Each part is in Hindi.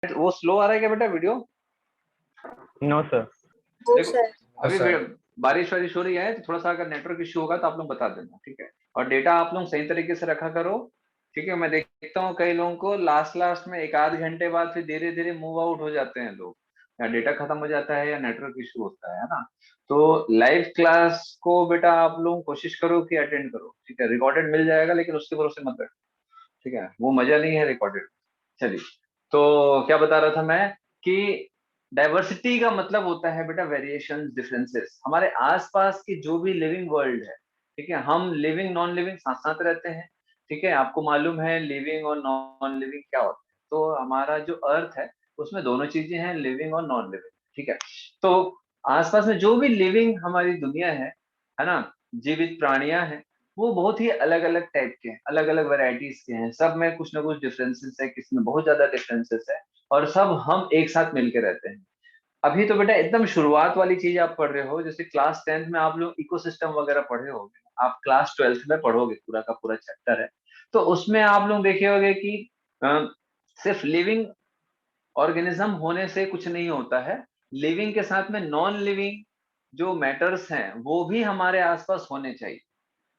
वो स्लो आ रहा है क्या बेटा वीडियो? No sir. देखो अभी बारिश वारिश हो रही है तो थोड़ा सा अगर नेटवर्क इश्यू होगा तो आप लोग बता देना, ठीक है। और डेटा आप लोग सही तरीके से रखा करो, ठीक है। मैं देखता हूँ कई लोगों को लास्ट में एक आध घंटे बाद फिर धीरे धीरे मूव आउट हो जाते हैं लोग, या डेटा खत्म हो जाता है या नेटवर्क इश्यू होता है ना। तो लाइव क्लास को बेटा आप लोग कोशिश करो कि अटेंड करो, ठीक है। रिकॉर्डेड मिल जाएगा लेकिन उसके भरोसे मत बैठो, ठीक है। वो मजा नहीं है रिकॉर्डेड। चलिए, तो क्या बता रहा था मैं कि डाइवर्सिटी का मतलब होता है बेटा वेरिएशन, डिफरेंसेस। हमारे आसपास की जो भी लिविंग वर्ल्ड है, ठीक है, हम लिविंग नॉन लिविंग साथ साथ रहते हैं, ठीक है। आपको मालूम है लिविंग और नॉन लिविंग क्या होता है। तो हमारा जो अर्थ है उसमें दोनों चीजें हैं, लिविंग और नॉन लिविंग, ठीक है। तो आसपास में जो भी लिविंग हमारी दुनिया है ना, जीवित प्राणियां हैं, वो बहुत ही अलग अलग टाइप के हैं, अलग अलग वैरायटीज के हैं। सब में कुछ ना कुछ डिफरेंसेस है, किसी में बहुत ज्यादा डिफरेंसेस है, और सब हम एक साथ मिलके रहते हैं। अभी तो बेटा एकदम शुरुआत वाली चीज आप पढ़ रहे हो, जैसे क्लास 10th में आप लोग इकोसिस्टम वगैरह पढ़े होंगे, आप क्लास 12th में पढ़ोगे, पूरा का पूरा चैप्टर है। तो उसमें आप लोग देखे होंगे कि सिर्फ लिविंग ऑर्गेनिज्म होने से कुछ नहीं होता है, लिविंग के साथ में नॉन लिविंग जो मैटर्स हैं वो भी हमारे आसपास होने चाहिए,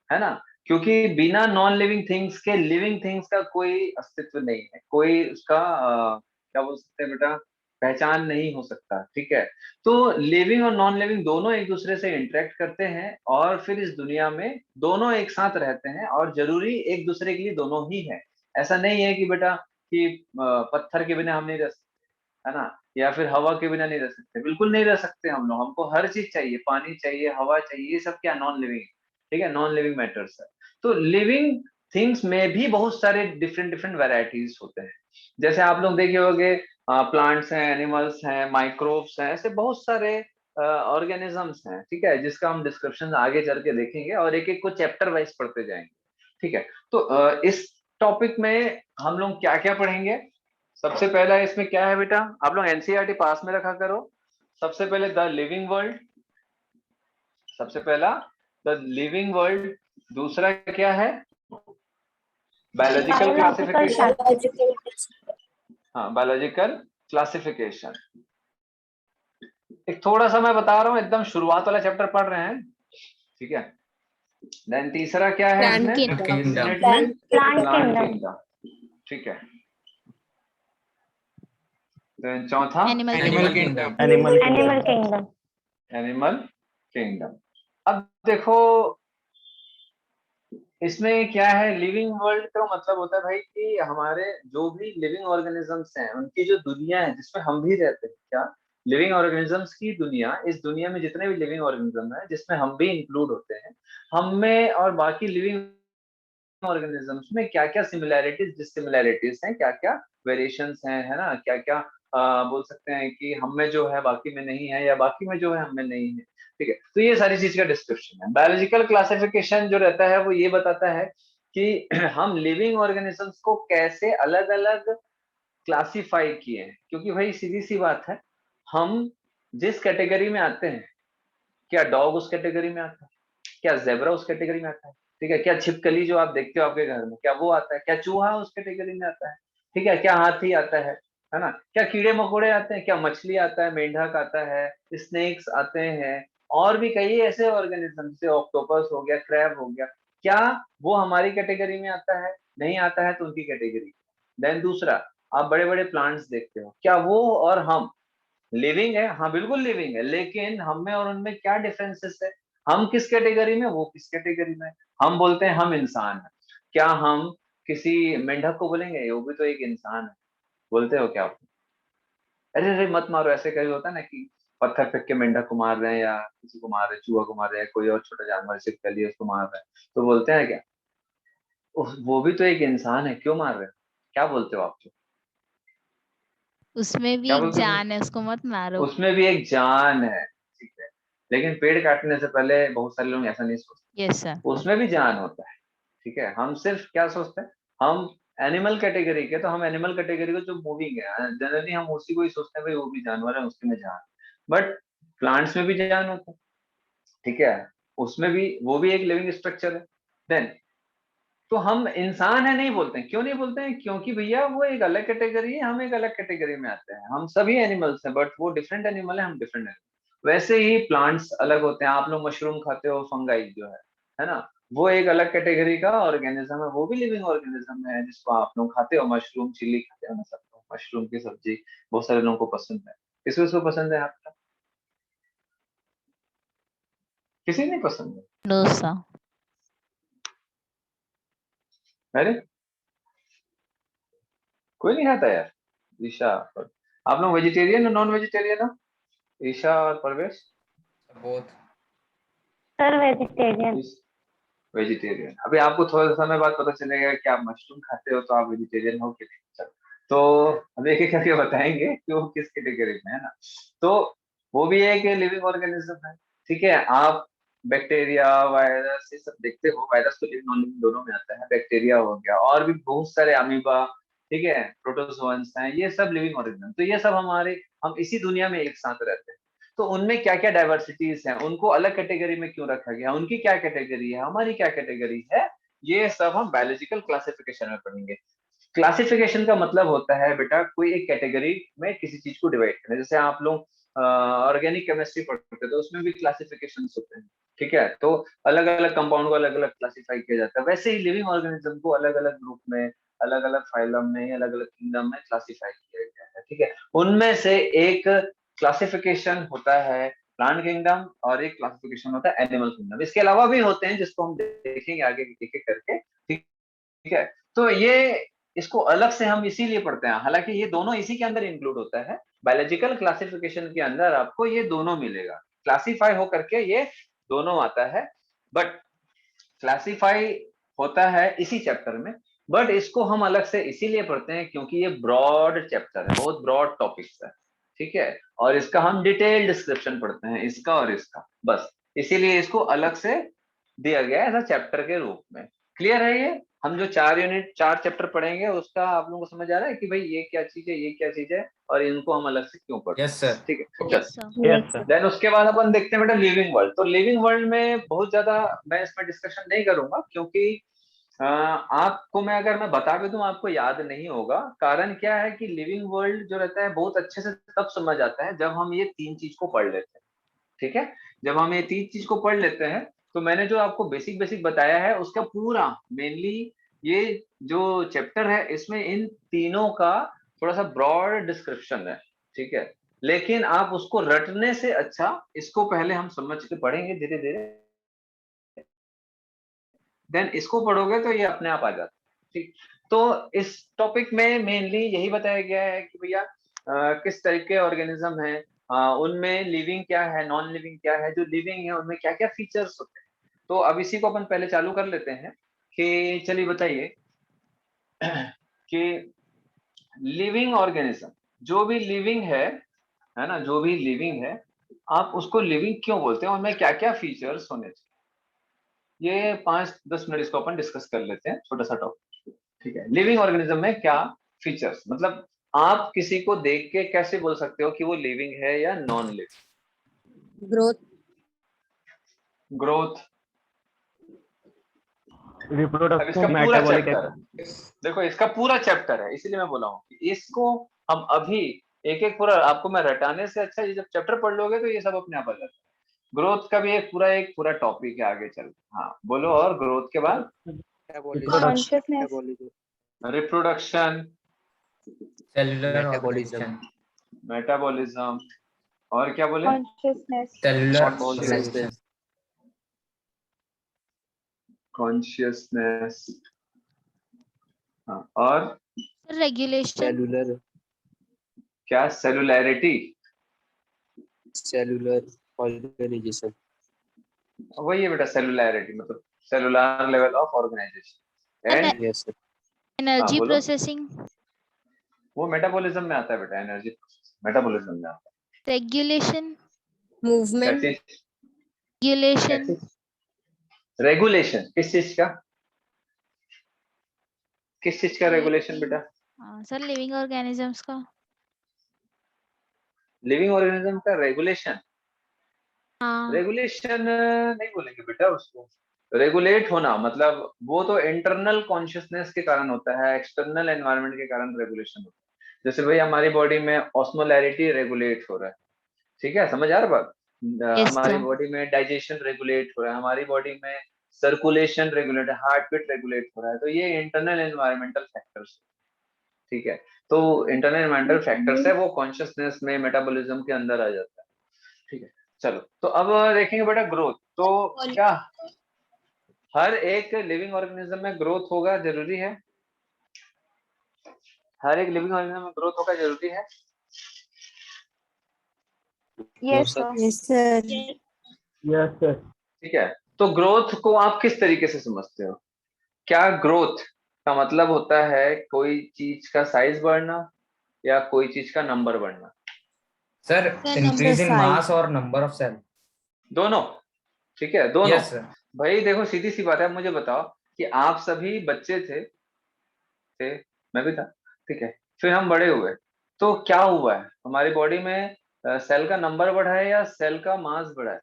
है ना। क्योंकि बिना नॉन लिविंग थिंग्स के लिविंग थिंग्स का कोई अस्तित्व नहीं है, कोई उसका क्या बोल सकते हैं बेटा, पहचान नहीं हो सकता, ठीक है। तो लिविंग और नॉन लिविंग दोनों एक दूसरे से इंटरेक्ट करते हैं, और फिर इस दुनिया में दोनों एक साथ रहते हैं, और जरूरी एक दूसरे के लिए दोनों ही है। ऐसा नहीं है कि बेटा कि पत्थर के बिना हम नहीं रह सकते, है ना, या फिर हवा के बिना नहीं रह सकते। बिल्कुल नहीं रह सकते हम लोग, हमको हर चीज चाहिए, पानी चाहिए, हवा चाहिए, ये सब क्या नॉन लिविंग, ठीक है, नॉन लिविंग मैटर्स है। तो लिविंग थिंग्स में भी बहुत सारे डिफरेंट डिफरेंट वेराइटीज होते हैं। जैसे आप लोग देखे होंगे प्लांट्स हैं, एनिमल्स हैं, माइक्रोब्स हैं, ऐसे बहुत सारे ऑर्गेनिजम्स हैं, ठीक है, जिसका हम डिस्क्रिप्शन आगे चल के देखेंगे और एक एक को चैप्टर वाइज पढ़ते जाएंगे, ठीक है। तो इस टॉपिक में हम लोग क्या क्या पढ़ेंगे? सबसे पहला इसमें क्या है बेटा, आप लोग एनसीईआरटी पास में रखा करो। सबसे पहले द लिविंग वर्ल्ड, सबसे पहला द लिविंग वर्ल्ड। दूसरा क्या है? Biological classification. हाँ, बायोलॉजिकल क्लासिफिकेशन। एक थोड़ा सा मैं बता रहा हूँ, एकदम शुरुआत वाला चैप्टर पढ़ रहे हैं, ठीक है। देन तीसरा क्या है इसमें? प्लांट किंगडम, ठीक है। देन चौथा एनिमल किंगडम। Animal kingdom. अब देखो इसमें क्या है, लिविंग वर्ल्ड का मतलब होता है भाई कि हमारे जो भी लिविंग ऑर्गेनिजम्स हैं उनकी जो दुनिया है जिसमें हम भी रहते हैं, क्या लिविंग ऑर्गेनिजम्स की दुनिया, इस दुनिया में जितने भी लिविंग ऑर्गेनिज्म है जिसमें हम भी इंक्लूड होते हैं, हम में और बाकी लिविंग ऑर्गेनिजम्स में क्या क्या सिमिलैरिटीज डिसिमिलैरिटीज हैं, क्या क्या वेरिएशंस हैं, है ना, क्या क्या बोल सकते हैं कि हम में जो है बाकी में नहीं है, या बाकी में जो है हम में नहीं है, ठीक है। तो ये सारी चीज का डिस्क्रिप्शन है। बायोलॉजिकल क्लासिफिकेशन जो रहता है वो ये बताता है कि हम लिविंग ऑर्गेनिजम्स को कैसे अलग अलग क्लासिफाई किए हैं। क्योंकि भाई सीधी सी बात है, हम जिस कैटेगरी में आते हैं, क्या डॉग उस कैटेगरी में आता है, क्या जेब्रा उस कैटेगरी में आता है, ठीक है, क्या छिपकली जो आप देखते हो आपके घर में क्या वो आता है, क्या चूहा उस कैटेगरी में आता है, ठीक है, क्या हाथी आता है ना, क्या कीड़े मकोड़े आते हैं, क्या मछली आता है, मेंढक आता है, स्नेक्स आते हैं, और भी कई ऐसे ऑर्गेनिज्म जैसे ऑक्टोपस हो गया, क्रैब हो गया, क्या वो हमारी कैटेगरी में आता है? नहीं आता है तो उनकी कैटेगरी। देन दूसरा, आप बड़े बड़े प्लांट्स देखते हो, क्या वो और हम लिविंग है? हाँ बिल्कुल लिविंग है, लेकिन हम में और उनमें क्या डिफरेंसेस है? हम किस कैटेगरी में, वो किस कैटेगरी में? हम बोलते हैं हम इंसान है, क्या हम किसी मेंढक को बोलेंगे वो भी तो एक इंसान है? बोलते हो क्या आप? अरे अरे मत मारो, ऐसे कहीं होता है ना कि पत्थर फेंक के मेंढक को मार रहे हैं, या किसी को मार रहे हैं, चूहा को मार रहे हैं, कोई और छोटा जानवर सिर्फ कर लिया उसको मार रहे हैं, तो बोलते हैं क्या वो भी तो एक इंसान है, क्यों मार रहे हो? क्या बोलते हो आप? उसमें भी क्या एक बोलते हो? जान है, उसको मत मारो। उसमें भी एक जान है, ठीक है। लेकिन पेड़ काटने से पहले बहुत सारे लोग ऐसा नहीं सोचते, यस सर। उसमें भी जान होता है, ठीक है। हम सिर्फ क्या सोचते हैं, हम एनिमल कैटेगरी के, तो हम एनिमल कैटेगरी को जो मूविंग है जनरली हम उसी को ही सोचते हैं, भाई वो भी जानवर है उसके में जान। बट प्लांट्स में भी जान होता है, ठीक है, उसमें भी वो भी एक लिविंग स्ट्रक्चर है। देन तो हम इंसान है नहीं बोलते हैं। क्यों नहीं बोलते हैं? क्योंकि भैया वो एक अलग कैटेगरी है, हम एक अलग कैटेगरी में आते हैं। हम सभी एनिमल्स हैं, बट वो डिफरेंट एनिमल है, हम डिफरेंट एनिमल। वैसे ही प्लांट्स अलग होते हैं। आप लोग मशरूम खाते हो, फंगाई जो है ना, वो एक अलग कैटेगरी का ऑर्गेनिज्म है, वो भी लिविंग ऑर्गेनिज्म है, जिसको आप लोग खाते हो। मशरूम चिली खाते हो ना सब लोग, मशरूम की सब्जी बहुत सारे लोगों को पसंद है। किसी को पसंद है आपका? किसी नहीं पसंद है? No, sir. अरे कोई नहीं खाता यार? ईशा आप लोग वेजिटेरियन और नॉन वेजिटेरियन हो? ईशा और परवेश? बोथ। Sir vegetarian. वेजिटेरियन। अभी आपको थोड़ा समय बाद पता चलेगा कि आप मशरूम खाते हो तो आप वेजिटेरियन हो कि नहीं। चलो, तो हम एक एक करके बताएंगे कि वो किस कैटेगरी में है ना। तो वो भी एक लिविंग ऑर्गेनिज्म है, ठीक है। आप बैक्टीरिया, वायरस, ये सब देखते हो। वायरस तो लिविंग नॉन लिविंग दोनों में आता है। बैक्टीरिया हो गया, और भी बहुत सारे अमीबा, ठीक है, प्रोटोजोअन्स हैं, ये सब लिविंग ऑर्गेनिज्म। तो ये सब हम इसी दुनिया में एक साथ रहते हैं। तो उनमें क्या क्या डाइवर्सिटीज हैं, उनको अलग कैटेगरी में क्यों रखा गया, उनकी क्या कैटेगरी है, हमारी क्या कैटेगरी है, ये सब हम बायोलॉजिकल क्लासिफिकेशन में पढ़ेंगे। क्लासिफिकेशन का मतलब होता है बेटा कोई एक कैटेगरी में किसी चीज को डिवाइड करना। जैसे आप लोग ऑर्गेनिक केमिस्ट्री पढ़ते हैं तो उसमें भी क्लासिफिकेशन होते हैं, ठीक है। तो अलग अलग कंपाउंड को अलग अलग क्लासिफाई किया जाता है। वैसे ही लिविंग ऑर्गेनिज्म को अलग अलग ग्रुप में, अलग अलग फाइलम में, अलग अलग किंगडम में क्लासिफाई किया गया है, ठीक है। उनमें से एक क्लासिफिकेशन होता है प्लांट किंगडम, और एक क्लासिफिकेशन होता है एनिमल किंगडम। इसके अलावा भी होते हैं जिसको हम देखेंगे आगे एक एक करके, ठीक है। तो ये इसको अलग से हम इसीलिए पढ़ते हैं, हालांकि ये दोनों इसी के अंदर इंक्लूड होता है। बायोलॉजिकल क्लासिफिकेशन के अंदर आपको ये दोनों मिलेगा, क्लासिफाई हो करके ये दोनों आता है। बट क्लासिफाई होता है इसी चैप्टर में, बट इसको हम अलग से इसीलिए पढ़ते हैं क्योंकि ये ब्रॉड चैप्टर है, बहुत ब्रॉड टॉपिक्स है, ठीक है। और इसका हम डिटेल डिस्क्रिप्शन पढ़ते हैं, इसका और इसका, बस इसीलिए इसको अलग से दिया गया है ऐसा चैप्टर के रूप में। क्लियर है ये? हम जो 4 चैप्टर पढ़ेंगे उसका आप लोगों को समझ आ रहा है कि भाई ये क्या चीज है, ये क्या चीज है, और इनको हम अलग से क्यों पढ़ते हैं? Yes sir. ठीक है, Yes, sir. Yes sir. Then उसके बाद अपन देखते हैं बेटा लिविंग वर्ल्ड। तो लिविंग वर्ल्ड में बहुत ज्यादा मैं इसमें डिस्कशन नहीं करूंगा, क्योंकि आपको मैं बता भी दूं आपको याद नहीं होगा। कारण क्या है कि लिविंग वर्ल्ड जो रहता है बहुत अच्छे से तब समझ आता है जब हम ये 3 चीज को पढ़ लेते हैं, ठीक है। जब हम ये 3 चीज को पढ़ लेते हैं तो मैंने जो आपको बेसिक बेसिक बताया है उसका पूरा मेनली ये जो चैप्टर है इसमें इन तीनों का थोड़ा सा ब्रॉड डिस्क्रिप्शन है, ठीक है। लेकिन आप उसको रटने से अच्छा इसको पहले हम समझ के पढ़ेंगे धीरे धीरे, देन इसको पढ़ोगे तो ये अपने आप आ जाता है, ठीक। तो इस टॉपिक में मेनली यही बताया गया है कि भैया किस तरह के ऑर्गेनिज्म है, उनमें लिविंग क्या है, नॉन लिविंग क्या है, जो लिविंग है उनमें क्या क्या फीचर्स होते हैं। तो अब इसी को अपन पहले चालू कर लेते हैं कि चलिए बताइए कि लिविंग ऑर्गेनिज्म, जो भी लिविंग है ना, जो भी लिविंग है आप उसको लिविंग क्यों बोलते हैं, उनमें क्या क्या फीचर्स होने चाहिए, ये 5-10 मिनट इसको अपन डिस्कस कर लेते हैं, छोटा सा टॉपिक, ठीक है। लिविंग ऑर्गेनिज्म में क्या फीचर्स, मतलब आप किसी को देख के कैसे बोल सकते हो कि वो लिविंग है या नॉन लिविंग? ग्रोथ। ग्रोथ। अब इसका रिप्रोडक्शन, पूरा मेटाबॉलिक। चैप्टर है, देखो इसका पूरा चैप्टर है, इसीलिए मैं बोला हूँ कि इसको हम अभी एक एक पूरा आपको मैं रटाने से अच्छा ये जब चैप्टर पढ़ लोगे तो ये सब अपने आप आ जाता है। ग्रोथ का भी एक पूरा टॉपिक है आगे चल। हाँ बोलो, और ग्रोथ के बाद consciousness. Reproduction, cellular organisation. Metabolism, और क्या बोले? कॉन्शियसनेस। Cellular organisation. कॉन्शियसनेस, हाँ, और Regulation. सेलुलर क्या? Cellularity, cellular organisation. वही है बेटा सेलुलैरिटी, मतलब cellular level of organisation. And yes sir. Energy बोलो। processing. वो मेटाबॉलिज्म में आता है बेटा, एनर्जी मेटाबॉलिज्म में आता Regulation. है। मूवमेंट। क्या चीज? Regulation. रेगुलेशन किस चीज का? किस चीज का रेगुलेशन बेटा? सर लिविंग ऑर्गेनिजम्स का। लिविंग ऑर्गेनिज्म का रेगुलेशन? हाँ रेगुलेशन नहीं बोलेंगे बेटा उसको, रेगुलेट होना मतलब वो तो इंटरनल कॉन्शियसनेस के कारण होता है, एक्सटर्नल एनवायरनमेंट के कारण रेगुलेशन होता है। जैसे भाई हमारी बॉडी में ऑस्मोलैरिटी रेगुलेट हो रहा है, ठीक है, समझ आ रहा बात? Yes, हमारी sir. बॉडी में डाइजेशन रेगुलेट हो रहा है, हमारी बॉडी में सर्कुलेशन रेगुलेट है, हार्ट बीट रेगुलेट हो रहा है, तो ये इंटरनल एनवायरमेंटल फैक्टर्स, ठीक है। तो इंटरनल एनवायरमेंटल फैक्टर्स है, वो कॉन्शियसनेस में मेटाबॉलिज्म के अंदर आ जाता है, ठीक है। चलो तो अब देखेंगे बेटा ग्रोथ, तो क्या हर एक लिविंग ऑर्गेनिज्म में ग्रोथ होगा जरूरी है? हर एक लिविंग ऑर्गेनिज्म में ग्रोथ होगा जरूरी है? Yes, sir. Yes, sir. Yes, sir. ठीक है, तो ग्रोथ को आप किस तरीके से समझते हो? क्या ग्रोथ का मतलब होता है कोई चीज का साइज बढ़ना या कोई चीज का नंबर बढ़ना? सर इंक्रीज इन मास और नंबर ऑफ सेल। दोनों, ठीक है, दोनों। Yes sir. भाई देखो सीधी सी बात है, मुझे बताओ कि आप सभी बच्चे थे, मैं भी था, ठीक है, फिर हम बड़े हुए, तो क्या हुआ है हमारी बॉडी में? सेल का नंबर बढ़ा है या सेल का मास बढ़ा है?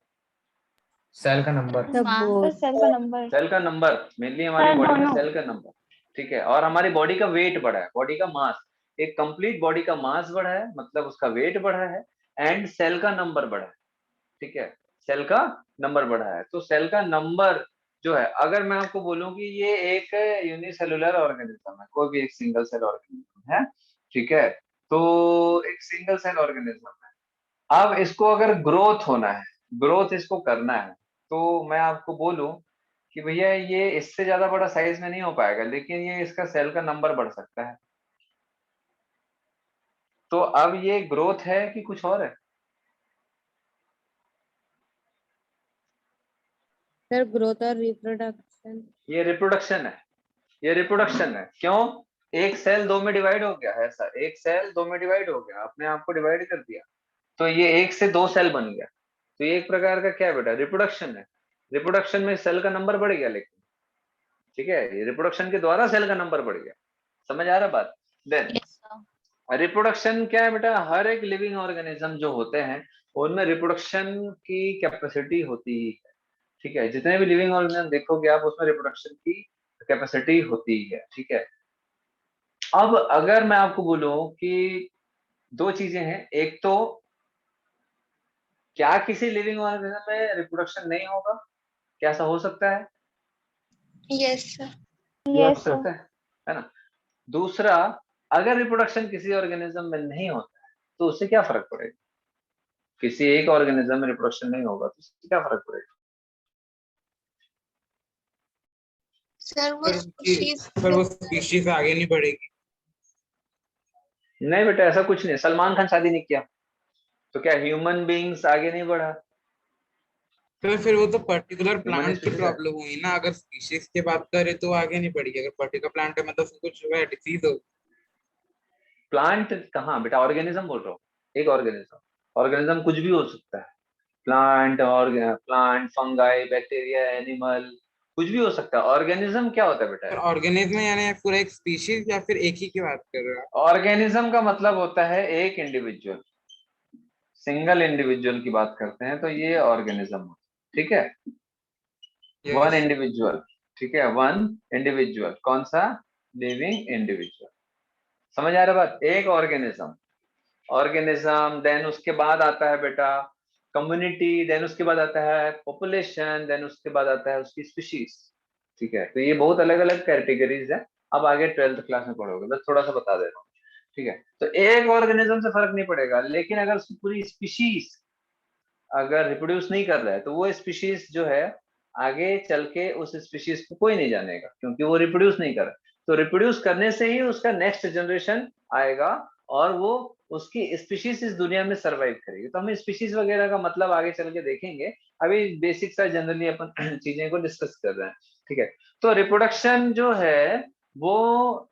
सेल का नंबर। Mass. सेल का नंबर। सेल का नंबर, मेनली हमारी सर, बॉडी में दोनों। सेल का नंबर, ठीक है, और हमारी बॉडी का वेट बढ़ा है, बॉडी का मास, एक कंप्लीट बॉडी का मास बढ़ा है मतलब उसका वेट बढ़ा है, एंड सेल का नंबर बढ़ा है, ठीक है, सेल का नंबर बढ़ा है। तो सेल का नंबर जो है, अगर मैं आपको बोलूं कि ये एक यूनिसेलुलर ऑर्गेनिज्म है, कोई भी एक सिंगल सेल ऑर्गेनिज्म है, ठीक है, तो एक सिंगल सेल ऑर्गेनिज्म है, अब इसको अगर ग्रोथ होना है, ग्रोथ इसको करना है, तो मैं आपको बोलूं कि भैया ये इससे ज्यादा बड़ा साइज में नहीं हो पाएगा, लेकिन ये इसका सेल का नंबर बढ़ सकता है। तो अब ये ग्रोथ है कि कुछ और है? सर ग्रोथ और रिप्रोडक्शन। ये रिप्रोडक्शन है, ये रिप्रोडक्शन है। क्यों? एक सेल दो में डिवाइड हो गया है सर, एक सेल दो में डिवाइड हो गया, अपने आप को डिवाइड कर दिया, तो ये एक से दो सेल बन गया, तो ये एक प्रकार का क्या है बेटा? रिप्रोडक्शन है। रिप्रोडक्शन में सेल का नंबर बढ़ गया, लेकिन ठीक है, ये रिप्रोडक्शन के द्वारा सेल का नंबर बढ़ गया, समझ आ रहा बात? Then Yes, sir. रिप्रोडक्शन क्या है बेटा? हर एक लिविंग ऑर्गेनिज्म जो होते हैं उनमें रिप्रोडक्शन की कैपेसिटी होती ही है, ठीक है, जितने भी लिविंग ऑर्गेनिज्म देखोगे आप उसमें रिप्रोडक्शन की कैपेसिटी होती ही है, ठीक है। अब अगर मैं आपको बोलूं कि दो चीजें हैं, एक तो क्या किसी लिविंग ऑर्गेनिज्म में रिप्रोडक्शन नहीं होगा? क्या ऐसा हो सकता है? Yes sir. हो यस सर। सकता है ना? दूसरा, अगर रिप्रोडक्शन किसी ऑर्गेनिज्म में नहीं होता है तो उससे क्या फर्क पड़ेगा? किसी एक ऑर्गेनिज्म में रिप्रोडक्शन नहीं होगा तो उससे क्या फर्क पड़ेगा? सर वो स्पीशीज आगे नहीं बढ़ेगी। नहीं बेटा, ऐसा कुछ नहीं। सलमान खान शादी नहीं किया तो क्या ह्यूमन बीइंग्स आगे नहीं बढ़ा? तो फिर वो तो पर्टिकुलर Human प्लांट की species है। प्रॉब्लम हुई ना, अगर स्पीशीज की बात करें तो आगे नहीं बढ़ेगी। अगर पर्टिकुलर प्लांट है मतलब उसको कुछ हुआ है, डिसीज हो। प्लांट कहाँ बेटा? ऑर्गेनिज्म बोल रहा हूँ, एक ऑर्गेनिज्म। ऑर्गेनिज्म कुछ भी हो सकता है, प्लांट और प्लांट, फंगाई, बैक्टीरिया, एनिमल, कुछ भी हो सकता है। ऑर्गेनिज्म क्या होता है बेटा? ऑर्गेनिज्म यानी पूरा एक स्पीशीज या फिर एक ही की बात कर रहे हो? ऑर्गेनिज्म का मतलब होता है एक इंडिविजुअल, सिंगल इंडिविजुअल की बात करते हैं तो ये ऑर्गेनिज्म होता है, ठीक है, वन Yes. इंडिविजुअल, ठीक है, वन इंडिविजुअल। कौन सा? Living individual. समझ आ रहा बात? एक ऑर्गेनिज्म, ऑर्गेनिज्म, देन उसके बाद आता है बेटा कम्युनिटी, देन उसके बाद आता है पॉपुलेशन, देन उसके बाद आता है उसकी स्पीशीज, ठीक है। तो ये बहुत अलग अलग कैटेगरीज है, अब आगे 12th क्लास में पढ़ोगे, बस थोड़ा सा बता दे रहा हूँ, ठीक है। तो एक ऑर्गेनिज्म से फर्क नहीं पड़ेगा, लेकिन अगर उसकी पूरी स्पीशीज अगर रिप्रोड्यूस नहीं कर रहा है तो वो स्पीशीज जो है आगे चल के उस स्पीशीज को कोई नहीं जानेगा, क्योंकि वो रिप्रोड्यूस नहीं कर रहा। तो रिप्रोड्यूस करने से ही उसका नेक्स्ट जनरेशन आएगा और वो उसकी स्पीशीज इस दुनिया में सरवाइव करेगी। तो हम स्पीशीज वगैरह का मतलब आगे चल के देखेंगे, अभी बेसिक सा जनरली अपन चीजें को डिस्कस कर रहे हैं, ठीक है। तो रिप्रोडक्शन जो है वो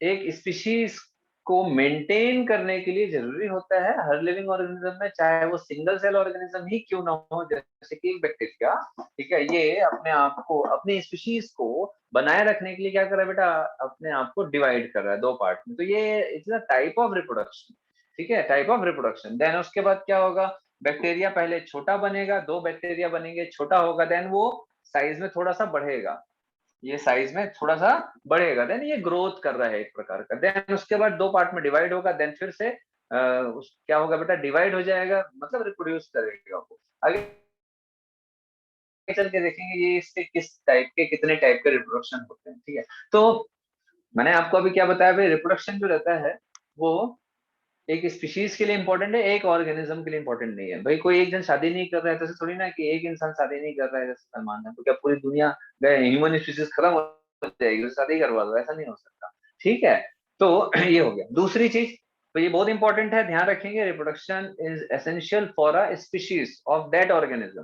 एक स्पीशीज को मेंटेन करने के लिए जरूरी होता है हर लिविंग ऑर्गेनिज्म में, चाहे वो सिंगल सेल ऑर्गेनिज्म ही क्यों ना हो, जैसे कि एक बैक्टीरिया, ठीक है, ये अपने आप को, अपनी स्पीशीज को बनाए रखने के लिए क्या कर रहा है बेटा? अपने आप को डिवाइड कर रहा है दो पार्ट में, तो ये it's a type of reproduction, ठीक है, टाइप ऑफ रिप्रोडक्शन। देन उसके बाद क्या होगा? बैक्टीरिया पहले छोटा बनेगा, दो बैक्टीरिया बनेंगे, छोटा होगा, देन वो साइज में थोड़ा सा बढ़ेगा, ये साइज में थोड़ा सा बढ़ेगा, देन ये ग्रोथ कर रहा है एक प्रकार का, देन उसके बाद 2 पार्ट में डिवाइड होगा, देन फिर से क्या होगा बेटा, डिवाइड हो जाएगा, मतलब रिप्रोड्यूस करेगा वो। आगे चल के देखेंगे ये इसके किस टाइप के, कितने टाइप के रिप्रोडक्शन होते हैं, ठीक है। तो मैंने आपको अभी क्या बताया भाई, रिप्रोडक्शन जो रहता है वो एक स्पीशीज के लिए इंपॉर्टेंट है, एक ऑर्गेनिज्म के लिए इंपॉर्टेंट नहीं है भाई। कोई एक जन शादी नहीं कर रहा है तो थोड़ी ना कि एक इंसान शादी नहीं कर रहा है जैसे सलमान है, तो क्या पूरी दुनिया गए ह्यूमन स्पीशीज खत्म हो जाएगी तो शादी करवा दो, ऐसा नहीं हो सकता, ठीक है। तो ये हो गया। दूसरी चीज, तो ये बहुत इंपॉर्टेंट है, ध्यान रखेंगे, reproduction is essential for a species of that organism,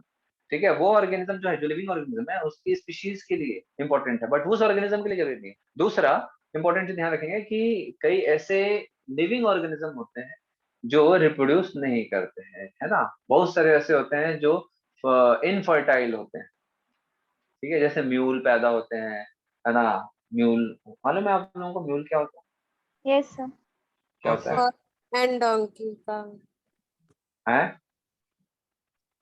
ठीक है। वो ऑर्गेनिज्म जो है, जो लिविंग ऑर्गेनिज्म है, उसकी स्पीशीज के लिए इंपॉर्टेंट है, बट उस ऑर्गेनिज्म के लिए जरूरी नहीं है। दूसरा इंपॉर्टेंट ध्यान रखेंगे कि कई ऐसे लिविंग ऑर्गेनिज्म होते हैं जो रिप्रोड्यूस नहीं करते हैं, है ना। बहुत सारे ऐसे होते हैं जो इनफर्टाइल होते हैं, ठीक है, जैसे म्यूल पैदा होते हैं, है ना। म्यूल मालूम है आप लोगों को म्यूल क्या होता है? Yes sir. क्या होता है? एंड डोंकी का हैं?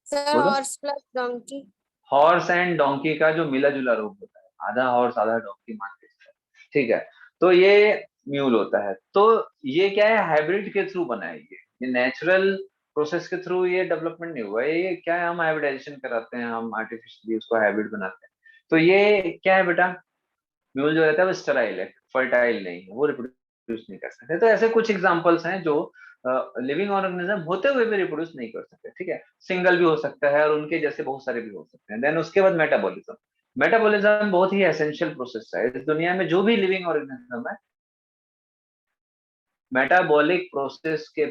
सर, बोलो। Horse plus donkey. Horse and donkey का जो मिला जुला रूप होता है, आधा हॉर्स आधा डोंकी मान के चलो, ठीक है। तो ये म्यूल होता है। तो ये क्या है, हाइब्रिड के थ्रू बना है, ये नेचुरल प्रोसेस के थ्रू ये डेवलपमेंट नहीं हुआ है। ये क्या है, हम हाइब्रिडाइजेशन कराते हैं, हम आर्टिफिशियली उसको हाइब्रिड बनाते हैं। तो ये क्या है बेटा, म्यूल जो रहता है वो स्टेराइल है, फर्टाइल नहीं है, वो रिप्रोड्यूस नहीं कर सकते। तो ऐसे कुछ एग्जांपल्स हैं जो लिविंग ऑर्गेनिज्म होते हुए भी रिप्रोड्यूस नहीं कर सकते, ठीक है। सिंगल भी हो सकता है और उनके जैसे बहुत सारे भी हो सकते हैं। देन उसके बाद मेटाबॉलिज्म। मेटाबॉलिज्म बहुत ही एसेंशियल प्रोसेस है इस दुनिया में, जो भी लिविंग ऑर्गेनिज्म है मेटाबॉलिक प्रोसेस के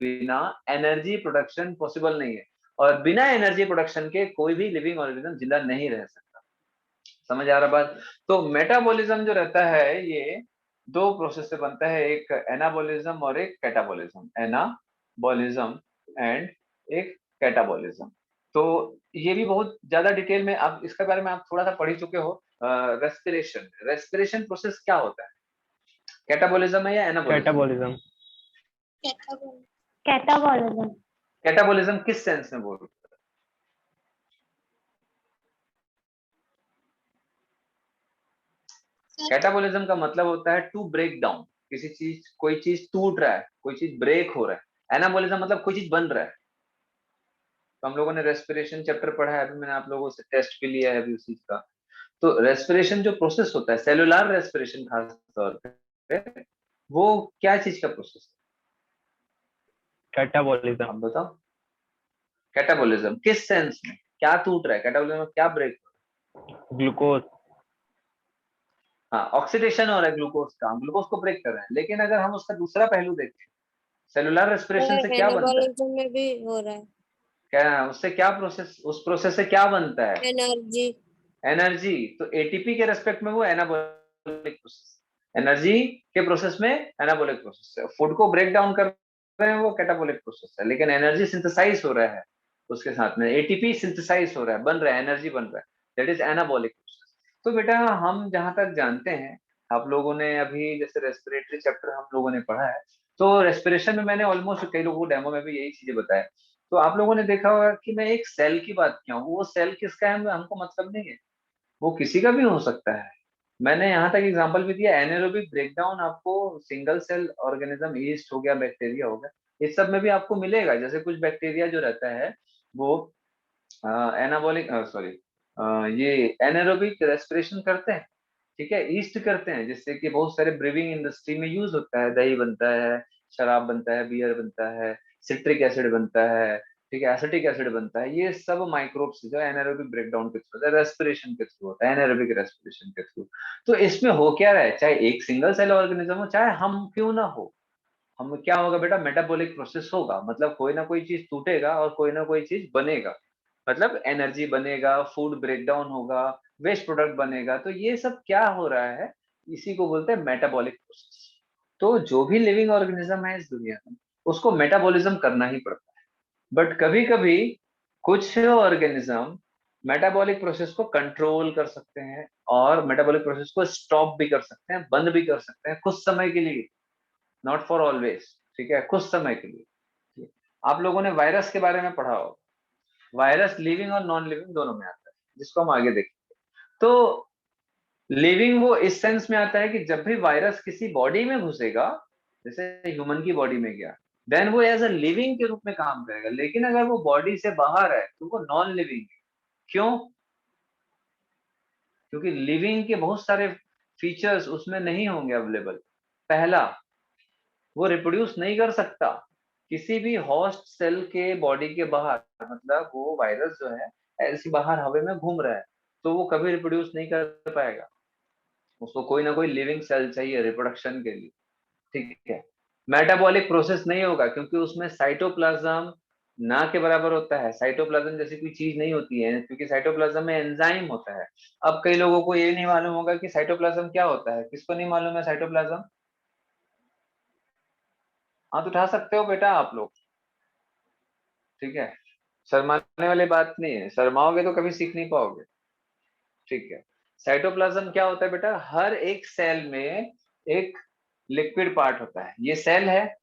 बिना एनर्जी प्रोडक्शन पॉसिबल नहीं है, और बिना एनर्जी प्रोडक्शन के कोई भी लिविंग ऑर्गेनिज्म जिंदा नहीं रह सकता। समझ आ रहा बात? तो मेटाबॉलिज्म जो रहता है ये 2 प्रोसेस से बनता है, एक एनाबॉलिज्म और एक कैटाबॉलिज्म, एनाबॉलिज्म एंड एक कैटाबॉलिज्म। तो ये भी बहुत ज्यादा डिटेल में आप इसके बारे में आप थोड़ा सा पढ़ ही चुके हो। रेस्पिरेशन, रेस्पिरेशन प्रोसेस क्या होता है, कैटाबॉलिज्म है या एनाबॉलिज्म? कैटाबॉलिज्म। कैटाबॉलिज्म। कैटाबॉलिज्म किस सेंस में बोल रहे हो? कैटाबॉलिज्म का मतलब होता है टू ब्रेक डाउन, किसी चीज, कोई चीज टूट रहा है, कोई चीज ब्रेक हो रहा है। एनाबॉलिज्म मतलब कोई चीज बन रहा है। तो हम लोगों ने रेस्पिरेशन चैप्टर पढ़ा है, अभी मैंने आप लोगों से टेस्ट भी लिया है अभी उस चीज का। तो रेस्पिरेशन जो प्रोसेस होता है, सेलुलर रेस्पिरेशन खास तौर पे, वो क्या चीज का प्रोसेस है? कैटाबॉलिज्म। आप बताओ, कैटाबॉलिज्म किस सेंस में, क्या टूट रहा है कैटाबॉलिज्म में, क्या ब्रेक? ग्लूकोज। हाँ, ऑक्सीडेशन हो रहा है ग्लूकोज का, हम ग्लूकोज को ब्रेक कर रहे हैं। लेकिन अगर हम उसका दूसरा पहलू देखें, सेलुलर रेस्पिरेशन से क्या बनता है, एनाबॉलिज्म में भी हो रहा है। क्या उससे क्या प्रोसेस, उस प्रोसेस से क्या बनता है? एनर्जी। एनर्जी। तो एटीपी के रेस्पेक्ट में वो एनाबॉलिक प्रोसेस, एनर्जी के प्रोसेस में एनाबॉलिक प्रोसेस है। फूड को ब्रेक डाउन कर रहे हैं वो कैटाबॉलिक प्रोसेस है, लेकिन एनर्जी सिंथेसाइज हो रहा है उसके साथ में, एटीपी सिंथेसाइज हो रहा है, बन रहा है, एनर्जी बन रहा है, दैट इज एनाबॉलिक प्रोसेस। तो बेटा हम जहां तक जानते हैं, आप लोगों ने अभी जैसे रेस्पिरेटरी चैप्टर हम लोगों ने पढ़ा है, तो रेस्पिरेशन में मैंने ऑलमोस्ट कई लोगों को डेमो में भी यही चीजें बताया। तो आप लोगों ने देखा होगा कि मैं एक सेल की बात किया हूँ, वो सेल किसका है हमको मतलब नहीं है, वो किसी का भी हो सकता है। मैंने यहाँ तक एग्जांपल भी दिया, एनारोबिक ब्रेकडाउन आपको सिंगल सेल ऑर्गेनिज्म, ईस्ट हो गया, बैक्टीरिया हो गया, इस सब में भी आपको मिलेगा। जैसे कुछ बैक्टीरिया जो रहता है वो एनाबॉलिक सॉरी ये एनारोबिक रेस्पिरेशन करते हैं, ठीक है, ईस्ट करते हैं, जिससे कि बहुत सारे ब्रीविंग इंडस्ट्री में यूज होता है, दही बनता है, शराब बनता है, बियर बनता है, सिट्रिक एसिड बनता है, ठीक है, एसिटिक एसिड बनता है। ये सब माइक्रोब्स जो एनारोबिक ब्रेकडाउन के थ्रू, रेस्पिरेशन के थ्रू होता है, एनारोबिक रेस्पिरेशन के थ्रू। तो इसमें हो क्या रहा है, चाहे एक सिंगल सेल ऑर्गेनिज्म हो, चाहे हम क्यों ना हो, हम क्या होगा बेटा, मेटाबॉलिक प्रोसेस होगा, मतलब कोई ना कोई चीज टूटेगा और कोई ना कोई चीज बनेगा, मतलब एनर्जी बनेगा, फूड ब्रेकडाउन होगा, वेस्ट प्रोडक्ट बनेगा। तो ये सब क्या हो रहा है, इसी को बोलते हैं मेटाबॉलिक प्रोसेस। तो जो भी लिविंग ऑर्गेनिज्म है इस दुनिया में, उसको मेटाबॉलिज्म करना ही पड़ता है। बट कभी कभी कुछ ऑर्गेनिज्म मेटाबॉलिक प्रोसेस को कंट्रोल कर सकते हैं और मेटाबॉलिक प्रोसेस को स्टॉप भी कर सकते हैं, बंद भी कर सकते हैं कुछ समय के लिए, नॉट फॉर ऑलवेज, ठीक है, कुछ समय के लिए। आप लोगों ने वायरस के बारे में पढ़ा हो, वायरस लिविंग और नॉन लिविंग दोनों में आता है, जिसको हम आगे देखें। तो लिविंग वो इस सेंस में आता है कि जब भी वायरस किसी बॉडी में घुसेगा, जैसे ह्यूमन की बॉडी में गया, देन वो एज अ लिविंग के रूप में काम करेगा। लेकिन अगर वो बॉडी से बाहर है तो वो नॉन लिविंग है। क्यों? क्योंकि लिविंग के बहुत सारे फीचर्स उसमें नहीं होंगे अवेलेबल। पहला, वो रिप्रोड्यूस नहीं कर सकता किसी भी होस्ट सेल के बॉडी के बाहर, मतलब वो वायरस जो है ऐसी बाहर हवा में घूम रहा है तो वो कभी रिप्रोड्यूस नहीं कर पाएगा। उसको कोई ना कोई लिविंग सेल चाहिए रिप्रोडक्शन के लिए, ठीक है। मेटाबॉलिक प्रोसेस नहीं होगा क्योंकि उसमें साइटोप्लाज्म ना के बराबर होता है। साइटोप्लाज्म जैसी कोई चीज नहीं होती है क्योंकि साइटोप्लाज्म में एंजाइम होता है। अब कई लोगों को ये नहीं मालूम होगा कि साइटोप्लाज्म क्या होता है। किसको नहीं मालूम है साइटोप्लाज्म? हाथ उठा सकते हो बेटा आप लोग, ठीक है। शर्माने वाली बात नहीं है, शर्माओगे तो कभी सीख नहीं पाओगे, ठीक है। साइटोप्लाज्म क्या होता है बेटा? हर एक सेल में एक लिक्विड पार्ट होता है। ये सेल है,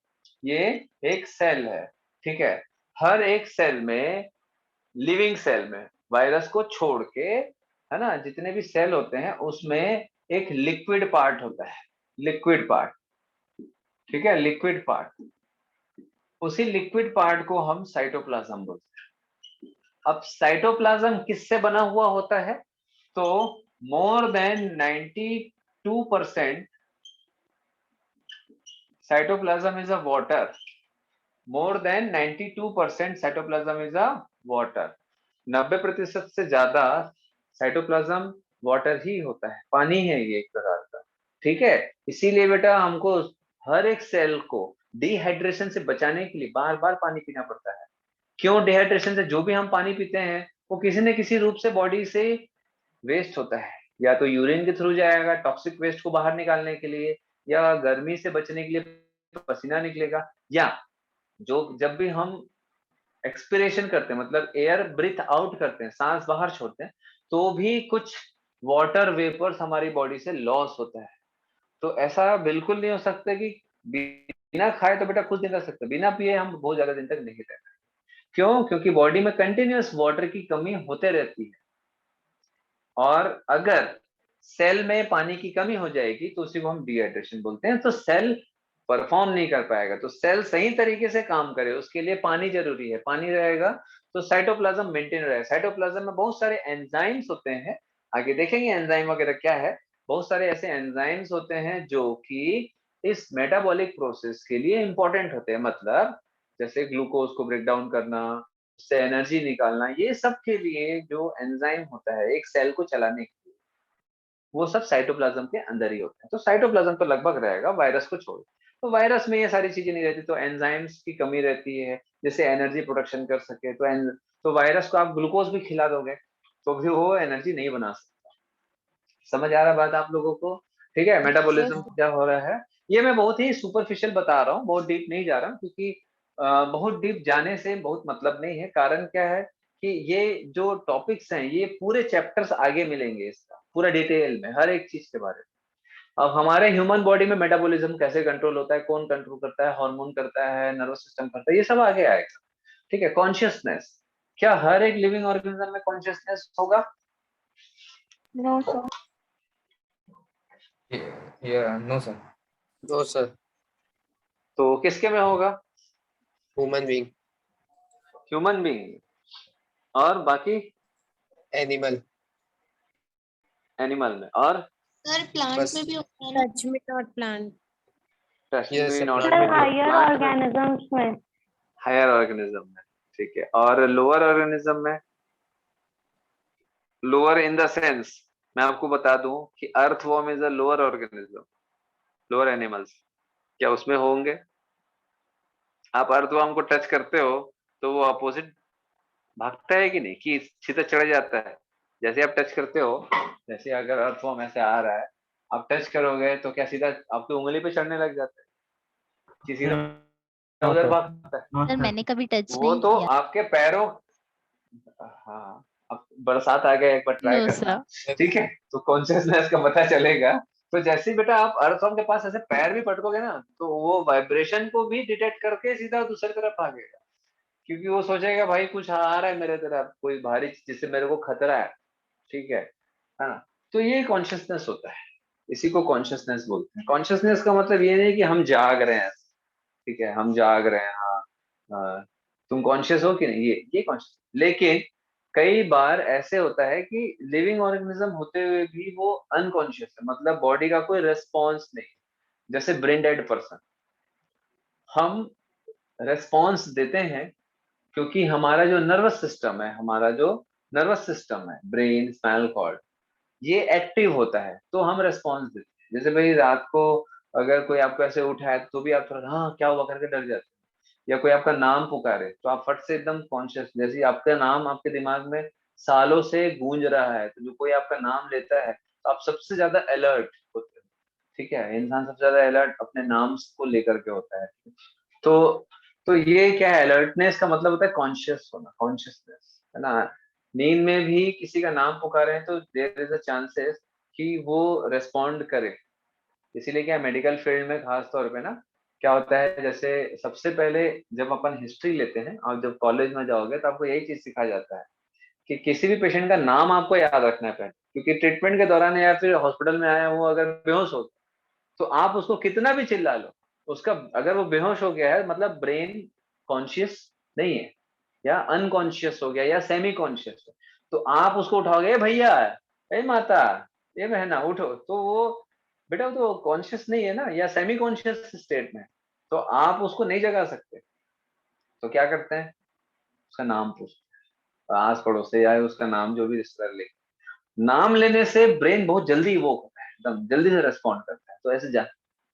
ये एक सेल है, ठीक है। हर एक सेल में, लिविंग सेल में, वायरस को छोड़ के, है ना, जितने भी सेल होते हैं उसमें एक लिक्विड पार्ट होता है, लिक्विड पार्ट, ठीक है, लिक्विड पार्ट। उसी लिक्विड पार्ट को हम साइटोप्लाज्म बोलते हैं। अब साइटोप्लाज्म किससे बना हुआ होता है? तो more than 92% cytoplasm is a water. More than 92% cytoplasm is a water. 90% से ज्यादा साइटोप्लाज्म वाटर ही होता है, पानी है ये एक प्रकार का, ठीक है। इसीलिए बेटा हमको हर एक सेल को डिहाइड्रेशन से बचाने के लिए बार बार पानी पीना पड़ता है। क्यों डिहाइड्रेशन से? जो भी हम पानी पीते हैं वो किसी न किसी रूप से बॉडी से वेस्ट होता है, या तो यूरिन के थ्रू जाएगा टॉक्सिक वेस्ट को बाहर निकालने के लिए, या गर्मी से बचने के लिए पसीना निकलेगा, या जो जब भी हम एक्सपिरेशन करते हैं मतलब एयर ब्रीथ आउट करते हैं, सांस बाहर छोड़ते हैं, तो भी कुछ वाटर वेपर्स हमारी बॉडी से लॉस होता है। तो ऐसा बिल्कुल नहीं हो सकता कि बिना खाए तो बेटा कुछ नहीं कर सकते, बिना पिए हम बहुत ज्यादा दिन तक नहीं रह सकते। क्यों? क्योंकि बॉडी में कंटिन्यूअस वाटर की कमी होते रहती है, और अगर सेल में पानी की कमी हो जाएगी तो उसी को हम डिहाइड्रेशन बोलते हैं। तो सेल परफॉर्म नहीं कर पाएगा। तो सेल सही तरीके से काम करे उसके लिए पानी जरूरी है। पानी रहेगा तो साइटोप्लाज्म मेंटेन रहेगा। साइटोप्लाज्म में बहुत सारे एंजाइम्स होते हैं, आगे देखेंगे एंजाइम वगैरह क्या है। बहुत सारे ऐसे एंजाइम्स होते हैं जो कि इस मेटाबॉलिक प्रोसेस के लिए इंपॉर्टेंट होते हैं, मतलब जैसे ग्लूकोज को ब्रेक डाउन करना, उससे एनर्जी निकालना, ये सब के लिए जो एंजाइम होता है एक सेल को चलाने के लिए, वो सब साइटोप्लाज्म के अंदर ही होता है। तो साइटोप्लाज्म तो लगभग रहेगा वायरस को छोड़। तो वायरस में ये सारी चीजें नहीं रहती, तो एंजाइम्स की कमी रहती है, जैसे एनर्जी प्रोडक्शन कर सके। तो वायरस को आप ग्लूकोज भी खिला दोगे तो भी वो एनर्जी नहीं बना सकता। समझ आ रहा बात आप लोगों को? ठीक है, मेटाबॉलिज्म क्या हो रहा है ये मैं बहुत ही सुपरफिशियल बता रहा हूँ, बहुत डीप नहीं जा रहा हूँ, क्योंकि बहुत डीप जाने से बहुत मतलब नहीं है। कारण क्या है कि ये जो टॉपिक्स हैं ये पूरे चैप्टर्स आगे मिलेंगे, इसका पूरा डिटेल में हर एक चीज के बारे में। अब हमारे ह्यूमन बॉडी में मेटाबॉलिज्म कैसे कंट्रोल होता है, कौन कंट्रोल करता है, हार्मोन करता है, नर्वस सिस्टम करता है, ये सब आगे आएगा। ठीक है, कॉन्शियसनेस, क्या हर एक लिविंग ऑर्गेनिज्म में कॉन्शियसनेस होगा? No sir. No sir. No sir. तो किसके में होगा? Human being. ह्यूमन बीइंग, और बाकी एनिमल। एनिमल में, और सर प्लांट बस। में भी होता है ना? टच में not plant. Yes, sir, not plant में। हायर ऑर्गेनिजम्स में। हायर ऑर्गेनिज्म में, ठीक है। और लोअर ऑर्गेनिज्म में? लोअर इन द सेंस मैं आपको बता दूं कि earthworm is a lower organism, lower animals, क्या उसमें होंगे? आप अर्थवॉर्म को टच करते हो तो वो अपोजिट भागता है कि नहीं, कि सीधा चढ़ जाता है? जैसे आप टच करते हो, जैसे अगर अर्थवॉर्म ऐसे आ रहा है, आप टच करोगे तो क्या सीधा आपकी उंगली पे चढ़ने लग जाता है कि सीधा उधर भागता है? सर मैंने कभी टच वो नहीं तो किया। आपके पैरों, हाँ, अब बरसात आ गया, एक बार ट्राई नो करना, सर। ठीक है, तो कॉन्शियसनेस का पता चलेगा। तो जैसे ही बेटा आप अर्थवॉर्म के पास ऐसे पैर भी पटकोगे ना, तो वो वाइब्रेशन को भी डिटेक्ट करके सीधा दूसरी तरफ भागेगा, क्योंकि वो सोचेगा भाई कुछ आ रहा है मेरे तरफ, कोई भारी चीज जिससे मेरे को खतरा है, ठीक है। है ना। तो ये कॉन्शियसनेस होता है, इसी को कॉन्शियसनेस बोलते हैं। कॉन्शियसनेस का मतलब ये नहीं कि हम जाग रहे हैं, ठीक है, हम जाग रहे हैं, हाँ, हाँ, तुम कॉन्शियस हो कि नहीं, ये कॉन्शियस। लेकिन कई बार ऐसे होता है कि लिविंग ऑर्गेनिज्म होते हुए भी वो अनकॉन्शियस है, मतलब बॉडी का कोई रेस्पॉन्स नहीं। जैसे ब्रेन डेड पर्सन, हम रेस्पॉन्स देते हैं क्योंकि हमारा जो नर्वस सिस्टम है, ब्रेन स्पाइनल कॉर्ड, ये एक्टिव होता है, तो हम रेस्पॉन्स देते हैं। जैसे भाई रात को अगर कोई आपको ऐसे उठाए तो भी आप थोड़ा हाँ क्या हुआ करके डर जाते हैं, या कोई आपका नाम पुकारे तो आप फट से एकदम कॉन्शियस, जैसे आपका नाम आपके दिमाग में सालों से गूंज रहा है, तो जो कोई आपका नाम लेता है तो आप सबसे ज्यादा अलर्ट होते हो, ठीक है। इंसान सबसे ज्यादा अलर्ट अपने नाम को लेकर के होता है। तो तो ये क्या है, अलर्टनेस का मतलब होता है कॉन्शियस होना, कॉन्शियसनेस, है ना। नींद में भी किसी का नाम पुकारे हैं तो देयर इज अ चांसेस कि वो रेस्पॉन्ड करे। इसीलिए क्या मेडिकल फील्ड में खास तौर पे ना क्या होता है, जैसे सबसे पहले जब अपन हिस्ट्री लेते हैं और जब कॉलेज में जाओगे तो आपको यही चीज सिखाया जाता है कि किसी भी पेशेंट का नाम आपको याद रखना है पहले, क्योंकि ट्रीटमेंट के दौरान या फिर हॉस्पिटल में आया वो अगर बेहोश हो तो आप उसको कितना भी चिल्ला लो, उसका अगर वो बेहोश हो गया है मतलब ब्रेन कॉन्शियस नहीं है, या अनकॉन्शियस हो गया या सेमी कॉन्शियस है, तो आप उसको उठाओगे, "ए भैया, ए माता, ए बहना उठो", तो वो बेटा वो तो कॉन्शियस नहीं है ना, या सेमी कॉन्शियस स्टेट में, तो आप उसको नहीं जगा सकते। तो क्या करते हैं, उसका नाम पूछते हैं, आस पड़ोस से या उसका नाम जो भी रिश्तेदार ले, नाम लेने से ब्रेन बहुत जल्दी वो होता है, एकदम जल्दी से रिस्पॉन्ड करता है। तो ऐसे जा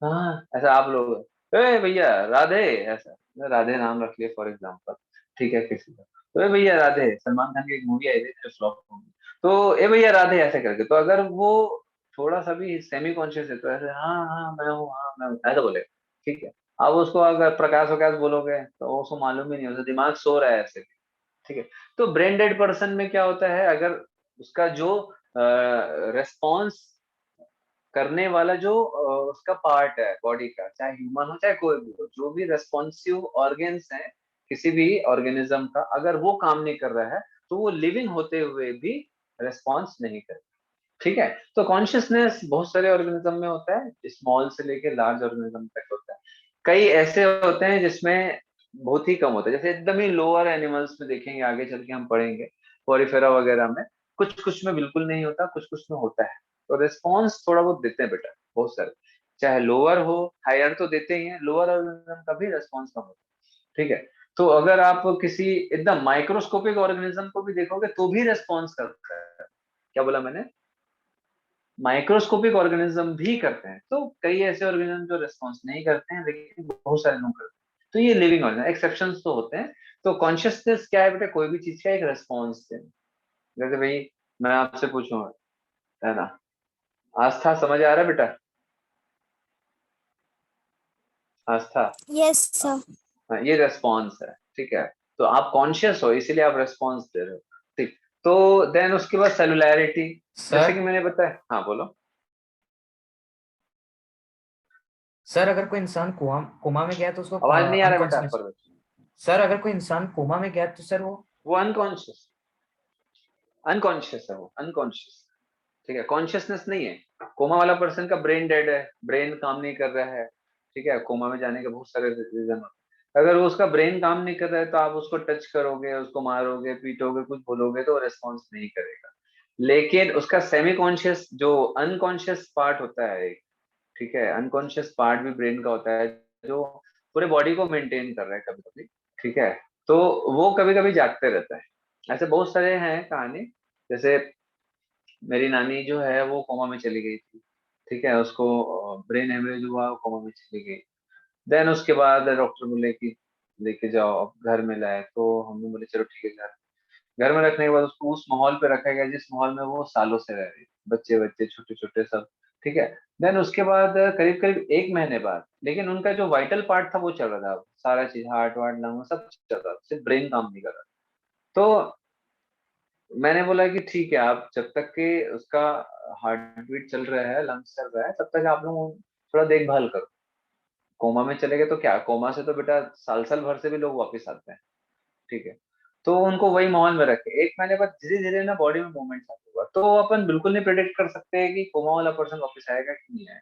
हाँ, ऐसा आप लोग, ए भैया राधे, ऐसा राधे नाम रख लिया फॉर एग्जांपल, ठीक है किसी का, तो ए भैया राधे, सलमान खान की एक मूवी आई थी जो फ्लॉप हो गई, तो ए भैया राधे ऐसे करके, तो अगर वो थोड़ा सा भी सेमी कॉन्शियस है तो ऐसे हाँ हाँ मैं हूँ, हाँ मैं हूँ ऐसा बोलेगा, ठीक है। अब उसको अगर प्रकाश वकाश बोलोगे तो उसको मालूम ही नहीं, उसका दिमाग सो रहा है ऐसे, ठीक है। तो ब्रेन डेड पर्सन में क्या होता है, अगर उसका जो रेस्पॉन्स करने वाला जो उसका पार्ट है बॉडी का, चाहे ह्यूमन हो चाहे कोई भी हो, जो भी रेस्पॉन्सिव ऑर्गन्स हैं किसी भी ऑर्गेनिज्म का, अगर वो काम नहीं कर रहा है तो वो लिविंग होते हुए भी रेस्पॉन्स नहीं कर, ठीक है। तो कॉन्शियसनेस बहुत सारे ऑर्गेनिज्म में होता है, स्मॉल से लेके लार्ज ऑर्गेनिज्म तक होता है। कई ऐसे होते हैं जिसमें बहुत ही कम होता है, जैसे एकदम ही लोअर एनिमल्स में देखेंगे, आगे चल के हम पढ़ेंगे पोरिफेरा वगैरह में, कुछ कुछ में बिल्कुल नहीं होता, कुछ कुछ में होता है। तो रिस्पॉन्स थोड़ा बहुत देते हैं बेटा, बहुत सारे, चाहे लोअर हो हायर तो देते ही हैं, लोअर ऑर्गेनिज्म का भी रिस्पॉन्स कम होता है, ठीक है। तो अगर आप किसी एकदम माइक्रोस्कोपिक ऑर्गेनिज्म को भी देखोगे तो भी रिस्पॉन्स करता है, क्या बोला मैंने, माइक्रोस्कोपिक ऑर्गेनिज्म भी करते हैं। तो कई ऐसे ऑर्गेनिज्म जो रिस्पॉन्स नहीं करते हैं, लेकिन बहुत सारे लोग करते हैं, तो ये लिविंग ऑर्गेनिज्म, एक्सेप्शंस तो होते हैं। तो कॉन्शियसनेस क्या है बेटा, कोई भी चीज का एक रिस्पॉन्स देना। जैसे भाई मैं आपसे पूछूं, है ना, आस्था समझ आ रहा है बेटा, आस्था, यस सर। हाँ, ये रेस्पॉन्स है, ठीक है। तो आप कॉन्शियस हो इसीलिए आप रेस्पॉन्स दे रहे हो, ठीक। तो देन उसके बाद सेलुलैरिटी, जैसे सर कि मैंने बताया, हाँ बोलो। सर अगर कोई इंसान कोमा में गया तो उसको आवाज नहीं आ रहा है बेटा अनकॉन्शियस। पर, सर अगर कोई इंसान कोमा में गया तो सर वो अनकॉन्शियस, अनकॉन्शियस है, वो अनकॉन्शियस, ठीक है, कॉन्शियसनेस नहीं है। कोमा वाला पर्सन का ब्रेन डेड है, ब्रेन काम नहीं कर रहा है, ठीक है। कोमा में जाने के बहुत सारे रीजन होते हैं। अगर वो उसका ब्रेन काम नहीं कर रहा है तो आप उसको टच करोगे, उसको मारोगे पीटोगे कुछ बोलोगे तो रेस्पॉन्स नहीं करेगा। लेकिन उसका सेमी कॉन्शियस जो अनकॉन्शियस पार्ट होता है एक, ठीक है, अनकॉन्शियस पार्ट भी ब्रेन का होता है जो पूरे बॉडी को मेंटेन कर रहा है कभी कभी, ठीक है। तो वो कभी कभी जागते रहता है। ऐसे बहुत सारे हैं कहानी, जैसे मेरी नानी जो है वो कोमा में चली गई थी, ठीक है, उसको ब्रेन हेमरेज हुआ, वो कोमा में चली गई। देन उसके बाद डॉक्टर बोले कि लेके जाओ, अब घर में लाए तो हमने बोले चलो ठीक है, घर घर में रखने के बाद उसको उस माहौल पे रखा गया जिस माहौल में वो सालों से रह रही, बच्चे बच्चे छोटे छोटे सब, ठीक है। देन उसके बाद करीब करीब 1 महीने बाद, लेकिन उनका जो वाइटल पार्ट था वो चल रहा था, सारा चीज हार्ट वार्ट लंग सब चल रहा था, सिर्फ ब्रेन काम नहीं कर रहा। तो मैंने बोला कि ठीक है, आप जब तक के उसका हार्ट बीट चल रहा है, लंग्स चल रहा है, तब तक आप लोग थोड़ा देखभाल करो। कोमा में चले गए तो क्या, कोमा से तो बेटा साल साल भर से भी लोग वापस आते हैं, ठीक है। तो उनको वही माहौल में रखे। 1 महीने बाद धीरे धीरे ना बॉडी में मूवमेंट चालू हुआ, तो अपन बिल्कुल नहीं प्रेडिक्ट कर सकते हैं कि कोमा वाला पर्सन वापस आएगा कि नहीं आएगा।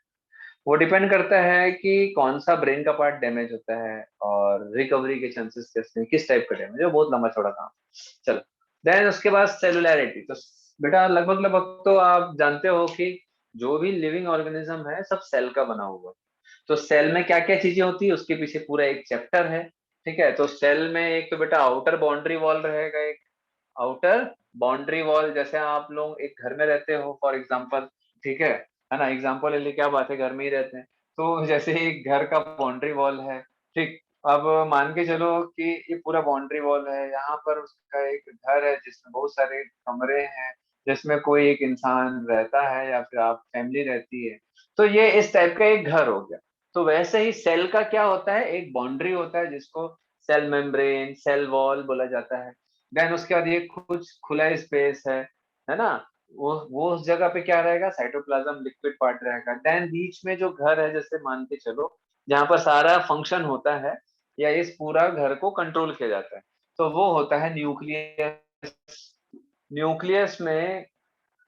वो डिपेंड करता है कि कौन सा ब्रेन का पार्ट डैमेज होता है और रिकवरी के चांसेस कैसे हैं, किस टाइप का डैमेज है, बहुत लंबा चौड़ा काम। चलो, देन उसके बाद सेलुलैरिटी। तो बेटा लगभग लगभग तो आप जानते हो कि जो भी लिविंग ऑर्गेनिज्म है सब सेल का बना हुआ है। तो सेल में क्या क्या चीजें होती है उसके पीछे पूरा एक चैप्टर है, ठीक है। तो सेल में एक तो बेटा आउटर बाउंड्री वॉल रहेगा, एक आउटर बाउंड्री वॉल। जैसे आप लोग एक घर में रहते हो फॉर एग्जांपल, ठीक है ना, एग्जांपल ले लिए, क्या बात है, घर में ही रहते हैं। तो जैसे एक घर का बाउंड्री वॉल है, ठीक। अब मान के चलो कि ये पूरा बाउंड्री वॉल है, यहाँ पर उसका एक घर है जिसमें बहुत सारे कमरे हैं, जिसमें कोई एक इंसान रहता है या फिर आप फैमिली रहती है। तो ये इस टाइप का एक घर हो गया। तो वैसे ही सेल का क्या होता है, एक बाउंड्री होता है जिसको सेल मेम्ब्रेन, सेल वॉल बोला जाता है। देन उसके बाद ये कुछ खुला स्पेस है ना। वो उस जगह पे क्या रहेगा, साइटोप्लाज्म लिक्विड पार्ट रहेगा। देन बीच में जो घर है, जैसे मान के चलो जहाँ पर सारा फंक्शन होता है या इस पूरा घर को कंट्रोल किया जाता है, तो वो होता है न्यूक्लियस। न्यूक्लियस में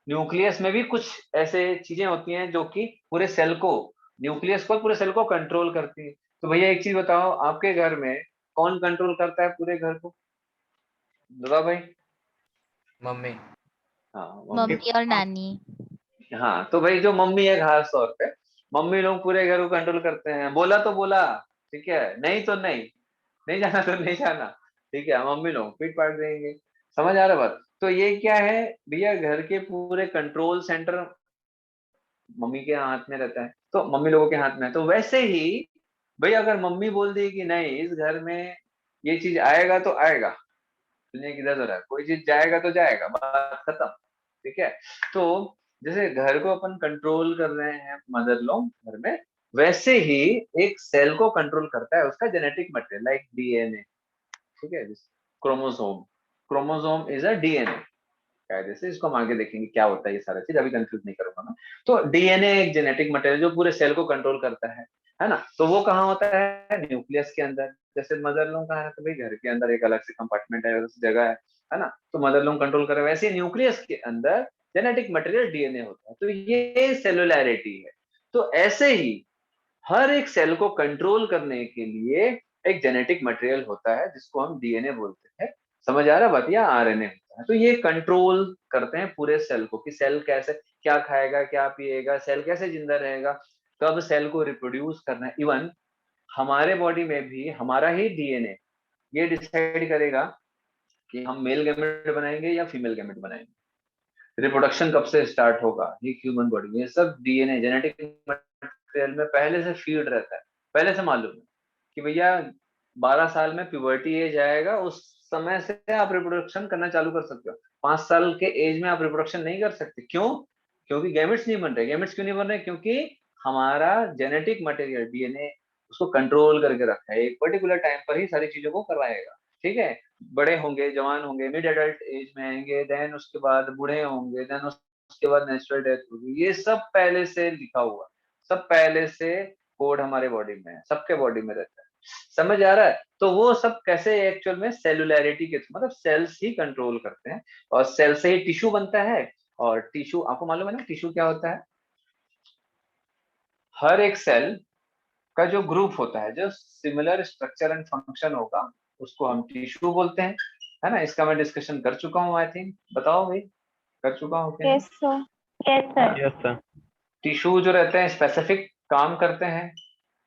न्यूक्लियस में भी कुछ ऐसे चीजें होती हैं जो कि पूरे सेल को, न्यूक्लियस को, पूरे सेल को कंट्रोल करती है। तो भैया एक चीज बताओ, आपके घर में कौन कंट्रोल करता है पूरे घर को, बताओ भाई। मम्मी। हाँ, मम्मी। मम्मी और नानी। हाँ, तो भाई जो मम्मी है खास तौर पे, मम्मी लोग पूरे घर को कंट्रोल करते हैं। बोला तो बोला, ठीक है, नहीं तो नहीं, नहीं जाना तो नहीं जाना, ठीक है, मम्मी लोग पीट पाट देंगे। समझ आ रहा है बात। तो ये क्या है भैया, घर के पूरे कंट्रोल सेंटर मम्मी के हाथ में रहता है, तो मम्मी लोगों के हाथ में है। तो वैसे ही भाई अगर मम्मी बोल दी कि नहीं इस घर में ये चीज आएगा तो आएगा, दुनिया की दर है, कोई चीज जाएगा तो जाएगा, बात खत्म, ठीक है। तो जैसे घर को अपन कंट्रोल कर रहे हैं मदर लोग घर में, वैसे ही एक सेल को कंट्रोल करता है उसका जेनेटिक मटेरियल, लाइक डीएनए, ठीक है। Chromosome, chromosome is a DNA, कायदे से इसको हम आगे देखेंगे क्या होता है ये सारा चीज, अभी कंफ्यूज नहीं करूंगा मैं। तो डीएनए एक जेनेटिक मटेरियल जो पूरे सेल को कंट्रोल करता है ना। तो वो कहाँ होता है, न्यूक्लियस के अंदर। जैसे मदर लोग कहाँ है, तो भाई घर के अंदर एक अलग से कंपार्टमेंट है, उस जगह है ना, तो मदर लोग कंट्रोल कर रहे हैं। वैसे न्यूक्लियस के अंदर जेनेटिक मटेरियल डीएनए होता है, तो ये सेलुलैरिटी है। तो ऐसे ही हर एक सेल को कंट्रोल करने के लिए एक जेनेटिक मटेरियल होता है जिसको हम डीएनए बोलते हैं। समझ आ रहा है बात, या आरएनए होता है। तो ये कंट्रोल करते हैं पूरे सेल को कि सेल कैसे, क्या खाएगा, क्या पिएगा, सेल कैसे जिंदा रहेगा, कब सेल को रिप्रोड्यूस करना है। इवन हमारे बॉडी में भी हमारा ही डीएनए ये डिसाइड करेगा कि हम मेल गैमेट बनाएंगे या फीमेल गैमेट बनाएंगे, रिप्रोडक्शन कब से स्टार्ट होगा, ये ह्यूमन बॉडी, ये सब डीएनए जेनेटिक मटेरियल में पहले से फीड रहता है, पहले से मालूम है कि भैया 12 साल में प्यूबर्टी एज आएगा, उस समय से आप रिप्रोडक्शन करना चालू कर सकते हो। 5 साल के एज में आप रिप्रोडक्शन नहीं कर सकते, क्यों, क्योंकि गैमेट्स नहीं बन रहे। गैमेट्स क्यों नहीं बन रहे, क्योंकि हमारा जेनेटिक मटेरियल डीएनए उसको कंट्रोल करके रखा है, एक पर्टिकुलर टाइम पर ही सारी चीजों को करवाएगा, ठीक है। बड़े होंगे, जवान होंगे, मिड एडल्ट एज में आएंगे, देन उसके बाद बूढ़े होंगे, देन उसके बाद नेचुरल डेथ होगी, ये सब पहले से लिखा हुआ, सब पहले से कोड हमारे बॉडी में है, सबके बॉडी में रहता है। समझ आ रहा है। तो वो सब कैसे एक्चुअल में सेलुलैरिटी के थ्रू, मतलब सेल्स ही कंट्रोल करते हैं, और सेल से ही टिश्यू बनता है। और टिश्यू आपको मालूम है ना टिश्यू क्या होता है, हर एक सेल का जो ग्रुप होता है, जो सिमिलर स्ट्रक्चर एंड फंक्शन होगा, उसको हम टिश्यू बोलते हैं, है ना। इसका मैं डिस्कशन कर चुका हूँ, आई थिंक, बताओ भाई, कर चुका हूँ क्या। Yes sir, yes sir. Yes, sir. Tissue जो रहते हैं स्पेसिफिक काम करते हैं,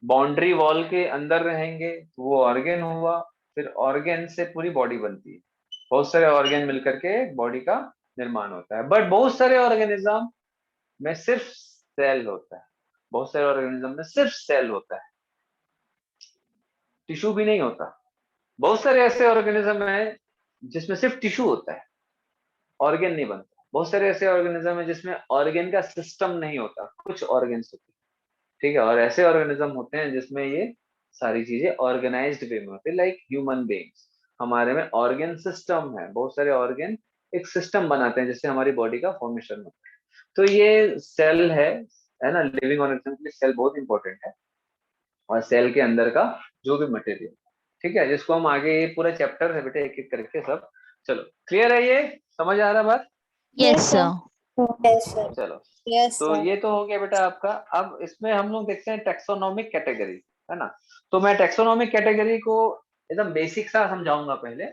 बाउंड्री वॉल के अंदर रहेंगे, तो वो ऑर्गेन हुआ, फिर ऑर्गेन से पूरी बॉडी बनती है, बहुत सारे ऑर्गेन मिलकर के बॉडी का निर्माण होता है। बट बहुत सारे ऑर्गेनिज्म में सिर्फ सेल होता है, बहुत सारे ऑर्गेनिज्म में सिर्फ सेल होता है, टिश्यू भी नहीं होता। बहुत सारे ऐसे ऑर्गेनिज्म है जिसमें सिर्फ टिश्यू होता है, ऑर्गेन नहीं बनता। बहुत सारे ऐसे ऑर्गेनिज्म है जिसमें ऑर्गेन का सिस्टम नहीं होता, कुछ ऑर्गेन्स होते हैं, ठीक है। और ऐसे ऑर्गेनिज्म होते हैं जिसमें ये सारी चीजें ऑर्गेनाइज्ड वे में होती है, लाइक ह्यूमन बीइंग्स। हमारे में ऑर्गेन सिस्टम है, बहुत सारे ऑर्गेन एक सिस्टम बनाते हैं जिससे हमारी बॉडी का फॉर्मेशन होता है। तो ये सेल है ना, लिविंग ऑर्गेनिज्म के लिए सेल बहुत इंपॉर्टेंट है, और सेल के अंदर का जो भी मटेरियल, ठीक है, जिसको हम आगे ये पूरा चैप्टर है बेटा एक एक करके सब। चलो क्लियर है, ये समझ आ रहा है बात? Yes sir. Yes, sir. चलो Yes, तो sir. ये तो हो गया बेटा आपका। अब इसमें हम लोग देखते हैं टेक्सोनोमिक कैटेगरी, है ना। तो मैं टेक्सोनोमिक कैटेगरी को एकदम बेसिक सा समझाऊंगा पहले।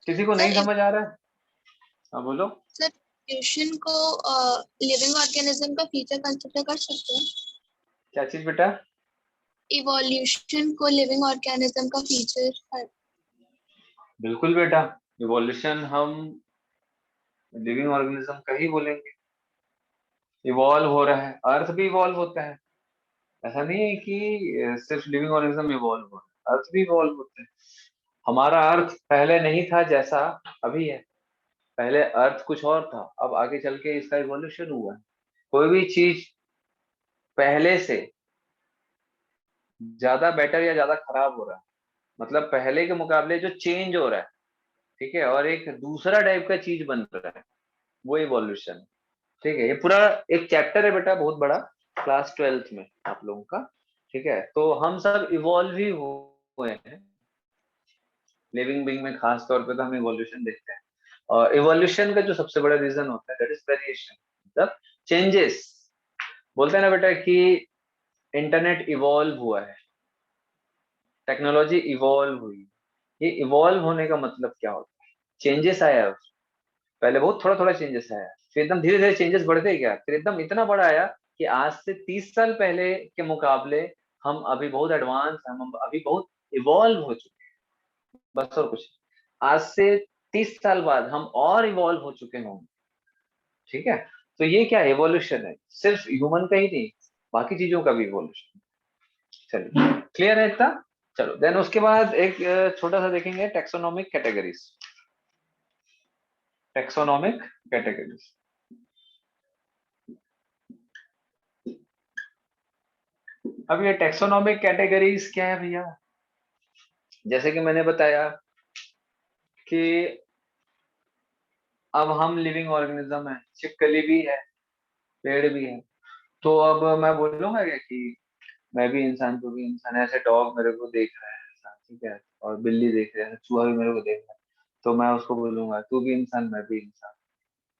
किसी को नहीं समझ आ रहा है? हाँ बोलो। इवोल्यूशन को लिविंग ऑर्गेनिज्म का फीचर कंसिडर कर सकते हैं? क्या चीज बेटा? इवोल्यूशन को लिविंग ऑर्गेनिज्म का फीचर? बिल्कुल बेटा, इवोल्यूशन हम लिविंग ऑर्गेनिज्म का ही बोलेंगे। इवॉल्व हो रहा है, अर्थ भी इवॉल्व होता है। ऐसा नहीं है कि सिर्फ लिविंग ऑर्गेनिज्म इवॉल्व हो रहा है, अर्थ भी इवॉल्व होते हैं। हमारा अर्थ पहले नहीं था जैसा अभी है। पहले अर्थ कुछ और था, अब आगे चल के इसका इवोल्यूशन हुआ है। कोई भी चीज पहले से ज्यादा बेटर या ज्यादा खराब हो रहा है, मतलब पहले के मुकाबले जो चेंज हो रहा है, ठीक है, और एक दूसरा टाइप का चीज बन रहा है, वो इवोल्यूशन है। ठीक है, ये पूरा एक चैप्टर है बेटा बहुत बड़ा, क्लास 12th में आप लोगों का। ठीक है, तो हम सब इवॉल्व ही हुए हैं। लिविंग बीइंग में खास तौर पे तो हम इवोल्यूशन देखते हैं। और इवोल्यूशन का जो सबसे बड़ा रीजन होता है दैट इज वेरिएशन, मतलब चेंजेस। बोलते हैं ना बेटा कि इंटरनेट इवॉल्व हुआ है, टेक्नोलॉजी इवॉल्व हुई। ये इवॉल्व होने का मतलब क्या होता है? चेंजेस आया, पहले बहुत थोड़ा थोड़ा चेंजेस आया, फिर एकदम धीरे धीरे चेंजेस बढ़ते गया, फिर एकदम इतना बड़ा आया कि आज से 30 साल पहले के मुकाबले हम अभी बहुत एडवांस, हम अभी बहुत इवॉल्व हो चुके हैं, बस और कुछ नहीं। आज से 30 साल बाद हम और इवॉल्व हो चुके होंगे। ठीक है, तो ये क्या इवोल्यूशन है, सिर्फ ह्यूमन का ही नहीं, बाकी चीजों का भी इवोल्यूशन। चलिए क्लियर है इतना। चलो देन उसके बाद एक छोटा सा देखेंगे टेक्सोनोमिक कैटेगरीज। टेक्सोनोमिक कैटेगरीज, अब ये टेक्सोनोमिक कैटेगरीज क्या है भैया? जैसे कि मैंने बताया कि अब हम लिविंग ऑर्गेनिज्म है, छिपकली भी है, पेड़ भी है। तो अब मैं बोलूंगा क्या कि मैं भी इंसान, तू भी इंसान है, ऐसे डॉग मेरे को देख रहा है ऐसा, ठीक है, और बिल्ली देख रहा है, चूहा भी मेरे को देख रहा है, तो मैं उसको बोलूंगा तू भी इंसान मैं भी इंसान,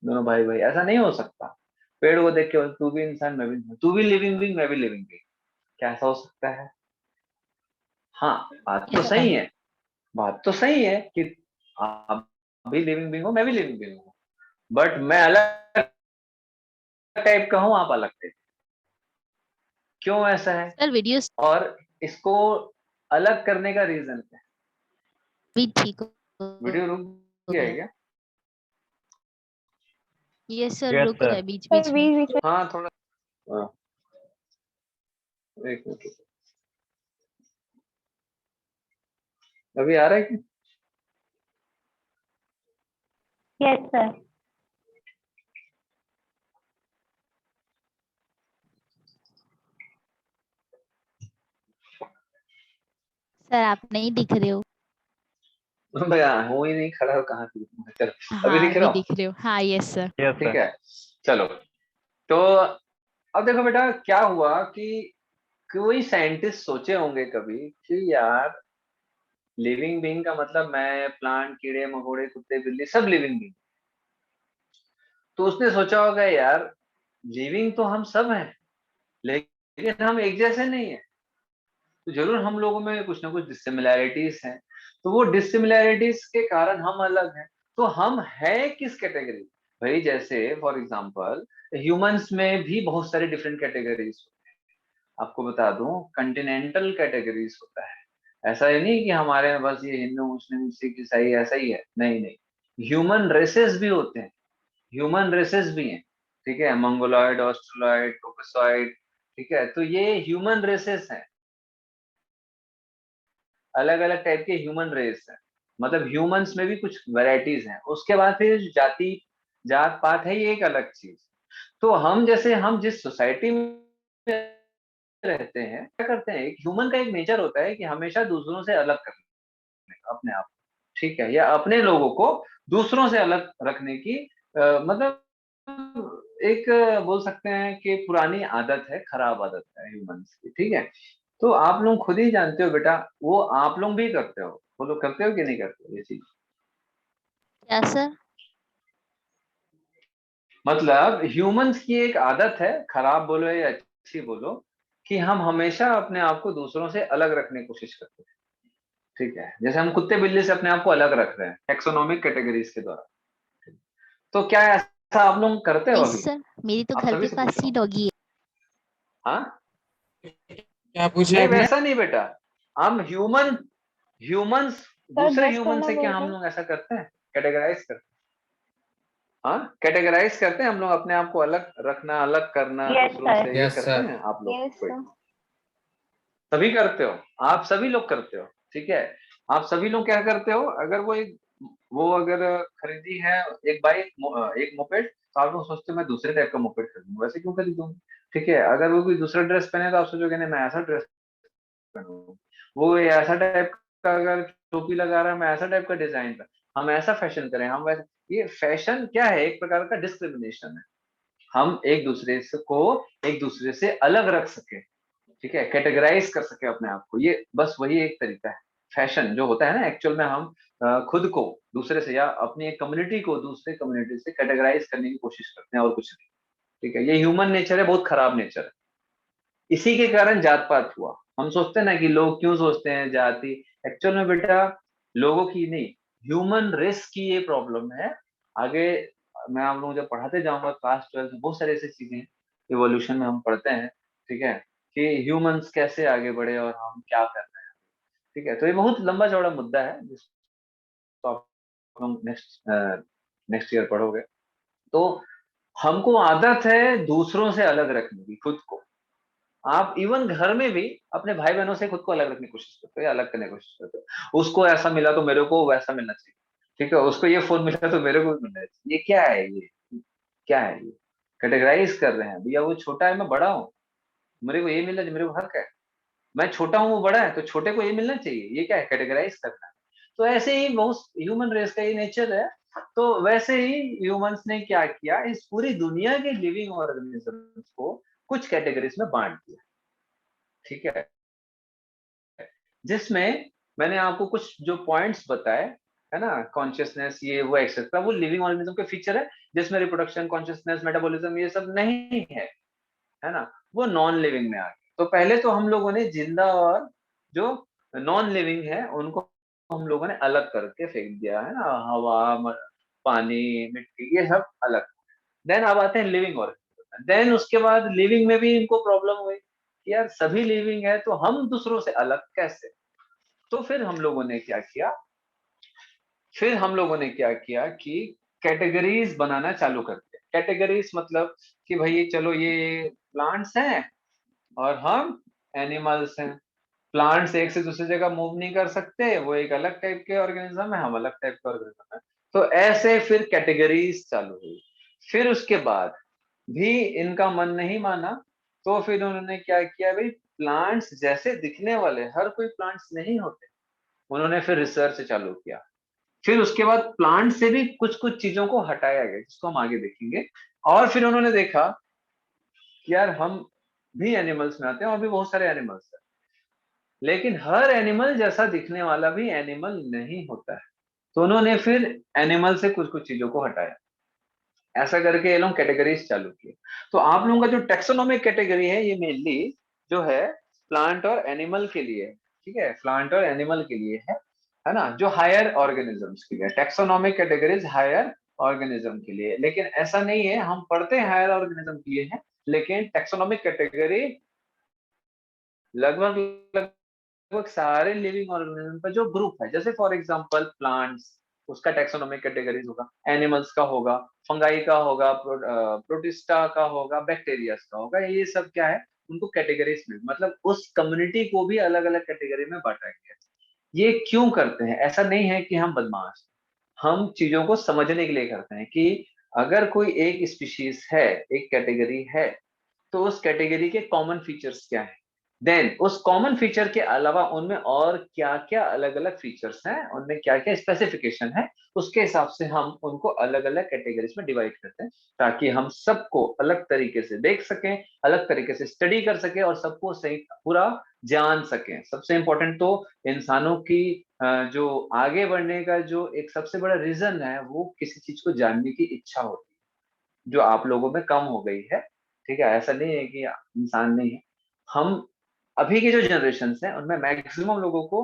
दोनों भाई भाई। ऐसा नहीं हो सकता। पेड़ को देख के तू भी इंसान मैं भी इंसान, तू भी लिविंग बीइंग मैं भी लिविंग बीइंग, क्या ऐसा हो सकता है? हाँ, बात तो यस सही सर। है, बात तो सही है कि आप भी लिविंग बीइंग हो मैं भी लिविंग बीइंग हूँ, बट मैं अलग टाइप का हूँ, आप अलग टाइप। क्यों ऐसा है? सर वीडियोस और इसको अलग करने का रीजन क्या है? भी ठीक वीडियो रुक हो गया है गया। क्या? यस सर, Yes, रुक sir. रहा है बीच बीच में। बीच बीच में हाँ थोड़ा, हाँ, एक मिनट, अभी आ रहा है क्या? Yes sir. सर आप नहीं दिख रहे हो। भैया हूँ ही नहीं खड़ा, कहाँ से दिखूंगा? चलो अभी हाँ दिख अभी रहा हूँ, दिख रहे हो, हाँ यस सर। Yes, ठीक sir. है। चलो तो अब देखो बेटा क्या हुआ कि कोई साइंटिस्ट सोचे होंगे कभी कि यार लिविंग बीइंग का मतलब मैं, प्लांट, कीड़े मकोड़े, कुत्ते बिल्ली सब लिविंग बीइंग। तो उसने सोचा होगा यार लिविंग तो हम सब हैं, लेकिन हम एक जैसे नहीं है, तो जरूर हम लोगों में कुछ ना कुछ डिसिमिलैरिटीज हैं। तो वो डिसिमिलैरिटीज के कारण हम अलग हैं। तो हम है किस कैटेगरी? भाई जैसे फॉर एग्जांपल ह्यूमंस में भी बहुत सारे डिफरेंट कैटेगरीज होते हैं। आपको बता दूं कंटिनेंटल कैटेगरीज होता है। ऐसा ही नहीं कि हमारे में बस ये हिंदू मुस्लिम सिख ईसाई ऐसा ही है, नहीं नहीं, ह्यूमन रेसेस भी होते हैं, ह्यूमन रेसेस भी हैं। ठीक है, मंगोलॉइड, ऑस्ट्रोलॉइड, टोकसॉइड, ठीक है, तो ये ह्यूमन रेसेस हैं, अलग अलग टाइप के ह्यूमन रेस है, मतलब ह्यूमंस में भी कुछ वैरायटीज हैं। उसके बाद फिर जाति जात पात है, ये एक अलग चीज। तो हम जैसे हम जिस सोसाइटी में रहते हैं क्या करते हैं, एक ह्यूमन का एक नेचर होता है कि हमेशा दूसरों से अलग करने का अपने आप, ठीक है, या अपने लोगों को दूसरों से अलग रखने की मतलब एक बोल सकते हैं कि पुरानी आदत है, खराब आदत है ह्यूमंस की। ठीक है, तो आप लोग खुद ही जानते हो बेटा, वो आप लोग भी करते हो, वो लोग करते हो कि नहीं करते हो ये चीज? क्या सर? मतलब ह्यूमंस की एक आदत है, खराब बोलो या अच्छी बोलो, कि हम हमेशा अपने आप को दूसरों से अलग रखने की कोशिश करते हैं। ठीक है, जैसे हम कुत्ते बिल्ली से अपने आप को अलग रख रहे हैं टेक्सोनोमिक कैटेगरीज के द्वारा। तो क्या ऐसा आप लोग करते हो नहीं अभी? सर, मेरी तो आप घर सभी के से पास पूछ रहा ही हूँ। डॉगी है। हाँ, क्या पूछा नहीं आपने? वैसा नहीं बेटा, हम ह्यूमंस दूसरे ह्यूमन से क्या हम लोग ऐसा करते हैं, कैटेगराइज करते हैं? हाँ, कैटेगराइज करते हैं हम लोग अपने आप को अलग रखना, अलग करना दूसरों से, ये Yes, करते sir. हैं आप लोग? कोई सभी करते हो, आप सभी लोग करते हो, ठीक है। आप सभी लोग क्या करते हो, अगर वो अगर खरीदी है एक बाइक, एक मोपेड, तो आप लोग सोचते हो मैं दूसरे टाइप का मोपेड खरीदूंगा, वैसे क्यों खरीदूंगा? ठीक है, अगर वो कोई दूसरा ड्रेस पहने तो आप सोचोगे नहीं मैं ऐसा ड्रेस पहनूंगा। वो ये ऐसा टाइप का अगर टोपी लगा रहा है, मैं ऐसा टाइप का डिजाइन का, हम ऐसा फैशन करें, हम वैसे। ये फैशन क्या है, एक प्रकार का डिस्क्रिमिनेशन है। हम एक दूसरे से अलग रख सके, ठीक है, कैटेगराइज कर सके अपने आप को, ये बस वही एक तरीका है। फैशन जो होता है ना, एक्चुअल में हम खुद को दूसरे से या अपनी एक कम्युनिटी को दूसरे कम्युनिटी से कैटेगराइज करने की कोशिश करते हैं और कुछ नहीं। ठीक है, ये ह्यूमन नेचर है, बहुत खराब नेचर है। इसी के कारण जात पात हुआ। हम सोचते हैं ना कि लोग क्यों सोचते हैं जाति, एक्चुअल में बेटा लोगों की नहीं, ह्यूमन रेस की ये प्रॉब्लम है। आगे मैं आप लोगों को जब पढ़ाते जाऊंगा क्लास 12 में, बहुत सारी ऐसी चीजें इवोल्यूशन में हम पढ़ते हैं, ठीक है, कि ह्यूमंस कैसे आगे बढ़े और हम क्या कर रहे हैं। ठीक है, तो ये बहुत लंबा चौड़ा मुद्दा है जिसको आप हम नेक्स्ट ईयर पढ़ोगे। तो हमको आदत है दूसरों से अलग रखने की खुद को। आप इवन घर में भी अपने भाई बहनों से खुद को अलग रखने की कोशिश करते हो या अलग करने की कोशिश करते हो। उसको ऐसा मिला तो मेरे को वैसा मिलना चाहिए, ठीक है, उसको ये फोन मिला तो मेरे को भी मिलना चाहिए। ये क्या है, ये क्या है, ये कैटेगराइज कर रहे हैं। भैया वो छोटा है, मैं बड़ा हूँ, मेरे को ये मिलना चाहिए, मेरे को हक है। मैं छोटा हूँ, वो बड़ा है, तो छोटे को ये मिलना चाहिए, ये क्या है, कैटेगराइज करना है। तो ऐसे ही बहुत ह्यूमन रेस का ये नेचर है। तो वैसे ही ह्यूमंस ने क्या किया, इस पूरी दुनिया के लिविंग ऑर्गेनिजम्स को कुछ कैटेगरीज में बांट दिया, ठीक है, जिसमें मैंने आपको कुछ जो पॉइंट्स बताए, है ना, कॉन्शियसनेस, ये वो एक्सेट्रा, वो लिविंग ऑर्गेनिज्म के फीचर है, जिसमें रिप्रोडक्शन, कॉन्शियसनेस, मेटाबॉलिज्म ये सब नहीं है ना, वो नॉन लिविंग में आ गए। तो पहले तो हम लोगों ने जिंदा और जो नॉन लिविंग है उनको हम लोगों ने अलग करके फेंक दिया, है ना, हवा, पानी, मिट्टी, ये सब अलग। देन अब आते हैं लिविंग ऑर्गेनिज्म। देन उसके बाद लिविंग में भी इनको प्रॉब्लम हुई कि यार सभी लिविंग है तो हम दूसरों से अलग कैसे। तो फिर हम लोगों ने क्या किया, कि कैटेगरीज बनाना चालू कर दिया। कैटेगरीज मतलब कि भाई चलो ये प्लांट्स हैं और हम एनिमल्स हैं। प्लांट्स एक से दूसरी जगह मूव नहीं कर सकते, वो एक अलग टाइप के ऑर्गेनिज्म है, हम अलग टाइप के ऑर्गेनिज्म है। तो ऐसे फिर कैटेगरीज चालू हुई। फिर उसके बाद भी इनका मन नहीं माना, तो फिर उन्होंने क्या किया, भाई प्लांट्स जैसे दिखने वाले हर कोई प्लांट्स नहीं होते। उन्होंने फिर रिसर्च चालू किया। फिर उसके बाद प्लांट से भी कुछ कुछ चीजों को हटाया गया, जिसको हम आगे देखेंगे। और फिर उन्होंने देखा कि यार हम भी एनिमल्स में आते हैं और भी बहुत सारे एनिमल्स हैं, लेकिन हर एनिमल जैसा दिखने वाला भी एनिमल नहीं होता है। तो उन्होंने फिर एनिमल से कुछ कुछ चीजों को हटाया। ऐसा करके ये लोग कैटेगरीज चालू किए। तो आप लोगों का जो टेक्सोनोमिक कैटेगरी है, ये मेनली जो है प्लांट और एनिमल के लिए, ठीक है, प्लांट और एनिमल के लिए है ना, जो हायर ऑर्गेनिजम्स के लिए। टेक्सोनोमिक कैटेगरीज हायर ऑर्गेनिज्म के लिए, लेकिन ऐसा नहीं है हम पढ़ते हैं हायर ऑर्गेनिज्म के लिए है, लेकिन टेक्सोनोमिक कैटेगरी लगभग लगभग सारे लिविंग ऑर्गेनिज्म का जो ग्रुप है, जैसे फॉर एग्जांपल प्लांट्स, उसका टेक्सोनोमिक कैटेगरीज होगा, एनिमल्स का होगा, फंगाई का होगा, प्रोटिस्टा का होगा, बैक्टीरियाज का होगा, ये सब क्या है, उनको कैटेगरीज में, मतलब उस कम्युनिटी को भी अलग अलग कैटेगरी में बांटा गया है। ये क्यों करते हैं? ऐसा नहीं है कि हम बदमाश, हम चीजों को समझने के लिए करते हैं कि अगर कोई एक स्पीशीज है, एक कैटेगरी है, तो उस कैटेगरी के कॉमन फीचर्स क्या है, देन उस कॉमन फीचर के अलावा उनमें और क्या क्या अलग अलग फीचर्स हैं, उनमें क्या क्या स्पेसिफिकेशन है, उसके हिसाब से हम उनको अलग अलग कैटेगरीज में डिवाइड करते हैं, ताकि हम सबको अलग तरीके से देख सकें, अलग तरीके से स्टडी कर सकें और सबको सही पूरा जान सकें। सबसे इंपॉर्टेंट तो इंसानों की जो आगे बढ़ने का जो एक सबसे बड़ा रीजन है, वो किसी चीज को जानने की इच्छा होती है, जो आप लोगों में कम हो गई है। ठीक है, ऐसा नहीं है कि इंसान नहीं है। हम अभी की जो जनरेशन है उनमें मैक्सिमम लोगों को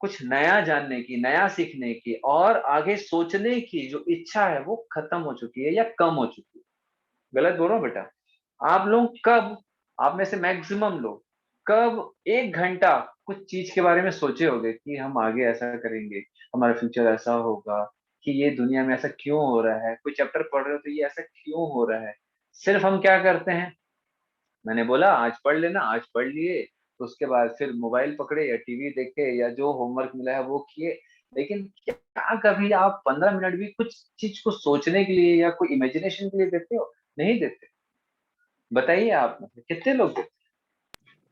कुछ नया जानने की, नया सीखने की और आगे सोचने की जो इच्छा है वो खत्म हो चुकी है या कम हो चुकी है। गलत बोल रहा हूँ बेटा? आप लोग कब, आप में से मैक्सिमम लोग कब 1 घंटा कुछ चीज के बारे में सोचे होंगे कि हम आगे ऐसा करेंगे, हमारा फ्यूचर ऐसा होगा, कि ये दुनिया में ऐसा क्यों हो रहा है, कोई चैप्टर पढ़ रहे हो तो ये ऐसा क्यों हो रहा है। सिर्फ हम क्या करते हैं, मैंने बोला आज पढ़ लेना, आज पढ़ लिए, तो उसके बाद फिर मोबाइल पकड़े या टीवी देखे या जो होमवर्क मिला है वो किए। लेकिन क्या कभी आप 15 मिनट भी कुछ चीज को सोचने के लिए या कोई इमेजिनेशन के लिए देते हो? नहीं देते। बताइए आप में से कितने लोग देते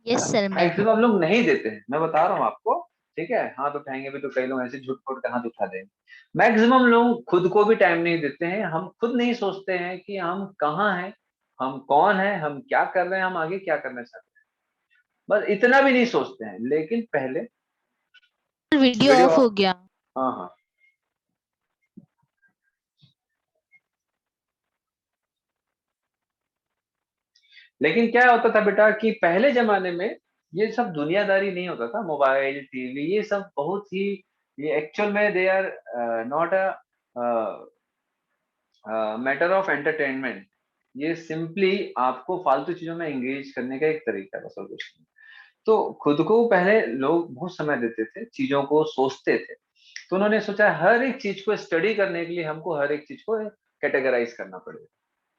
यस सर हैं? मैं मैक्सिमम लोग नहीं देते हैं, मैं बता रहा हूँ आपको। ठीक है, हाथ उठाएंगे भी तो कई लोग ऐसे झूठ फूट के हाथ उठा देंगे। मैक्सिमम लोग खुद को भी टाइम नहीं देते हैं, हम खुद नहीं सोचते हैं कि हम कहाँ हैं, हम कौन हैं, हम क्या कर रहे हैं, हम आगे क्या करना चाहते हैं, बस इतना भी नहीं सोचते हैं। लेकिन पहले वीडियो वीडियो, ऑफ हो गया। हाँ हाँ, लेकिन क्या होता था बेटा कि पहले जमाने में ये सब दुनियादारी नहीं होता था, मोबाइल टीवी ये सब बहुत ही, ये एक्चुअल में they are not a matter of entertainment. ये सिंपली आपको फालतू चीजों में एंगेज करने का एक तरीका है, बस और कुछ नहीं। तो खुद को पहले लोग बहुत समय देते थे, चीजों को सोचते थे, तो उन्होंने सोचा हर एक चीज को स्टडी करने के लिए हमको हर एक चीज को कैटेगराइज करना पड़ेगा।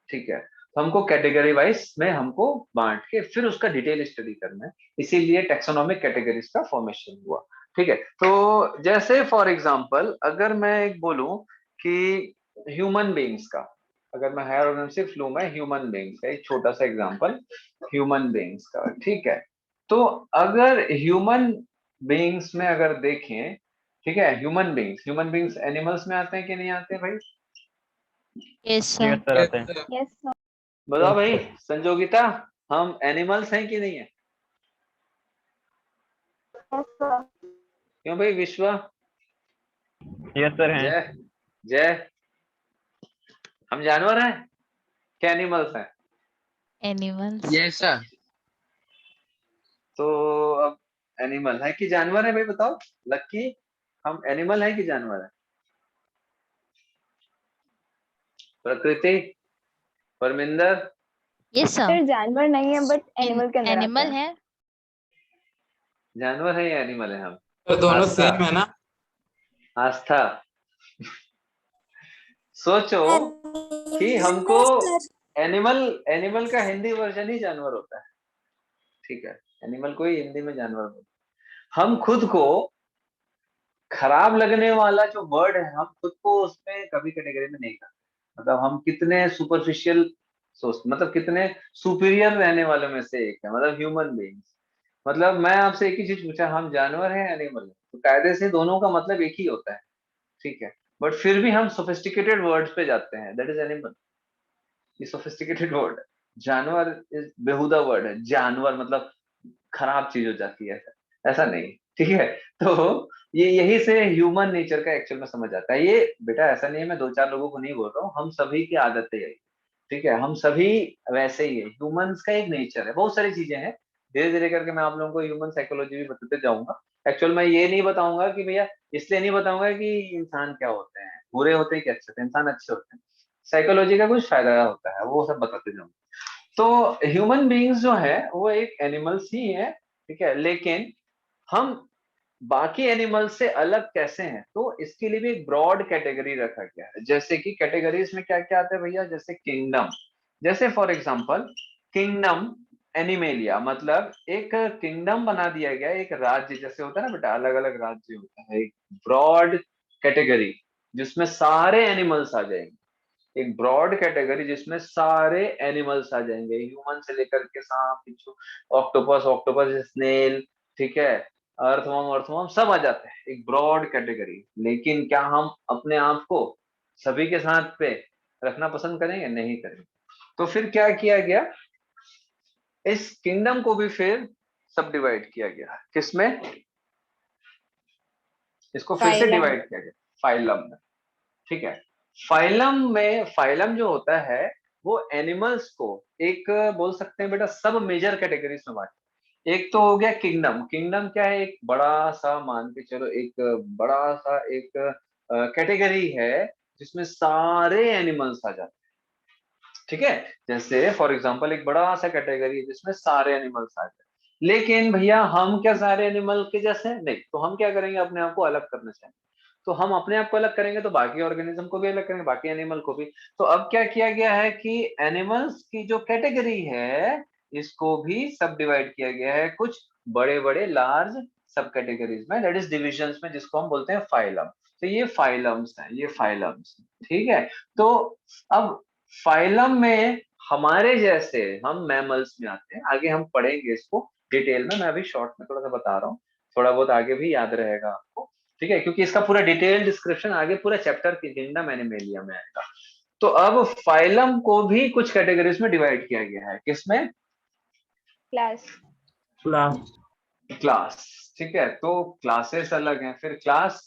ठीक है, तो हमको कैटेगरी वाइज में हमको बांट के फिर उसका डिटेल स्टडी करना है, इसीलिए टैक्सोनॉमिक कैटेगरीज का फॉर्मेशन हुआ। ठीक है, तो जैसे फॉर एग्जांपल अगर मैं एक बोलूं कि ह्यूमन बीइंग्स का, अगर मैं हायर ऑर्गेनिक लूं, मैं ह्यूमन बीइंग्स का एक छोटा सा एग्जांपल, ह्यूमन बीइंग्स का। ठीक है, तो अगर ह्यूमन बीइंग्स में अगर देखें, ठीक है, ह्यूमन बीइंग्स एनिमल्स में आते हैं कि नहीं आते हैं भाई? यस सर यस सर आते हैं। Yes, sir. बताओ भाई संजोगिता, हम एनिमल्स हैं कि नहीं है? Yes, sir. क्यों भाई विश्वा? यस सर हैं। जय जय, हम जानवर हैं क्या एनिमल्स हैं? Animals Yes, sir. तो अब एनिमल है कि जानवर है भाई बताओ? लक्की, हम एनिमल है कि जानवर है? प्रकृति, परमिंदर, यस सर सर जानवर नहीं है बट एनिमल के अंदर आता एनिमल है। है। जानवर है या एनिमल है हम? तो दोनों आस्था, सेम है ना? आस्था, सोचो कि हमको एनिमल, एनिमल का हिंदी वर्जन ही जानवर होता है। ठीक है, एनिमल को ही हिंदी में जानवर बोलते हैं। हम खुद को खराब लगने वाला जो वर्ड है, हम खुद को उसमें कभी कैटेगरी में नहीं करते। मतलब हम कितने सुपरफिशियल सोच, मतलब कितने सुपीरियर रहने वालों में से एक है, मतलब ह्यूमन बीइंग्स। मतलब मैं आपसे एक ही चीज पूछा, हम जानवर हैं एनिमल है, तो कायदे से दोनों का मतलब एक ही होता है। ठीक है, बट फिर भी हम सोफिस्टिकेटेड वर्ड्स पे जाते हैं, दैट इज एनिमल। ये सोफिस्टिकेटेड वर्ड है। जानवर इज बेहुदा वर्ड है, जानवर मतलब खराब चीज हो जाती है, ऐसा नहीं। ठीक है, तो ये यही से ह्यूमन नेचर का एक्चुअल में समझ आता है। ये बेटा ऐसा नहीं है, मैं 2-4 लोगों को नहीं बोल रहा हूँ, हम सभी की आदत है यही। ठीक है, हम सभी वैसे ही है, ह्यूमंस का एक नेचर है, बहुत सारी चीजें हैं। धीरे धीरे करके मैं आप लोगों को ह्यूमन साइकोलॉजी भी बताते जाऊंगा। एक्चुअल में ये नहीं बताऊंगा कि भैया, इसलिए नहीं बताऊंगा कि इंसान क्या होते हैं, बुरे होते हैं कि अच्छे होते हैं, इंसान अच्छे होते हैं, साइकोलॉजी का कुछ फायदा होता है, वो सब बताते जाऊंगा। तो ह्यूमन बीइंग्स जो है वो एक एनिमल्स ही है। ठीक है, लेकिन हम बाकी एनिमल से अलग कैसे हैं, तो इसके लिए भी एक ब्रॉड कैटेगरी रखा गया है। जैसे कि कैटेगरीज में क्या क्या आता है भैया, जैसे किंगडम, जैसे फॉर एग्जांपल किंगडम एनिमेलिया, मतलब एक किंगडम बना दिया गया है, एक राज्य जैसे होता है ना बेटा, अलग अलग राज्य होता है, एक ब्रॉड कैटेगरी जिसमें सारे एनिमल्स आ जाएंगे। एक ब्रॉड कैटेगरी जिसमें सारे एनिमल्स आ जाएंगे, ह्यूमन से लेकर के सांप, बिच्छू, ऑक्टोपस, स्नेल, ठीक है, अर्थवर्म सब आ जाते हैं, एक ब्रॉड कैटेगरी। लेकिन क्या हम अपने आप को सभी के साथ पे रखना पसंद करेंगे? नहीं करेंगे। तो फिर क्या किया गया, इस किंगडम को भी फिर सब डिवाइड किया गया। किसमें? इसको फिर से फाइलम। डिवाइड किया गया फाइलम में, ठीक है। फाइलम में, फाइलम जो होता है वो एनिमल्स को एक बोल सकते हैं बेटा सब मेजर कैटेगरीज में बांटे। एक तो हो गया किंगडम। किंगडम क्या है? एक बड़ा सा, मान के चलो एक बड़ा सा एक कैटेगरी है जिसमें सारे एनिमल्स आ जाते हैं, ठीक है। जैसे फॉर एग्जांपल एक बड़ा सा कैटेगरी है जिसमें सारे एनिमल्स आ जाते हैं। लेकिन भैया हम क्या सारे एनिमल के जैसे नहीं, तो हम क्या करेंगे, अपने आप को अलग करना चाहेंगे। तो हम अपने आप को अलग करेंगे तो बाकी ऑर्गेनिज्म को भी अलग करेंगे, बाकी एनिमल को भी। तो अब क्या किया गया है कि एनिमल्स की जो कैटेगरी है इसको भी सब डिवाइड किया गया है कुछ बड़े बड़े लार्ज सब कैटेगरीज में, दैट इज डिविजन्स में, जिसको हम बोलते हैं फाइलम। तो ये फाइलम्स हैं, ये फाइलम्स, ठीक है। तो अब फाइलम में हमारे जैसे हम मैमल्स में आते हैं, आगे हम पढ़ेंगे इसको डिटेल में, मैं अभी शॉर्ट में थोड़ा सा बता रहा हूँ, थोड़ा बहुत आगे भी याद रहेगा आपको, ठीक है, क्योंकि इसका पूरा डिटेल डिस्क्रिप्शन आगे पूरा चैप्टर की किंगडम एनिमेलिया में आएगा। तो अब फाइलम को भी कुछ कैटेगरीज में डिवाइड किया गया है। किसमें? क्लास। क्लास, ठीक है। तो क्लासेस अलग हैं, फिर क्लास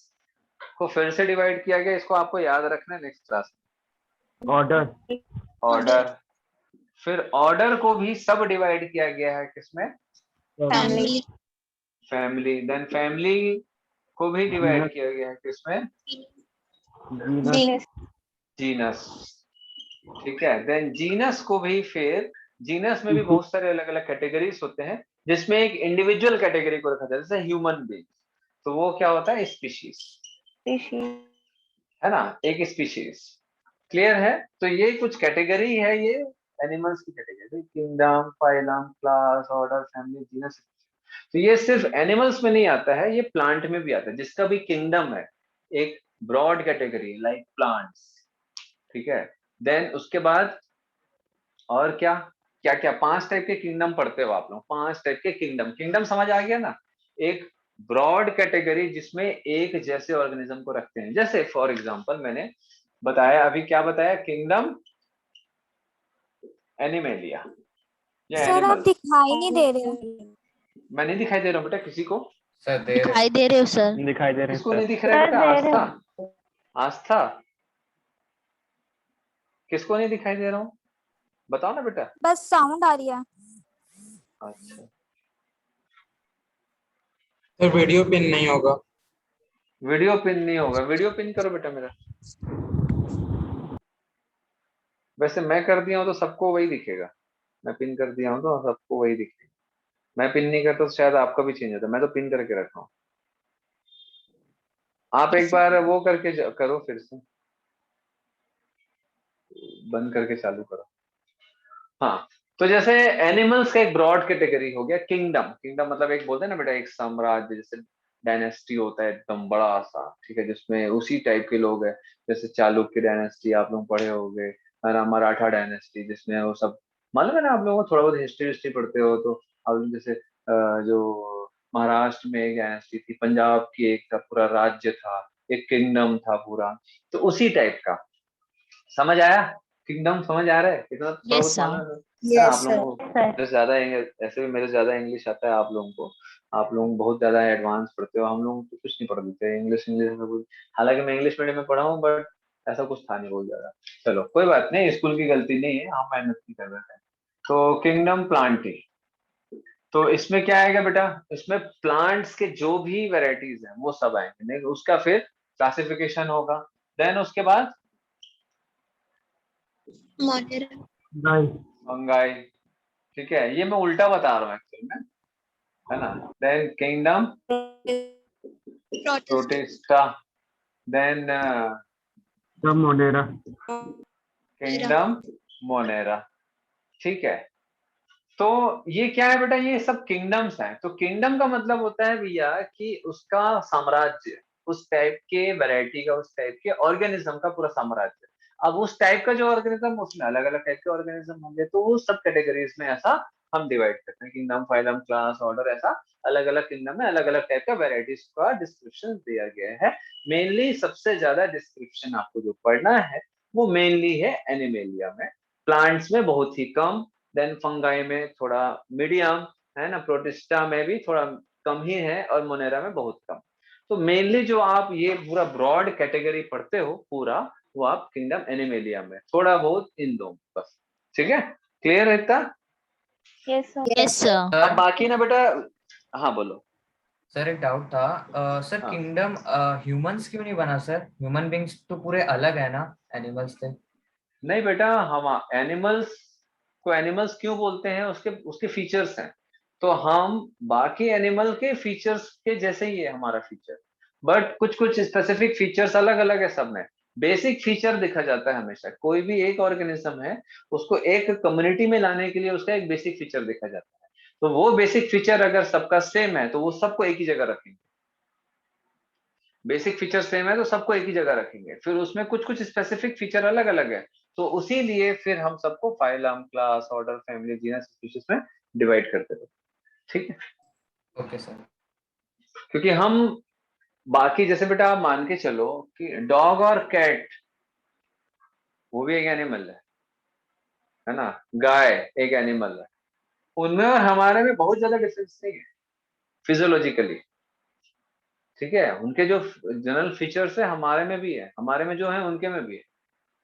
को फिर से डिवाइड किया गया, इसको आपको याद रखना है नेक्स्ट क्लास। ऑर्डर, फिर ऑर्डर को भी सब डिवाइड किया गया है। किसमें? फैमिली। फैमिली। देन फैमिली को भी डिवाइड किया गया है। किसमें? जीनस। जीनस, ठीक है। देन जीनस को भी फिर, जीनस में भी बहुत सारे अलग अलग कैटेगरीज होते हैं जिसमें एक इंडिविजुअल कैटेगरी को रखा जाता है, जैसे ह्यूमन बीइंग, तो वो क्या होता है? स्पीशीज, है ना, एक स्पीशीज। क्लियर है? तो ये कुछ कैटेगरी है, ये एनिमल्स की category, kingdom, phylum, class, order, family, genus. तो ये सिर्फ एनिमल्स में नहीं आता है, ये प्लांट में भी आता है, जिसका भी किंगडम है, एक ब्रॉड कैटेगरी लाइक प्लांट्स, ठीक है। देन उसके बाद और क्या क्या क्या 5 टाइप के किंगडम पढ़ते हो आप लोग, 5 टाइप के किंगडम। किंगडम समझ आ गया ना? एक ब्रॉड कैटेगरी जिसमें एक जैसे ऑर्गेनिज्म को रखते हैं, जैसे फॉर एग्जांपल मैंने बताया अभी, क्या बताया? किंगडम एनिमेलिया, ये सर आप एनिमल। दिखाई नहीं दे रहे। मैं नहीं दिखाई दे रहा हूँ बेटा किसी को? सर दे रहे दिखाई दे रहे हो सर? दिखाई दे रहे हैं किसको सर। नहीं दिख रहा है बेटा? आस्था, आस्था, किसको नहीं दिखाई दे रहा हूँ बताओ ना बेटा। बस साउंड आ रही है। अच्छा, तो वीडियो पिन नहीं होगा। वीडियो पिन नहीं होगा? वीडियो पिन करो बेटा मेरा। वैसे मैं कर दिया हूँ तो सबको वही दिखेगा, मैं पिन कर दिया हूँ तो सबको वही दिखेगा। मैं पिन नहीं करता तो शायद आपका भी चेंज होता, मैं तो पिन करके रखा हूँ। आप एक बार वो करके करो, फिर से बंद करके चालू करो। हाँ, तो जैसे एनिमल्स का एक ब्रॉड कैटेगरी हो गया किंगडम। किंगडम मतलब एक बोलते हैं ना बेटा, एक साम्राज्य, जैसे डायनेस्टी होता है एकदम बड़ा सा, ठीक है, जिसमें उसी टाइप के लोग हैं, जैसे चालुक्य डायनेस्टी आप लोग पढ़े होंगे, है ना, मराठा डायनेस्टी, जिसमें वो सब मालूम है ना आप लोगों को, थोड़ा बहुत हिस्ट्री पढ़ते हो तो आप लोग, जैसे जो महाराष्ट्र में एक डायनेस्टी थी, पंजाब की एक था, पूरा राज्य था, एक किंगडम था पूरा, तो उसी टाइप का। समझ आया? किंगडम समझ आ रहा है? इतना थोड़ा Yes, बहुत sir. मालूम है आप लोगों को? मेरे ज्यादा ऐसे भी मेरे ज्यादा इंग्लिश आता है आप लोगों को, आप लोग बहुत ज्यादा एडवांस पढ़ते हो, हम लोग तो कुछ नहीं पढ़ देते इंग्लिश में कुछ। हालांकि मैं इंग्लिश मीडियम में पढ़ा हूँ, बट ऐसा कुछ था नहीं बहुत ज्यादा। चलो कोई बात नहीं, स्कूल की गलती नहीं है, हम मेहनत नहीं कर रहे थे। तो किंगडम प्लांटी, तो इसमें क्या आएगा बेटा? इसमें प्लांट्स के जो भी वेराइटीज हैं वो सब आएंगे, नहीं उसका फिर क्लासिफिकेशन होगा। देन उसके बाद फंगाई, ठीक है, ये मैं उल्टा बता रहा हूँ एक्चुअली में, है ना। Then kingdom Protista, then Monera. Kingdom Monera, ठीक है। तो ये क्या है बेटा? ये सब किंगडम्स हैं। तो किंगडम का मतलब होता है भैया कि उसका साम्राज्य, उस टाइप के वैरायटी का, उस टाइप के ऑर्गेनिज्म का पूरा साम्राज्य। अब उस टाइप का जो ऑर्गेनिज्म, उसमें अलग अलग टाइप के ऑर्गेनिज्म होंगे, तो वो सब कैटेगरीज में ऐसा हम डिवाइड करते हैं, किंगडम, फाइलम, क्लास, ऑर्डर, ऐसा अलग अलग किंगडम में अलग अलग टाइप का वेराइटीज का डिस्क्रिप्शन दिया गया है। मेनली सबसे ज्यादा डिस्क्रिप्शन आपको जो पढ़ना है वो मेनली है एनिमेलिया में, प्लांट्स में बहुत ही कम, देन फंगाई में थोड़ा मीडियम है ना, प्रोटिस्टा में भी थोड़ा कम ही है, और मोनेरा में बहुत कम। तो मेनली जो आप ये पूरा ब्रॉड कैटेगरी पढ़ते हो पूरा, वो आप किंगडम एनिमेलिया में, थोड़ा बहुत इन दो बस, ठीक है, क्लियर है इतना? Yes, sir. Yes, sir. अब बाकी ना बेटा, हाँ बोलो। सर एक डाउट था सर, हाँ। किंगडम ह्यूमंस क्यों नहीं बना सर? ह्यूमन बींग्स तो पूरे अलग है ना एनिमल्स से। नहीं बेटा, हम एनिमल्स को एनिमल्स क्यों बोलते हैं, उसके उसके फीचर्स हैं, तो हम बाकी एनिमल के फीचर्स के जैसे ही है हमारा फीचर, बट कुछ कुछ स्पेसिफिक फीचर्स अलग अलग है सब में। बेसिक फीचर देखा जाता है हमेशा, कोई भी एक ऑर्गेनिज्म है उसको एक कम्युनिटी में लाने के लिए उसका एक बेसिक फीचर देखा जाता है, तो वो बेसिक फीचर अगर सबका सेम है तो वो सबको एक ही जगह रखेंगे। बेसिक फीचर सेम है तो सबको एक ही जगह रखेंगे, फिर उसमें कुछ कुछ स्पेसिफिक फीचर अलग अलग है, तो उसी लिए फिर हम सबको phylum, class, order, family, genus, species में डिवाइड करते थे, ठीक है। Okay sir. क्योंकि हम बाकी जैसे बेटा आप मान के चलो कि डॉग और कैट वो भी एक एनिमल है ना, गाय एक एनिमल है, उनमें और हमारे में बहुत ज्यादा डिफरेंस नहीं है फिजियोलॉजिकली, ठीक है। उनके जो जनरल फीचर्स है हमारे में भी है, हमारे में जो है उनके में भी है,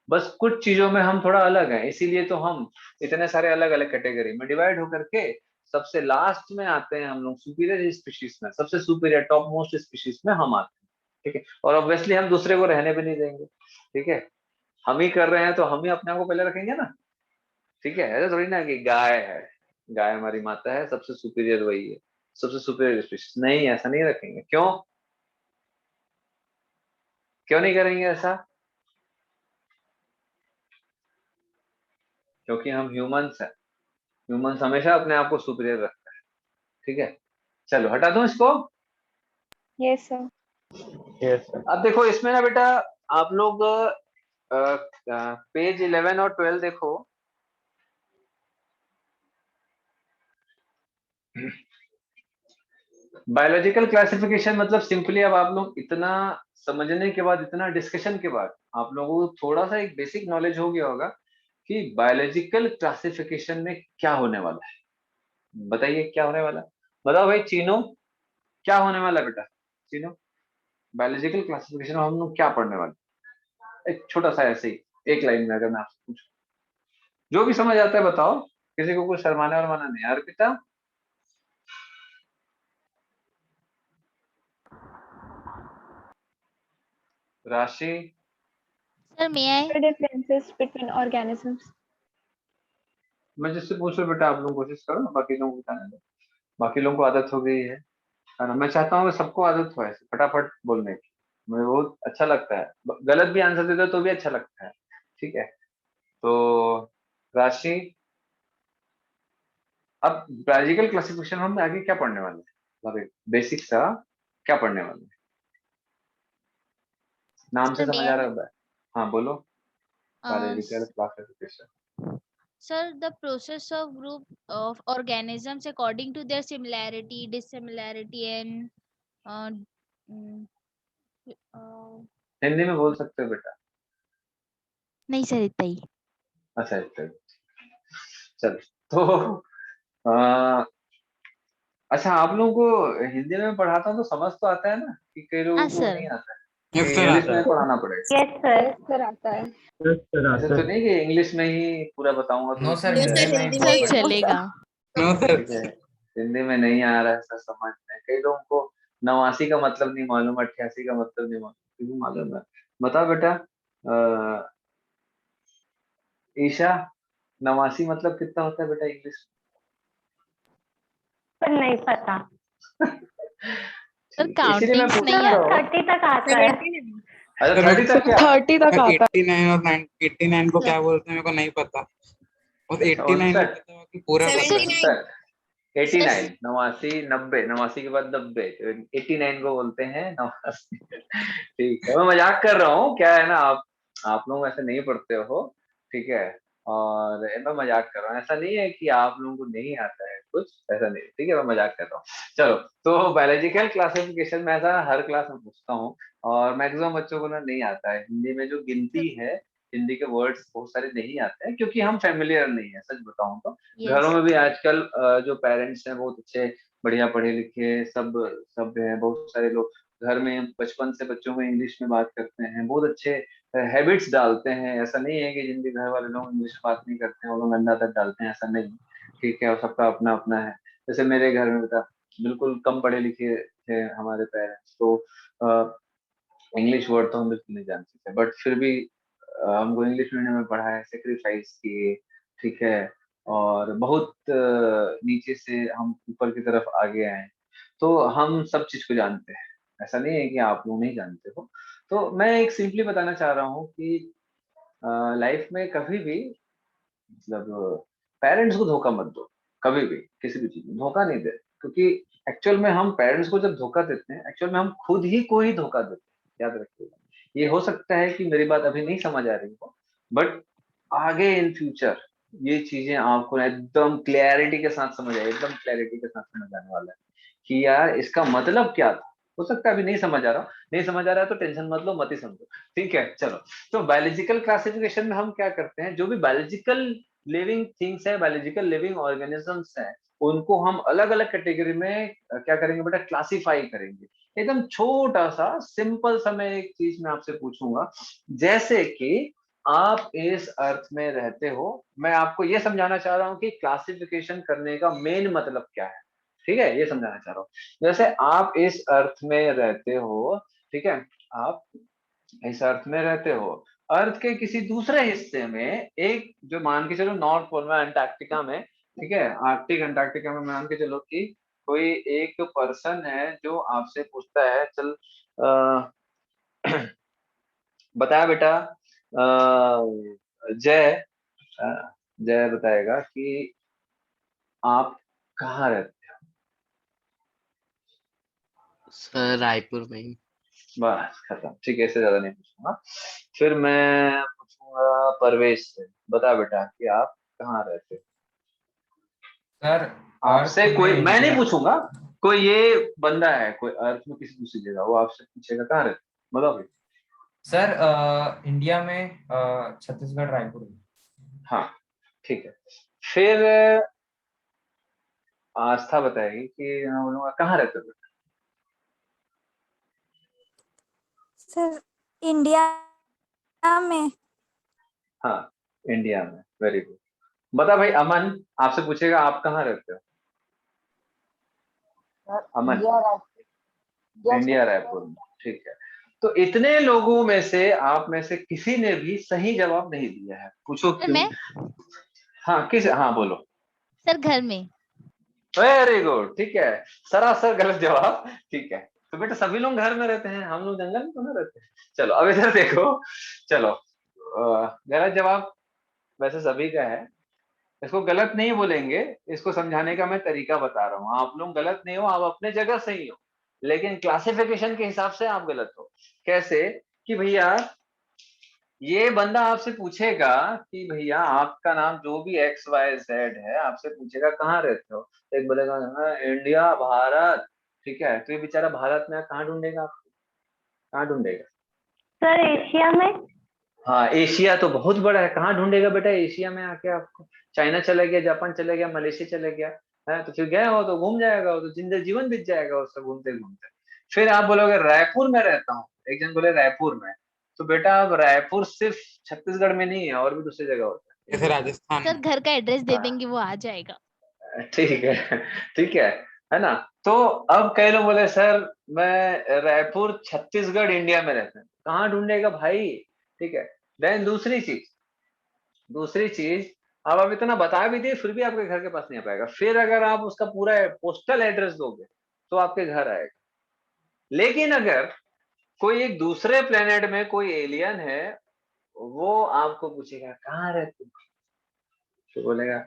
बस कुछ चीजों में हम थोड़ा अलग हैं, इसीलिए तो हम इतने सारे अलग अलग कैटेगरी में डिवाइड होकर के सबसे लास्ट में आते हैं हम लोग, सुपीरियर स्पीशीज में, सबसे सुपीरियर टॉप मोस्ट स्पीशीज में हम आते हैं, ठीक है। और ऑब्वियसली हम दूसरे को रहने भी नहीं देंगे, ठीक है, हम ही कर रहे हैं तो हम ही अपने आप को पहले रखेंगे ना, ठीक है। ऐसा थोड़ी ना कि गाय है, गाय हमारी माता है, सबसे सुपीरियर वही है, सबसे सुपीरियर स्पीशीज, नहीं, ऐसा नहीं रखेंगे। क्यों क्यों नहीं करेंगे ऐसा? क्योंकि हम ह्यूमंस हैं, ह्यूमंस हमेशा अपने आप को सुपीरियर रखता है, ठीक है। चलो हटा दूं इसको। Yes, sir. अब देखो इसमें ना बेटा, आप लोग पेज 11 और 12 देखो। बायोलॉजिकल क्लासिफिकेशन मतलब सिंपली, अब आप लोग इतना समझने के बाद, इतना डिस्कशन के बाद, आप लोगों को थोड़ा सा एक बेसिक नॉलेज हो गया होगा कि बायोलॉजिकल क्लासिफिकेशन में क्या होने वाला है। बताइए क्या होने वाला है, बताओ भाई चीनो, क्या होने वाला है बेटा चीनो? बायोलॉजिकल क्लासिफिकेशन में हम लोग क्या पढ़ने वाले? एक छोटा सा ऐसे ही एक लाइन में अगर मैं आपसे पूछूं, जो भी समझ आता है बताओ, किसी को कुछ शर्माने और माना नहीं। अर्पिता, राशि, Sir, may I? The differences between organisms. मैं जिससे पूछ रहा बेटा आप लोग कोशिश करो ना, बाकी लोगों को बताने दो, बाकी लोगों को आदत हो गई है ना। मैं चाहता हूँ कि सबको आदत हो ऐसे फटाफट बोलने की, मुझे बहुत अच्छा लगता है, गलत भी आंसर देते हो तो भी अच्छा लगता है, ठीक है। तो राशि, अब बायोलॉजिकल क्लासिफिकेशन हम आगे क्या पढ़ने वाले हैं, मतलब बेसिक सा क्या पढ़ने वाले हैं? नाम से Sir, समझ may आ I? रहा है? हाँ बोलो। Biological S- classification, Sir, the process of group of organisms according to their similarity, dissimilarity, and uh, mm, uh, Hindi में बोल सकते हो बेटा? नहीं सर इतना ही। अच्छा चलो, चलो तो आ, अच्छा, आप लोगों को हिंदी में पढ़ाता हूँ तो समझ तो आता है ना, कि कई लोगों हाँ को सर। नहीं आता है, Yes, कि sir, इंग्लिश आता में है। पढ़ाना पड़ेगा? Yes, sir. Yes, sir. आता है. यस सर ऐसा आता तो है। नहीं कि इंग्लिश में ही पूरा बताऊंगा तो no sir, Yes, sir, Hindi में हिंदी ही में बहुत ही बढ़िया। चलेगा। No, sir. ठीक है, हिंदी में नहीं आ रहा है ऐसा समझ में, कई लोगों को 89 का मतलब नहीं मालूम, 88 का मतलब नहीं मालूम, क्यों मालूम है? बताओ बेटा, ईशा, 89 मतलब कितना होता है बेटा इंग्लिश पर नहीं पता. सर ठीक है, इसीलिए मैं काउंटिंग्स नहीं पूछता हूँ। 30 तक आता है. 79. अच्छा सर 30 तक क्या? 30 तक आता है। 89 और 89 को क्या बोलते हैं मेरे को नहीं पता, बस 89 को 69, पता है कि पूरा पता है. 79. 89, 89, 90, 89 के बाद 90, 89 को बोलते हैं 89। ठीक है, मैं मजाक कर रहा हूँ, क्या है ना, आप आप लोग ऐसे नहीं पढ़ते हो, ठीक है। और मैं मजाक कर रहा हूँ, ऐसा नहीं है कि आप लोगों को नहीं आता है कुछ, ऐसा नहीं, ठीक है, मैं मजाक कर रहा हूँ। चलो, तो बायोलॉजिकल क्लासिफिकेशन में ऐसा हर क्लास में पूछता हूँ, और मैक्सिमम बच्चों को ना नहीं आता है। हिंदी में जो गिनती है, हिंदी के वर्ड्स बहुत सारे नहीं आते हैं, क्योंकि हम फेमिलियर नहीं है, सच बताऊं तो। घरों यस में भी आजकल जो पेरेंट्स हैं बहुत अच्छे, बढ़िया पढ़े लिखे सब सब हैं, बहुत सारे लोग घर में बचपन से बच्चों को इंग्लिश में बात करते हैं, बहुत अच्छे हैबिट्स डालते हैं। ऐसा नहीं है कि जिनके घर वाले लोग इंग्लिश बात नहीं करते हैं वो लोग अंडा तक डालते हैं, ऐसा नहीं, ठीक है। और सबका अपना अपना है। जैसे मेरे घर में बता, बिल्कुल कम पढ़े लिखे थे हमारे पेरेंट्स, तो इंग्लिश वर्ड तो हम बिल्कुल नहीं जानते थे, बट फिर भी हमको इंग्लिश मीडियम में पढ़ा है, सेक्रीफाइस किए, ठीक है। और बहुत नीचे से हम ऊपर की तरफ आगे आए, तो हम सब चीज को जानते हैं। ऐसा नहीं है कि आप लोग नहीं जानते हो। तो मैं एक सिंपली बताना चाह रहा हूँ कि लाइफ में कभी भी, मतलब पेरेंट्स को धोखा मत दो, कभी भी किसी भी चीज में धोखा नहीं दे, क्योंकि एक्चुअल में हम पेरेंट्स को जब धोखा देते हैं, एक्चुअल में हम खुद ही को ही धोखा देते हैं, याद रखिएगा। ये हो सकता है कि मेरी बात अभी नहीं समझ आ रही हो, बट आगे इन फ्यूचर ये चीजें आपको एकदम क्लैरिटी के साथ समझ आए, एकदम क्लैरिटी के साथ समझ आने वाला है कि यार इसका मतलब क्या था। हो सकता है अभी नहीं समझ आ रहा, नहीं समझ आ रहा है तो टेंशन मत लो, मत ही समझो, ठीक है। चलो, तो बायोलॉजिकल क्लासिफिकेशन में हम क्या करते हैं, जो भी बायोलॉजिकल लिविंग थिंग्स है, बायोलॉजिकल लिविंग ऑर्गेनिजम्स है, उनको हम अलग अलग कैटेगरी में क्या करेंगे बेटा, क्लासिफाई करेंगे। एकदम छोटा सा सिंपल सा मैं एक चीज में आपसे पूछूंगा, जैसे कि आप इस अर्थ में रहते हो, मैं आपको ये समझाना चाह रहा हूँ कि क्लासिफिकेशन करने का मेन मतलब क्या है, ठीक है, ये समझाना चाह रहा हूँ। जैसे आप इस अर्थ में रहते हो, ठीक है, आप इस अर्थ में रहते हो, अर्थ के किसी दूसरे हिस्से में एक, जो मान के चलो नॉर्थ पोल में, अंटार्कटिका में, ठीक है, आर्कटिक अंटार्कटिका में मान के चलो कि कोई एक पर्सन है जो आपसे पूछता है, चल बताया बेटा, जय, अ, जय बताएगा कि आप कहाँ रहते सर रायपुर में ही। हो, बस खत्म, ठीक है, इससे ज्यादा नहीं पूछूंगा। फिर मैं पूछूंगा परवेश से, बता बेटा कि आप कहाँ रहते हो। सर आपसे अर्थ कोई, में मैं नहीं इंडिया। पूछूंगा, कोई ये बंदा है कोई अर्थ में किसी दूसरी जगह, वो आपसे पूछेगा कहाँ रहते हो, बताओ भाई। सर इंडिया में छत्तीसगढ़, रायपुर में। हाँ, ठीक है। फिर आस्था बताएगी कि मैं बोलूंगा कहाँ रहते हो। सर इंडिया में। हाँ, इंडिया में, वेरी गुड। बता भाई, अमन आपसे पूछेगा आप कहाँ रहते हो। अमन, इंडिया रायपुर में, ठीक है। तो इतने लोगों में से आप में से किसी ने भी सही जवाब नहीं दिया है, पूछो सर क्यों। मैं, हाँ, किस, हाँ बोलो। सर घर में। वेरी गुड, ठीक है, सरासर गलत जवाब, ठीक है। तो बेटा सभी लोग घर में रहते हैं, हम लोग जंगल में तो ना रहते हैं। चलो अब इधर देखो, चलो गलत जवाब वैसे सभी का है, इसको गलत नहीं बोलेंगे, इसको समझाने का मैं तरीका बता रहा हूँ। आप लोग गलत नहीं हो, आप अपने जगह सही हो, लेकिन क्लासिफिकेशन के हिसाब से आप गलत हो। कैसे कि भैया, ये बंदा आपसे पूछेगा कि भैया आपका नाम जो भी एक्स वाई जेड है, आपसे पूछेगा कहाँ रहते हो, तो एक बोलेगा हाँ, इंडिया, भारत, ठीक है। तो ये बेचारा भारत में कहाँ ढूंढेगा आपको, कहाँ ढूंढेगा। सर एशिया में। हाँ, एशिया तो बहुत बड़ा है, कहाँ ढूंढेगा बेटा एशिया में आके आपको। चाइना चला गया, जापान चला गया, मलेशिया चला गया है, तो फिर गया हो तो घूम जाएगा, वो तो जिंदगी जीवन बीत जाएगा उसका घूमते घूमते। फिर आप बोलोगे रायपुर में रहता हूँ, एक जन बोले रायपुर में, तो बेटा अब रायपुर सिर्फ छत्तीसगढ़ में नहीं है, और भी दूसरी जगह होता जैसे राजस्थान सर में। घर का एड्रेस दे हाँ। देंगे, वो आ जाएगा। है, ठीक है, ठीक है ना। तो अब कई लोग बोले सर मैं रायपुर छत्तीसगढ़ इंडिया में रहता हूँ, कहाँ ढूंढेगा भाई, ठीक है। देन दूसरी चीज, अब आप इतना बता भी दिए फिर भी आपके घर के पास नहीं आ पाएगा। फिर अगर आप उसका पूरा पोस्टल एड्रेस दोगे तो आपके घर आएगा। लेकिन अगर कोई एक दूसरे प्लेनेट में कोई एलियन है, वो आपको पूछेगा कहाँ रहते हो, तो बोलेगा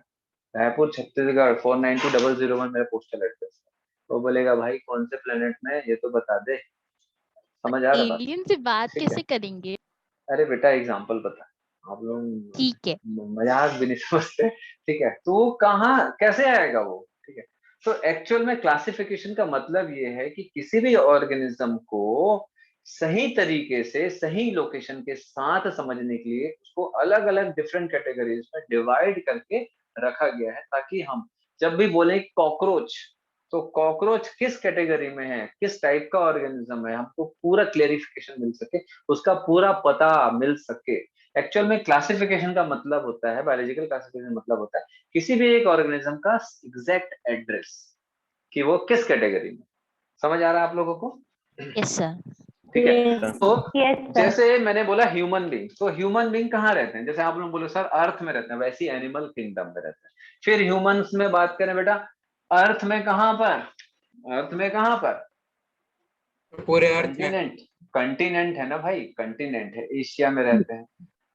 रायपुर छत्तीसगढ़ 492001 मेरा पोस्टल एड्रेस है। तो बोलेगा भाई कौन से प्लेनेट में है, ये तो बता दे। समझ आ रहा बात, एलियन से बात ठीक है। कैसे करेंगे। अरे बेटा एग्जांपल बता, आप लोग ठीक है। मजाक भी नहीं समझते, ठीक है, तो वो कहाँ कैसे आएगा वो, ठीक है। तो एक्चुअल में क्लासिफिकेशन का मतलब ये है कि किसी भी ऑर्गेनिज्म को सही तरीके से सही लोकेशन के साथ समझने के लिए उसको अलग अलग डिफरेंट कैटेगरीज में डिवाइड करके रखा गया है, ताकि हम जब भी बोले कॉकरोच, तो कॉकरोच किस कैटेगरी में है, किस टाइप का ऑर्गेनिज्म है, हमको पूरा क्लेरिफिकेशन मिल सके, उसका पूरा पता मिल सके। एक्चुअल में क्लासिफिकेशन का मतलब होता है, बायोलॉजिकल क्लासिफिकेशन मतलब होता है किसी भी एक ऑर्गेनिज्म का एग्जैक्ट एड्रेस, कि वो किस कैटेगरी में। समझ आ रहा है आप लोगों को? Yes sir. ठीक है। Yes. तो Yes, sir. जैसे मैंने बोला ह्यूमन बींग, तो ह्यूमन बींग कहाँ रहते हैं, जैसे आप लोग बोले सर अर्थ में रहते हैं, वैसे ही एनिमल किंगडम में रहते हैं। फिर ह्यूमंस में बात करें बेटा, अर्थ में कहाँ पर, अर्थ में कहाँ पर, पूरे अर्थ में। कंटिनेंट, कंटिनेंट है ना भाई, कंटिनेंट है, एशिया में रहते हैं।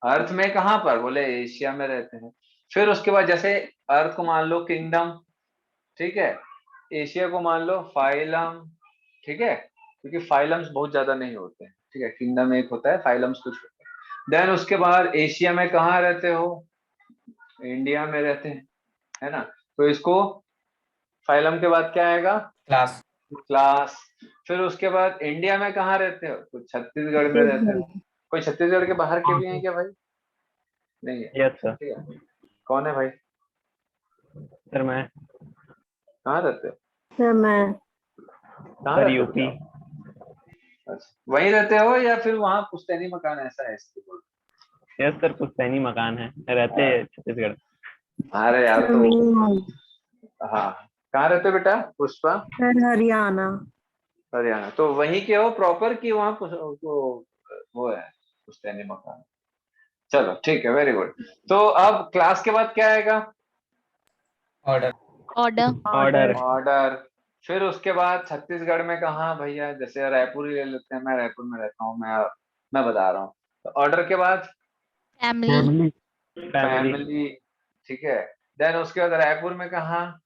अर्थ में कहाँ पर, बोले एशिया में रहते हैं। फिर उसके बाद जैसे अर्थ को मान लो किंगडम, ठीक है, एशिया को मान लो फाइलम, ठीक है, क्योंकि फाइलम्स बहुत ज्यादा नहीं होते हैं, ठीक है, किंगडम एक होता है, फाइलम्स कुछ होते हैं। देन उसके बाद एशिया में कहाँ रहते हो, इंडिया में रहते हैं, है ना, तो इसको फाइलम के बाद क्या आएगा, क्लास। क्लास। फिर उसके बाद इंडिया में कहाँ रहते हो, तो छत्तीसगढ़ में रहते हो। कोई छत्तीसगढ़ के बाहर के भी हैं क्या भाई? नहीं है, यस सर। ठीक है। कौन है भाई, सर मैं कहाँ रहते हो, सर मैं कहाँ सर रहते हो यूपी। बताओ? अच्छा वहीं रहते हो या फिर वहाँ पुश्तैनी मकान ऐसा है इसके बोल? यस सर, पुश्तैनी मकान है, रहते हैं छत्तीसगढ़। अरे यार तो हाँ, कहाँ रहते हो बेटा पुष्पा? हरियाणा। हरियाणा, तो वहीं के हो प्रॉपर कि वहाँ वो है पुश्तैनी मकान? चलो ठीक है, वेरी गुड। तो अब क्लास के बाद क्या आएगा, ऑर्डर। ऑर्डर। ऑर्डर। ऑर्डर। फिर उसके बाद छत्तीसगढ़ में कहाँ भैया, जैसे रायपुर ही ले लेते हैं, मैं रायपुर में रहता हूँ, मैं बता रहा हूँ। तो ऑर्डर के बाद फैमिली। फैमिली। फैमिली, ठीक है। देन उसके बाद रायपुर में कहाँ,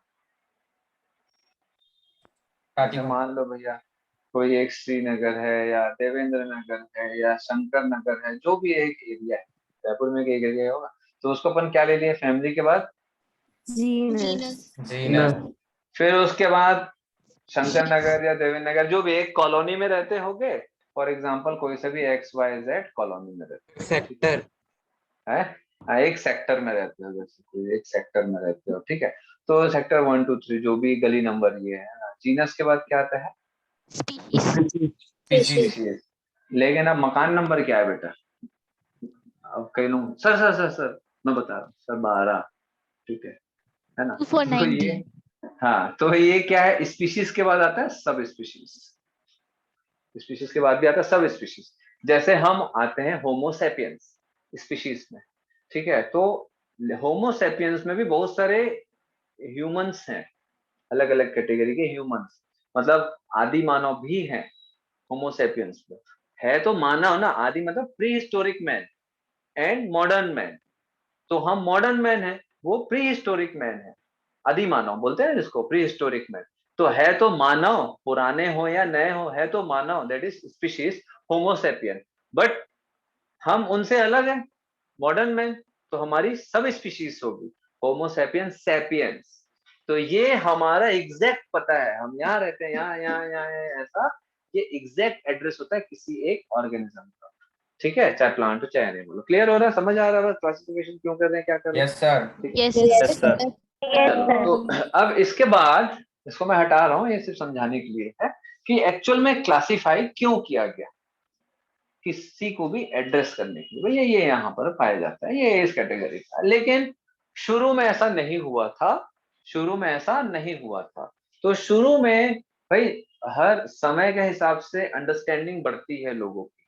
जैसे मान लो भैया कोई एक श्रीनगर है या देवेंद्र नगर है या शंकर नगर है, जो भी एक एरिया है, रायपुर में एक एरिया होगा, तो उसको अपन क्या ले लिए फैमिली के बाद, जीनस। जीनस। फिर उसके बाद शंकर नगर या देवेंद्र नगर, जो भी एक कॉलोनी में रहते होंगे, फॉर एग्जाम्पल कोई से भी XYZ कॉलोनी में रहते हो, ठीक सेक्टर। है, हाँ, एक सेक्टर में रहते हो, जैसे कोई एक सेक्टर में रहते हो, ठीक है, तो सेक्टर 1 2 3 जो भी गली नंबर ये है। जीनस के बाद क्या आता है, स्पीशीज। स्पीशीज। लेकिन अब मकान नंबर क्या है बेटा, अब कई लोग सर सर सर सर मैं बता रहा हूँ सर 12, ठीक है ना, तो ये 2490। हाँ, तो ये क्या है, स्पीशीज के बाद आता है सब स्पीशीज, स्पीशीज के बाद भी आता है सब स्पीशीज। जैसे हम आते हैं होमोसेपियंस स्पीशीज में, ठीक है, तो होमोसेपियंस में भी बहुत सारे ह्यूमंस हैं, अलग अलग कैटेगरी के ह्यूमंस, मतलब आदि मानव भी हैं होमोसेपियंस में। है तो मानव ना, आदि मतलब pre historic man and modern man, तो हम मॉडर्न मैन है, वो प्री हिस्टोरिक मैन है, आदि मानव बोलते हैं जिसको, प्री हिस्टोरिक मैन। तो है तो मानव, पुराने हो या नए हो, है तो मानव, that is species homo sapien. But हम उनसे अलग है, मॉडर्न मैन, तो हमारी सब स्पीशीज होगी होमोसेपियन सेपियंस। तो ये हमारा एग्जैक्ट पता है, हम यहाँ रहते हैं, यहाँ यहाँ यहाँ ऐसा, ये एग्जैक्ट एड्रेस होता है किसी एक ऑर्गेनिज्म का, ठीक है, चाहे प्लांट हो चाहे एनिमल। क्लियर हो रहा है, समझ आ रहा है क्लासिफिकेशन क्यों कर रहे हैं, क्या कर रहे हैं? Yes sir. ठीक है, यस यस सर। चलो तो अब इसके बाद इसको मैं हटा रहा हूँ, ये सिर्फ समझाने के लिए है कि एक्चुअल में क्लासिफाई क्यों किया गया, किसी को भी एड्रेस करने के लिए, भैया ये यहाँ पर पाया जाता है, ये इस कैटेगरी का। लेकिन शुरू में ऐसा नहीं हुआ था, शुरू में ऐसा नहीं हुआ था। तो शुरू में भाई हर समय के हिसाब से अंडरस्टैंडिंग बढ़ती है लोगों की,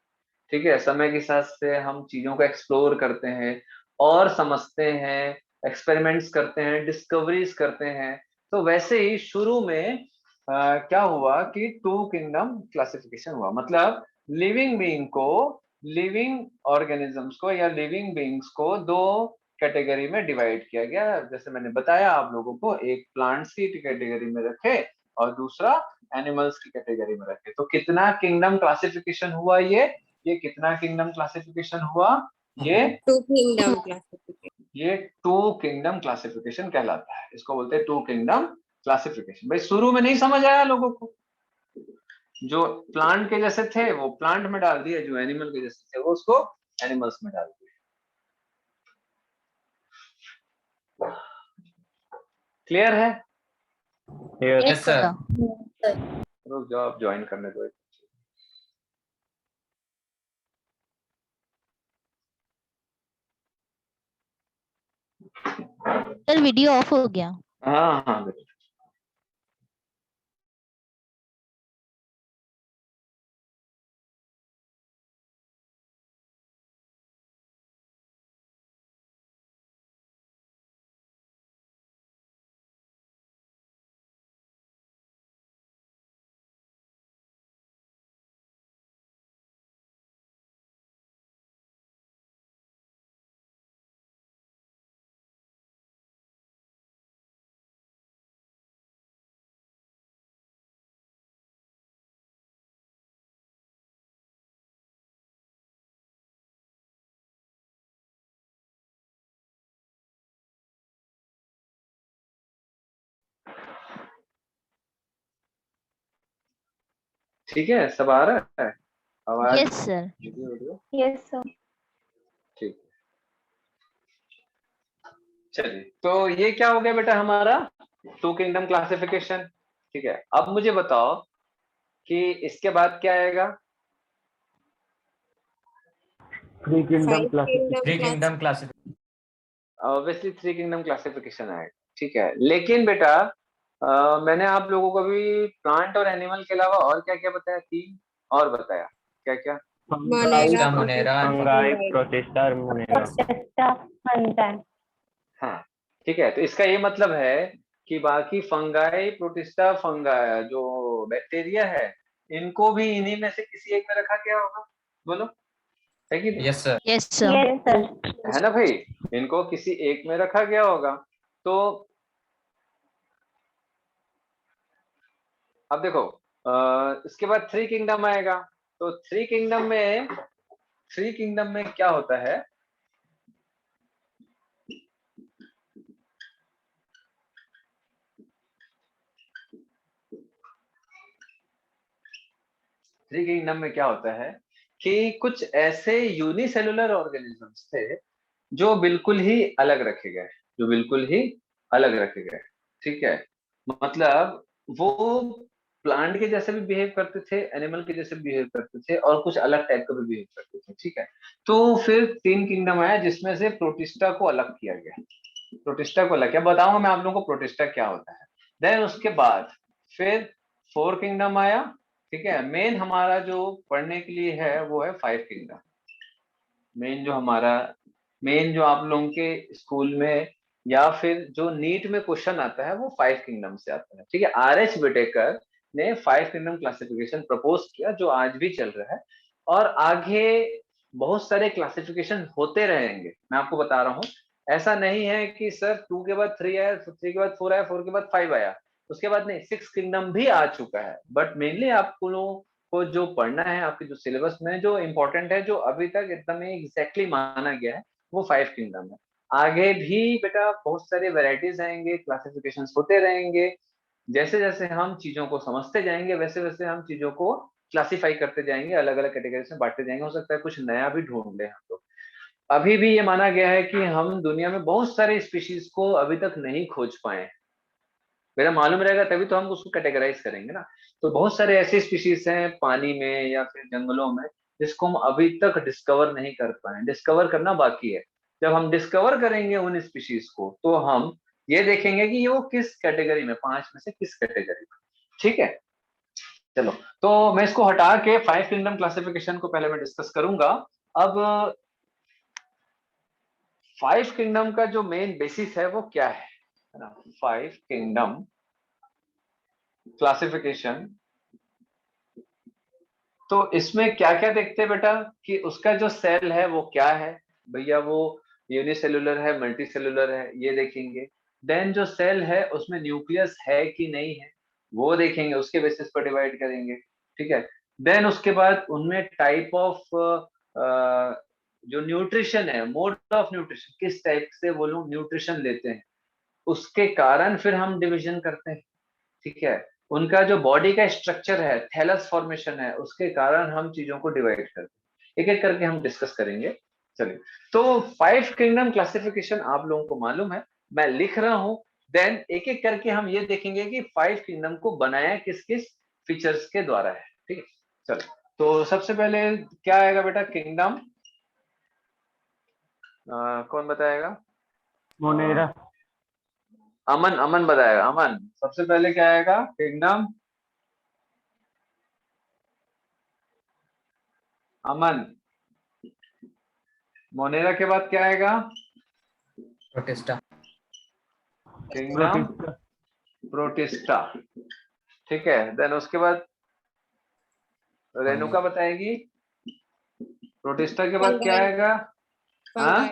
ठीक है, समय के हिसाब से हम चीजों को एक्सप्लोर करते हैं और समझते हैं, एक्सपेरिमेंट्स करते हैं, डिस्कवरीज करते हैं। तो वैसे ही शुरू में क्या हुआ कि टू किंगडम क्लासिफिकेशन हुआ, मतलब लिविंग बीइंग को, लिविंग ऑर्गेनिजम्स को या लिविंग बीइंग्स को दो कैटेगरी में डिवाइड किया गया। जैसे मैंने बताया आप लोगों को, एक प्लांट्स की कैटेगरी में रखे और दूसरा एनिमल्स की कैटेगरी में रखे। तो कितना किंगडम क्लासिफिकेशन हुआ, ये ये कितना किंगडम क्लासिफिकेशन हुआ? ये टू किंगडम क्लासिफिकेशन। ये टू किंगडम क्लासिफिकेशन कहलाता है, इसको बोलते हैं टू किंगडम क्लासिफिकेशन। भाई शुरू में नहीं समझ आया लोगों को, जो प्लांट के जैसे थे वो प्लांट में डाल दिए, जो एनिमल के जैसे थे वो उसको एनिमल्स में डाल दिए। क्लियर है? Yes. Yes sir. रुक जाओ, आप ज्वाइन करने दो। सर वीडियो ऑफ हो गया। हाँ हाँ बेटा। ठीक है, सब आ रहा है आवाज? Yes sir. Video? Yes sir. ठीक। चलिए, तो ये क्या हो गया बेटा हमारा टू किंगडम क्लासिफिकेशन। ठीक है, अब मुझे बताओ कि इसके बाद क्या आएगा? Three kingdom five classification. Three kingdom classification. Obviously three kingdom classification आएगा। ठीक है, लेकिन बेटा मैंने आप लोगों को भी प्लांट और एनिमल के अलावा और क्या क्या बताया? तीन और बताया। क्या क्या? मोनेरा, मोनेरा, फंगाई, प्रोटिस्टा और मोनेरा। हाँ ठीक है, तो इसका ये मतलब है कि बाकी फंगाई, प्रोटिस्टा, फंगाई जो बैक्टीरिया है, इनको भी इन्हीं में से किसी एक में रखा गया होगा। बोलो, है कि नहीं? Yes sir. Yes sir. है ना भाई, इनको किसी एक में रखा गया होगा। तो अब देखो, इसके बाद थ्री किंगडम आएगा। तो थ्री किंगडम में क्या होता है? थ्री किंगडम में क्या होता है कि कुछ ऐसे यूनिसेलुलर ऑर्गेनिजम्स थे जो बिल्कुल ही अलग रखे गए, जो बिल्कुल ही अलग रखे गए। ठीक है, मतलब वो प्लांट के जैसे भी बिहेव करते थे, एनिमल के जैसे बिहेव करते थे, और कुछ अलग टाइप का भी बिहेव करते थे। ठीक है, तो फिर तीन किंगडम आया जिसमें से प्रोटिस्टा को अलग किया गया। प्रोटिस्टा को अलग, क्या बताऊंगा मैं आप लोगों को प्रोटिस्टा क्या होता है। देन उसके बाद फिर फोर किंगडम आया। ठीक है, मेन हमारा जो पढ़ने के लिए है वो है फाइव किंगडम। मेन जो आप लोगों के स्कूल में या फिर जो नीट में क्वेश्चन आता है वो फाइव किंगडम से आता है। ठीक है, आर.एच. विटेकर ने फाइव किंगडम क्लासिफिकेशन प्रपोज किया जो आज भी चल रहा है, और आगे बहुत सारे क्लासिफिकेशन होते रहेंगे। मैं आपको बता रहा हूँ, ऐसा नहीं है कि सर टू के बाद थ्री आया, थ्री के बाद फोर आया, फोर के बाद फाइव आया, उसके बाद नहीं, सिक्स किंगडम भी आ चुका है। बट मेनली आपको को जो पढ़ना है आपके जो सिलेबस में जो इम्पोर्टेंट है, जो अभी तक एकदम एग्जैक्टली माना गया है, वो फाइव किंगडम है। आगे भी बेटा बहुत सारे वेराइटीज आएंगे, क्लासिफिकेशंस होते रहेंगे। जैसे जैसे हम चीजों को समझते जाएंगे वैसे वैसे हम चीजों को क्लासिफाई करते जाएंगे, अलग अलग कैटेगरी में बांटते जाएंगे। हो सकता है कुछ नया भी ढूंढ ले हम लोग। अभी भी ये माना गया है कि हम दुनिया में बहुत सारे स्पीशीज को अभी तक नहीं खोज पाए। मेरा मालूम रहेगा तभी तो हम उसको कैटेगराइज करेंगे ना। तो बहुत सारे ऐसे स्पीशीज हैं पानी में या फिर जंगलों में जिसको हम अभी तक डिस्कवर नहीं कर पाए, डिस्कवर करना बाकी है। जब हम डिस्कवर करेंगे उन स्पीशीज को तो हम ये देखेंगे कि ये वो किस कैटेगरी में, पांच में से किस कैटेगरी में। ठीक है, चलो, तो मैं इसको हटा के फाइव किंगडम क्लासिफिकेशन को पहले मैं डिस्कस करूंगा। अब फाइव किंगडम का जो मेन बेसिस है वो क्या है ना? फाइव किंगडम क्लासिफिकेशन, तो इसमें क्या क्या देखते हैं बेटा कि उसका जो सेल है वो क्या है भैया, वो यूनिसेलुलर है, मल्टी सेलुलर है, ये देखेंगे। देन जो सेल है उसमें न्यूक्लियस है कि नहीं है वो देखेंगे, उसके बेसिस पर डिवाइड करेंगे। ठीक है, देन उसके बाद उनमें टाइप ऑफ जो न्यूट्रिशन है, मोड ऑफ न्यूट्रिशन, किस टाइप से वो लोग न्यूट्रिशन लेते हैं, उसके कारण फिर हम डिवीजन करते हैं। ठीक है, उनका जो बॉडी का स्ट्रक्चर है, थैलस फॉर्मेशन है, उसके कारण हम चीजों को डिवाइड करते हैं। एक एक करके हम डिस्कस करेंगे। चलिए, तो 5 किंगडम क्लासिफिकेशन आप लोगों को मालूम है, मैं लिख रहा हूं। देन एक एक करके हम ये देखेंगे कि 5 किंगडम को बनाया किस किस फीचर्स के द्वारा है। ठीक है, चलो, तो सबसे पहले क्या आएगा बेटा? किंगडम, कौन बताएगा? मोनेरा। अमन, अमन बताएगा। अमन, सबसे पहले क्या आएगा? किंगडम, अमन। मोनेरा के बाद क्या आएगा? प्रोटिस्टा। Kingdom protista. ठीक है, देन उसके बाद रेणुका बताएगी। प्रोटिस्टा के बाद क्या आएगा? हाँ,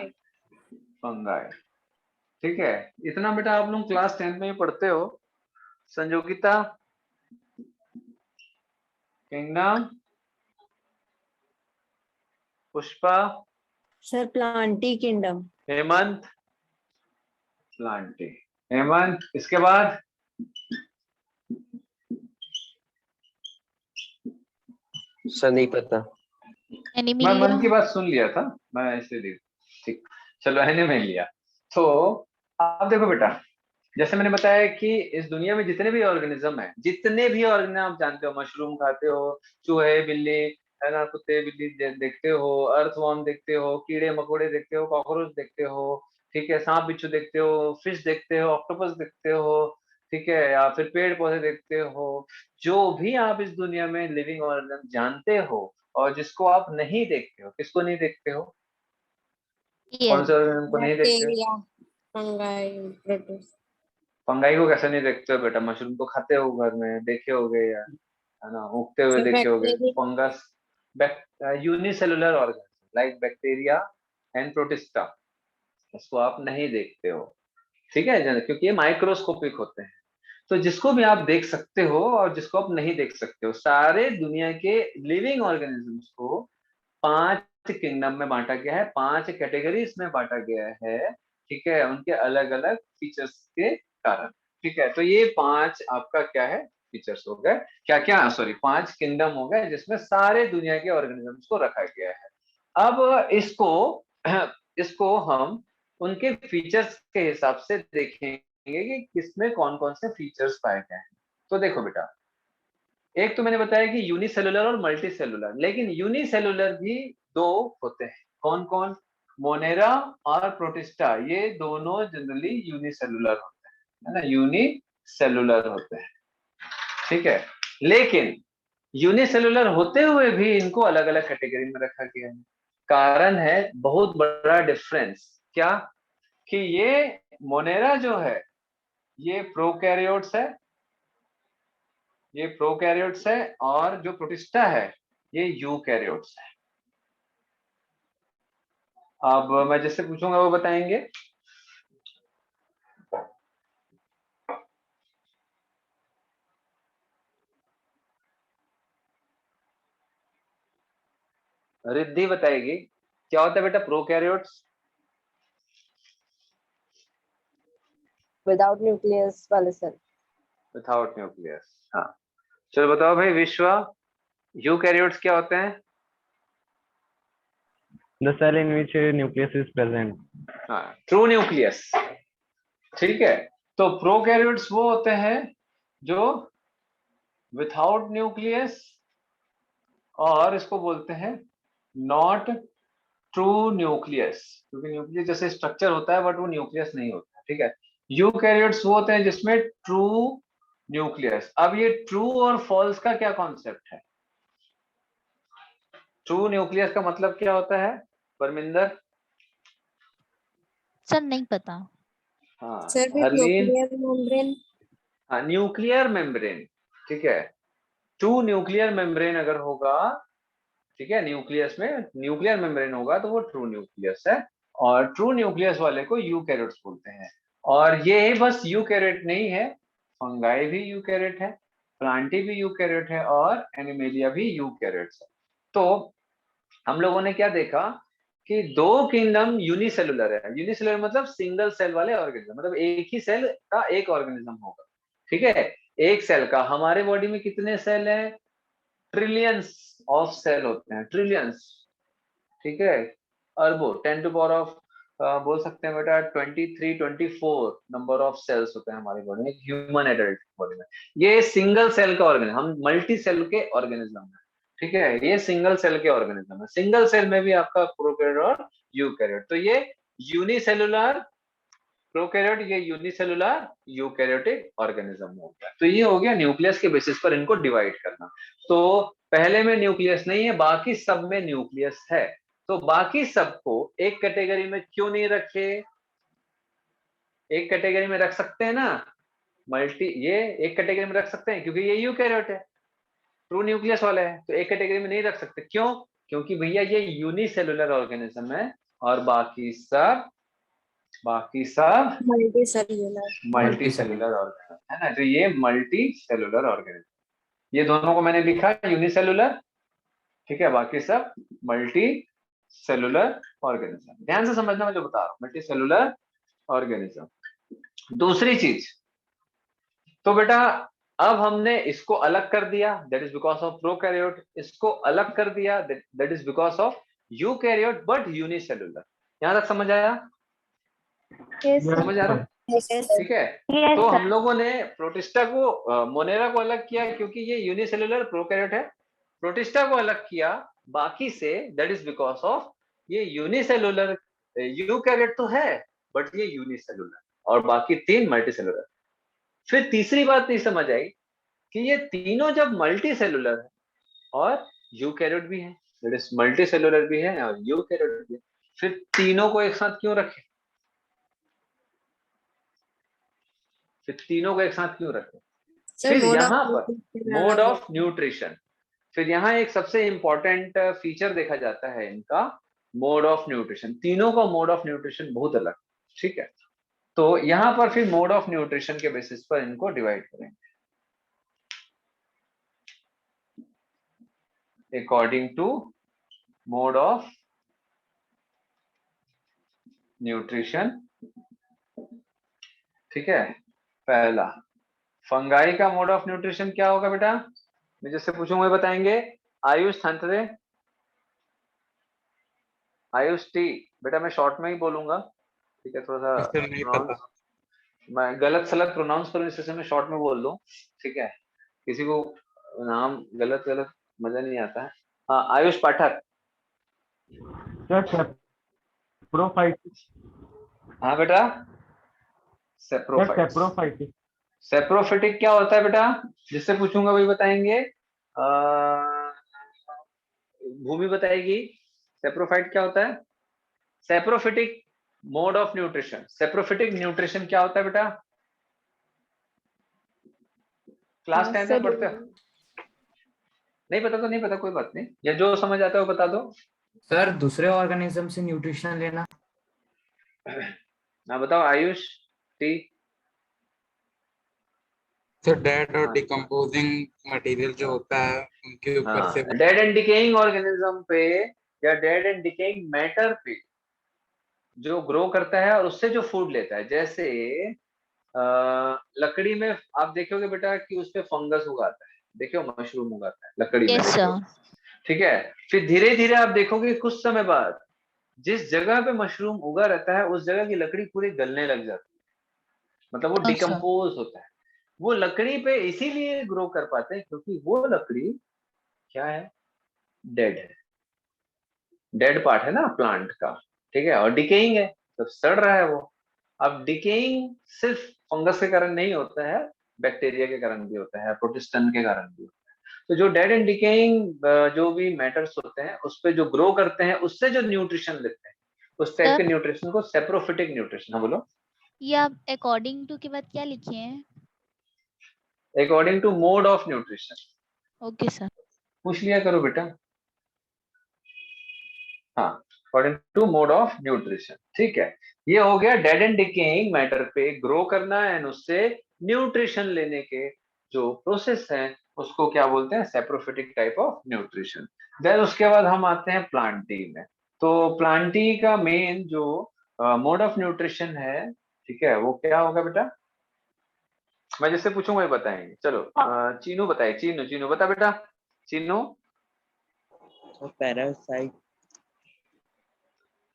फंगाई। ठीक है, इतना बेटा आप लोग क्लास 10 में ही पढ़ते हो। Sanyogita, kingdom, Pushpa, sir Plantae kingdom. Hemant, Plantae, Hemant. इसके बाद सर नहीं पता। मैं एनिमिलिया। मन की बात सुन लिया था, मैं इसलिए। ठीक, चलो, एनिमिलिया। तो आप देखो बेटा, जैसे मैंने बताया कि इस दुनिया में जितने भी ऑर्गेनिज्म है, जितने भी ऑर्गेनिज्म आप जानते हो, मशरूम खाते हो, चूहे बिल्ली, है ना, कुत्ते बिल्ली देखते हो, अर्थवॉर्म देखते हो, कीड़े मकोड़े देखते हो, कॉकरोच देखते हो, ठीक है, सांप बिच्छू देखते हो, फिश देखते हो, ऑक्टोपस देखते हो, ठीक है, या फिर पेड़ पौधे देखते हो। जो भी आप इस दुनिया में लिविंग ऑर्गेनिज्म जानते हो और जिसको आप नहीं देखते हो, किसको नहीं देखते हो? कौन से ऑर्गेनिज्म को नहीं देखते हो? Bacteria, fungi, protist. फंगाई को कैसे नहीं देखते हो बेटा? मशरूम तो खाते हो, घर में देखे होगे, या है ना, उगते हुए देखे होगे। Fungus, unicellular organism like bacteria and protista, इसको आप नहीं देखते हो। ठीक है, क्योंकि ये माइक्रोस्कोपिक होते हैं। तो जिसको भी आप देख सकते हो और जिसको आप नहीं देख सकते हो, सारे दुनिया के लिविंग ऑर्गेनिजम्स को 5 किंगडम में बांटा गया है, 5 कैटेगरीज में बांटा गया है। ठीक है, उनके अलग अलग फीचर्स के कारण। ठीक है, तो ये 5 आपका क्या है? फीचर्स हो गए। क्या क्या? सॉरी, 5 किंगडम हो गए जिसमें सारे दुनिया के ऑर्गेनिजम्स को रखा गया है। अब इसको इसको हम उनके फीचर्स के हिसाब से देखेंगे कि किसमें कौन कौन से फीचर्स पाए गए हैं। तो देखो बेटा, एक तो मैंने बताया कि यूनिसेलुलर और मल्टी सेलुलर, लेकिन यूनिसेलुलर भी 2 होते हैं। कौन कौन? मोनेरा और प्रोटिस्टा, ये दोनों जनरली यूनिसेलुलर होते हैं, है ना, यूनिसेलुलर होते हैं। ठीक है, लेकिन यूनिसेलुलर होते हुए भी इनको अलग अलग कैटेगरी में रखा गया है। कारण है बहुत बड़ा डिफरेंस। क्या? कि ये मोनेरा जो है, ये प्रोकैरियोट्स है, ये प्रोकैरियोट्स है, और जो प्रोटिस्टा है ये यूकैरियोट्स है। अब मैं जिससे पूछूंगा वो बताएंगे। रिद्धि बताएगी क्या होता है बेटा प्रोकैरियोट्स? विदाउट न्यूक्लियस वाले सेल। Without nucleus. हाँ, चलो बताओ भाई विश्वा, यूकैरियोट्स क्या होते हैं? The cell in which a nucleus is present. हाँ, ट्रू न्यूक्लियस। ठीक है, तो प्रोकैरियोट्स वो होते हैं जो विदाउट न्यूक्लियस, और इसको बोलते हैं नॉट ट्रू न्यूक्लियस, क्योंकि न्यूक्लियस जैसे स्ट्रक्चर होता है बट वो न्यूक्लियस नहीं होता। ठीक है, यूकैरियोट्स वो होते हैं जिसमें ट्रू न्यूक्लियस। अब ये ट्रू और फॉल्स का क्या कॉन्सेप्ट है? ट्रू न्यूक्लियस का मतलब क्या होता है परमिंदर? सर नहीं पता। हाँ, सर भी हरलीन। Nuclear membrane. हाँ, न्यूक्लियर मेम्ब्रेन। ठीक है, ट्रू न्यूक्लियर मेम्ब्रेन अगर होगा, ठीक है, न्यूक्लियस में न्यूक्लियर मेम्ब्रेन होगा तो वो ट्रू न्यूक्लियस है, और ट्रू न्यूक्लियस वाले को यूकैरियोट्स बोलते हैं। और ये बस यूकैरियोट नहीं है, फंगाई भी यूकैरियोट है। प्लांटी भी यूकैरियोट है और एनिमेलिया भी यूकैरियोट है। तो हम लोगों ने क्या देखा कि दो किंगडम यूनिसेलुलर है। यूनिसेलुलर मतलब सिंगल सेल वाले ऑर्गेनिज्म, मतलब एक ही सेल का एक ऑर्गेनिज्म होगा, ठीक है। एक सेल का हमारे बॉडी में कितने सेल हैं? ट्रिलियंस ऑफ सेल होते हैं, ट्रिलियंस, ठीक है। अरबों, 10 टू पावर ऑफ बोल सकते हैं बेटा 23, 24 नंबर ऑफ सेल्स होते हैं हमारी बॉडी में, ह्यूमन एडल्ट बॉडी में। ये सिंगल सेल का ऑर्गेनिज्म, हम मल्टी सेल के ऑर्गेनिज्म है, ठीक है। ये सिंगल सेल के ऑर्गेनिज्म है। सिंगल सेल में भी आपका प्रोकैरियोट और यूकैरियोट। तो ये यूनिसेलुलर प्रोकैरियोट, ये यूनिसेलुलर यूकैरियोटिक ऑर्गेनिज्म हो गया। तो ये हो गया न्यूक्लियस के बेसिस पर इनको डिवाइड करना। तो पहले में न्यूक्लियस नहीं है, बाकी सब में न्यूक्लियस है। तो बाकी सबको एक कैटेगरी में क्यों नहीं रखे? एक कैटेगरी में रख सकते हैं ना, ये एक कैटेगरी में रख सकते हैं क्योंकि ये यूकैरियोट है, ट्रू न्यूक्लियस वाला है। तो एक कैटेगरी में नहीं रख सकते, क्यों? क्योंकि भैया ये यूनिसेलुलर ऑर्गेनिज्म है और बाकी सब multi cellular multi cellular organism है ना। तो ये मल्टी सेलुलर ऑर्गेनिज्म, ये दोनों को मैंने लिखा यूनिसेलुलर, ठीक है, बाकी सब मल्टी सेलुलर ऑर्गेनिज्म। ध्यान से समझना मैं जो बता रहा हूँ, मल्टी सेलुलर ऑर्गेनिज्म। दूसरी चीज, तो बेटा अब हमने इसको अलग कर दिया, that is because of prokaryote. इसको अलग कर दिया, that is because of eukaryote but unicellular. यहां तक समझ आया? समझ आ रहा है? ठीक है। तो हम लोगों ने प्रोटिस्टा को मोनेरा को अलग किया क्योंकि ये यूनिसेलुलर प्रोकैरियोट है। प्रोटिस्टा को अलग किया बाकी से, दैट इज बिकॉज ऑफ ये यूनिसेलुलर। यूकैरियोट तो है बट ये यूनिसेलुलर, और बाकी तीन मल्टीसेलुलर। फिर तीसरी बात नहीं समझ आई कि ये तीनों जब मल्टी सेलुलर है और यूकैरियोट भी है, दैट इज मल्टी सेलुलर भी है और यूकैरियोट भी है, फिर तीनों को एक साथ क्यों रखें? फिर तीनों को एक साथ क्यों रखें? फिर यहाँ पर मोड ऑफ न्यूट्रिशन, फिर यहाँ एक सबसे इंपॉर्टेंट फीचर देखा जाता है इनका, मोड ऑफ न्यूट्रिशन। तीनों का मोड ऑफ न्यूट्रिशन बहुत अलग, ठीक है। तो यहाँ पर फिर मोड ऑफ न्यूट्रिशन के बेसिस पर इनको डिवाइड करेंगे according to mode of nutrition, ठीक है। पहला फंगाई का मोड ऑफ न्यूट्रिशन क्या होगा बेटा? मैं जैसे पूछूंगा बताएंगे। आयुष थंतरे, आयुष टी। बेटा मैं शॉर्ट में ही बोलूंगा, ठीक है। थोड़ा सा नहीं पता। मैं गलत सलत प्रोनाउंस करूं इससे मैं शॉर्ट में बोल दूं, ठीक है। किसी को नाम गलत गलत मजा नहीं आता है। हाँ, आयुष पाठक। हाँ बेटा, सेप्रोफाइटिक। सेप्रोफिटिक क्या होता है बेटा? जिससे पूछूंगा वही बताएंगे। भूमि बताएगी सेप्रोफाइट क्या होता है। Saprophytic mode of nutrition, saprophytic nutrition क्या होता है बेटा? क्लास 10 में पढ़ते हो? नहीं पता तो नहीं पता, कोई बात नहीं, या जो समझ आता है वो बता दो। सर दूसरे ऑर्गेनिज्म से न्यूट्रिशन लेना। ना बताओ आयुष टी। तो डेड और डिकम्पोजिंग मटेरियल जो होता है उनके ऊपर से डेड एंड डिकेइंग ऑर्गेनिज्म पे या डेड एंड डिकेइंग मैटर पे जो ग्रो करता है और उससे जो फूड लेता है, जैसे लकड़ी में आप देखोगे बेटा कि उसपे फंगस उगाता है, देखो मशरूम उगाता है लकड़ी में, ठीक है। फिर धीरे धीरे आप देखोगे कुछ समय बाद जिस जगह पे मशरूम उगा रहता है उस जगह की लकड़ी पूरी गलने लग जाती है, मतलब वो डिकम्पोज होता है। वो लकड़ी पे इसीलिए ग्रो कर पाते हैं क्योंकि वो लकड़ी क्या है, डेड है, डेड पार्ट है ना प्लांट का, ठीक है। और डिकेइंग है तो सड़ रहा है वो। अब डिकेइंग सिर्फ फंगस के कारण नहीं होता है, बैक्टीरिया के कारण भी होता है, प्रोटिस्टन के कारण भी होता है। तो जो डेड एंड डिकेइंग जो भी मैटर्स होते हैं उस पे जो ग्रो करते हैं उससे जो न्यूट्रिशन लेते हैं उस टाइप के न्यूट्रिशन को सेप्रोफिटिक न्यूट्रिशन। हाँ बोलो। ये आप अकॉर्डिंग टू के बाद क्या लिखे हैं? According to mode of nutrition. Okay sir. पूछ लिया करो बेटा। हाँ, according to mode of nutrition, ठीक है। ये हो गया डेड एंड डिकेइंग मैटर पे ग्रो करना एंड उससे न्यूट्रिशन लेने के जो प्रोसेस है उसको क्या बोलते हैं, saprophytic type of nutrition. Then उसके बाद हम आते हैं प्लांट टी में। तो प्लांट टी का मेन जो मोड ऑफ न्यूट्रिशन है, ठीक है, वो क्या होगा बेटा? मैं जिससे पूछूंगा वही बताएंगे। चलो चीनू बताए, चीनू चीनू बता बेटा, Chinu. Parasite.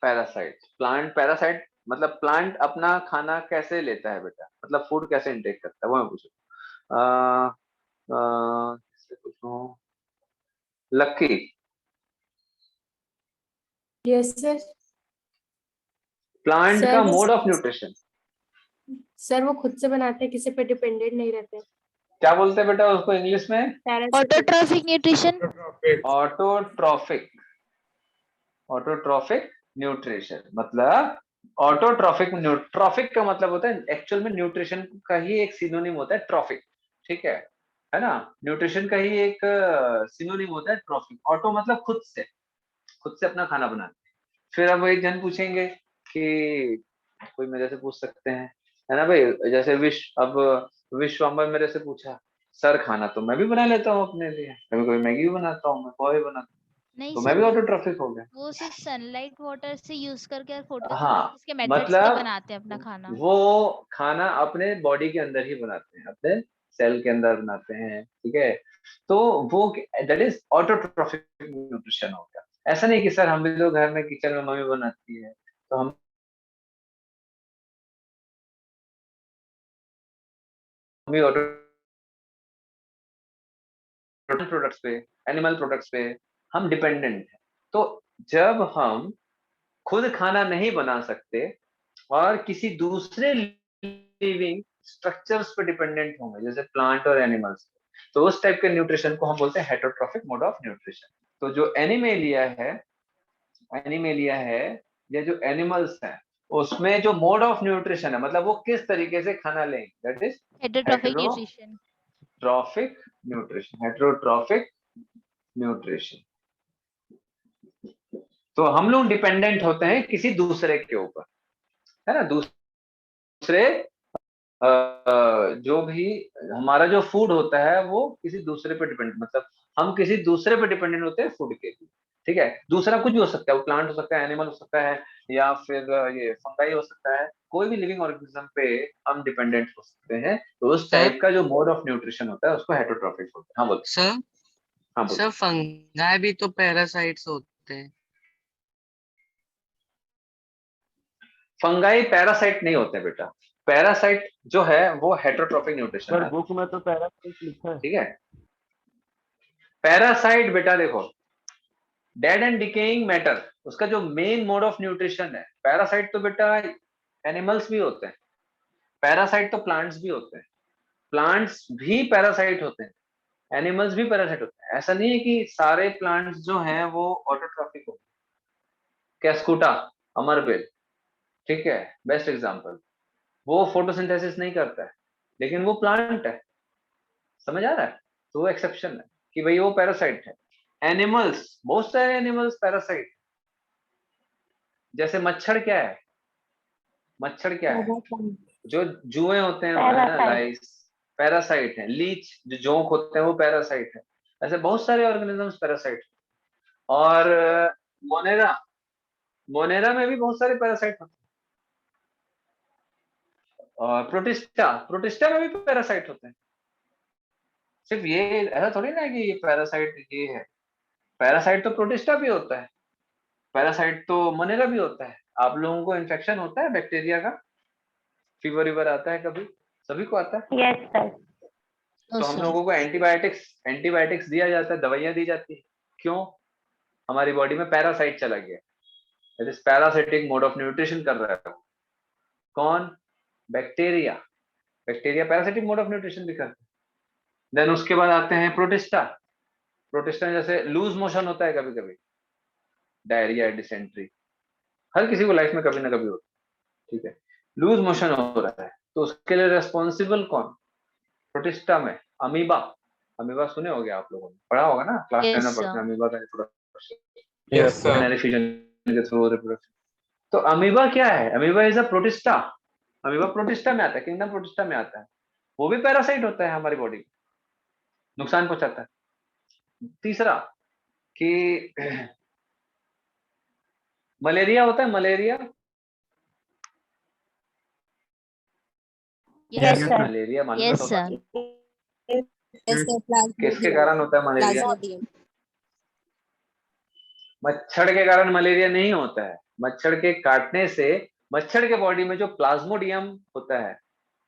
Parasite, plant parasite मतलब प्लांट अपना खाना कैसे लेता है बेटा, मतलब फूड कैसे इंटेक करता है, वो मैं पूछूं। किससे पूछूं? Lucky. Yes sir. Plant sir का वो मोड ऑफ न्यूट्रिशन सर वो खुद से बनाते हैं, किसी पे डिपेंडेंट नहीं रहते। क्या बोलते हैं बेटा उसको इंग्लिश में? Autotrophic nutrition. Autotrophic, autotrophic nutrition मतलब ऑटोट्रॉफिक, ट्रॉफिक का मतलब होता है एक्चुअल में न्यूट्रिशन का ही एक सिनोनिम होता है ट्रॉफिक, ठीक है ना? न्यूट्रिशन का ही एक सिनोनिम होता है ट्रॉफिक। ऑटो मतलब खुद से अपना खाना बनाना। फिर अब एक जन पूछेंगे कि कोई मेरे से पूछ सकते हैं, है ना भाई, जैसे विश्वम्बर मेरे से पूछा, सर खाना तो मैं भी बना लेता हूँ अपने लिए, कभी कभी मैगी भी बनाता हूँ, मैं पोहे बनाता हूँ, नहीं तो मैं भी सर, ऑटोट्रॉफिक हो गया। वो सिर्फ सनलाइट वाटर से यूज करके हाँ, फोटोसिंथेसिस के मेथड से मतलब बनाते हैं अपना खाना। वो खाना अपने बॉडी के अंदर ही बनाते हैं, अपने सेल के अंदर बनाते हैं, ठीक है। तो वो दैट इज ऑटोट्रॉफिक न्यूट्रिशन हो गया। ऐसा नहीं कि सर हम भी लोग घर में किचन में मम्मी बनाती है तो हम भी ऑटो प्रोडक्ट्स पे, एनिमल प्रोडक्ट्स पे हम डिपेंडेंट हैं। तो जब हम खुद खाना नहीं बना सकते और किसी दूसरे लिविंग स्ट्रक्चर्स पे डिपेंडेंट होंगे जैसे प्लांट और एनिमल्स, तो उस टाइप के न्यूट्रिशन को हम बोलते हैं हेटरोट्रॉफिक मोड ऑफ न्यूट्रिशन। तो जो एनिमेलिया है या जो एनिमल्स हैं उसमें जो मोड ऑफ न्यूट्रिशन है मतलब वो किस तरीके से खाना लेंगे, that is heterotrophic nutrition. Heterotrophic nutrition, heterotrophic nutrition. तो हम लोग डिपेंडेंट होते हैं किसी दूसरे के ऊपर, है ना? दूसरे जो भी हमारा जो फूड होता है वो किसी दूसरे पे डिपेंड, मतलब हम किसी दूसरे पे डिपेंडेंट होते हैं फूड के लिए, ठीक है। दूसरा कुछ भी हो सकता है, वो प्लांट हो सकता है, एनिमल हो सकता है, या फिर ये फंगाई हो सकता है, कोई भी लिविंग ऑर्गेनिज्म पे हम डिपेंडेंट हो सकते हैं। तो उस टाइप का जो मोड ऑफ न्यूट्रिशन होता है उसको हेटरोट्रॉफिक बोलते हैं। हाँ बोलो। सर हाँ बोलो। सर फंगाई भी तो पैरासाइट्स होते हैं। फंगाई पैरासाइट नहीं होते बेटा, पैरासाइट जो है वो हेटरोट्रॉफिक न्यूट्रिशन सर है, बुक में तो पैरासाइट लिखा है। ठीक है। पैरासाइट बेटा देखो, डेड एंड डिकेइंग मैटर उसका जो मेन मोड ऑफ न्यूट्रिशन है। पैरासाइट तो बेटा एनिमल्स भी होते हैं, पैरासाइट तो प्लांट्स भी होते हैं, प्लांट्स भी पैरासाइट होते हैं, एनिमल्स भी पैरासाइट होते हैं। ऐसा नहीं है कि सारे प्लांट्स जो हैं वो ऑटोट्रॉफिक होते हैं। कैस्कुटा, अमरबेल, ठीक है, बेस्ट एग्जांपल, वो फोटोसिंथेसिस नहीं करता है लेकिन वो प्लांट है, समझ आ रहा है? तो वो एक्सेप्शन है कि भाई वो पैरासाइट है। एनिमल्स, बहुत सारे एनिमल्स पैरासाइट, जैसे मच्छर क्या है, मच्छर क्या है, जो जुए होते हैं वो है ना, लाइस पैरासाइट है, लीच जो जोंक होते हैं वो पैरासाइट है। ऐसे बहुत सारे ऑर्गेनिजम्स पैरासाइट। और मोनेरा, मोनेरा में भी बहुत सारे पैरासाइट होते हैं। और प्रोटिस्टा, प्रोटिस्टा में भी पैरासाइट होते हैं। सिर्फ ये ऐसा थोड़ी ना है कि ये पैरासाइट ये है, पैरासाइट तो प्रोटिस्टा भी होता है, पैरासाइट तो मोनेरा भी होता है। आप लोगों को इन्फेक्शन होता है बैक्टीरिया का, फीवर वीवर आता है कभी, सभी को आता है। Yes sir. तो हम लोगों को एंटीबायोटिक्स दिया जाता है, दवाइयां दी जाती है, क्यों? हमारी बॉडी में पैरासाइट चला गया, that is parasitic mode of nutrition कर रहा है। कौन? Bacteria, bacteria parasitic mode of nutrition भी करते हैं। देन उसके बाद आते हैं प्रोटिस्टा, प्रोटिस्टा जैसे लूज मोशन होता है कभी कभी, डायरिया, डिसेंट्री, हर किसी को लाइफ में कभी ना कभी होता है, ठीक है। लूज मोशन हो रहा है तो उसके लिए रेस्पॉन्सिबल कौन? प्रोटिस्टा में अमीबा, अमीबा सुने होगे आप लोगों ने, पढ़ा होगा ना क्लास 10 में पढ़ते हैं अमीबा का reproduction, yes sir. Binary fusion के थ्रू रिप्रोडक्शन। तो अमीबा क्या है? Amoeba is a protista, amoeba protista में आता है, किंगडम प्रोटिस्टा में आता है, वो भी पैरासाइट होता है हमारी बॉडी में। नुकसान पहुंचाता है। तीसरा कि मलेरिया होता है, मलेरिया, Yes, sir. मलेरिया मालूम है Yes, होता है? sir. Yes, sir. किसके कारण होता है मलेरिया? Plasmodium. मच्छर के कारण मलेरिया नहीं होता है। मच्छर के काटने से मच्छर के बॉडी में जो प्लाज्मोडियम होता है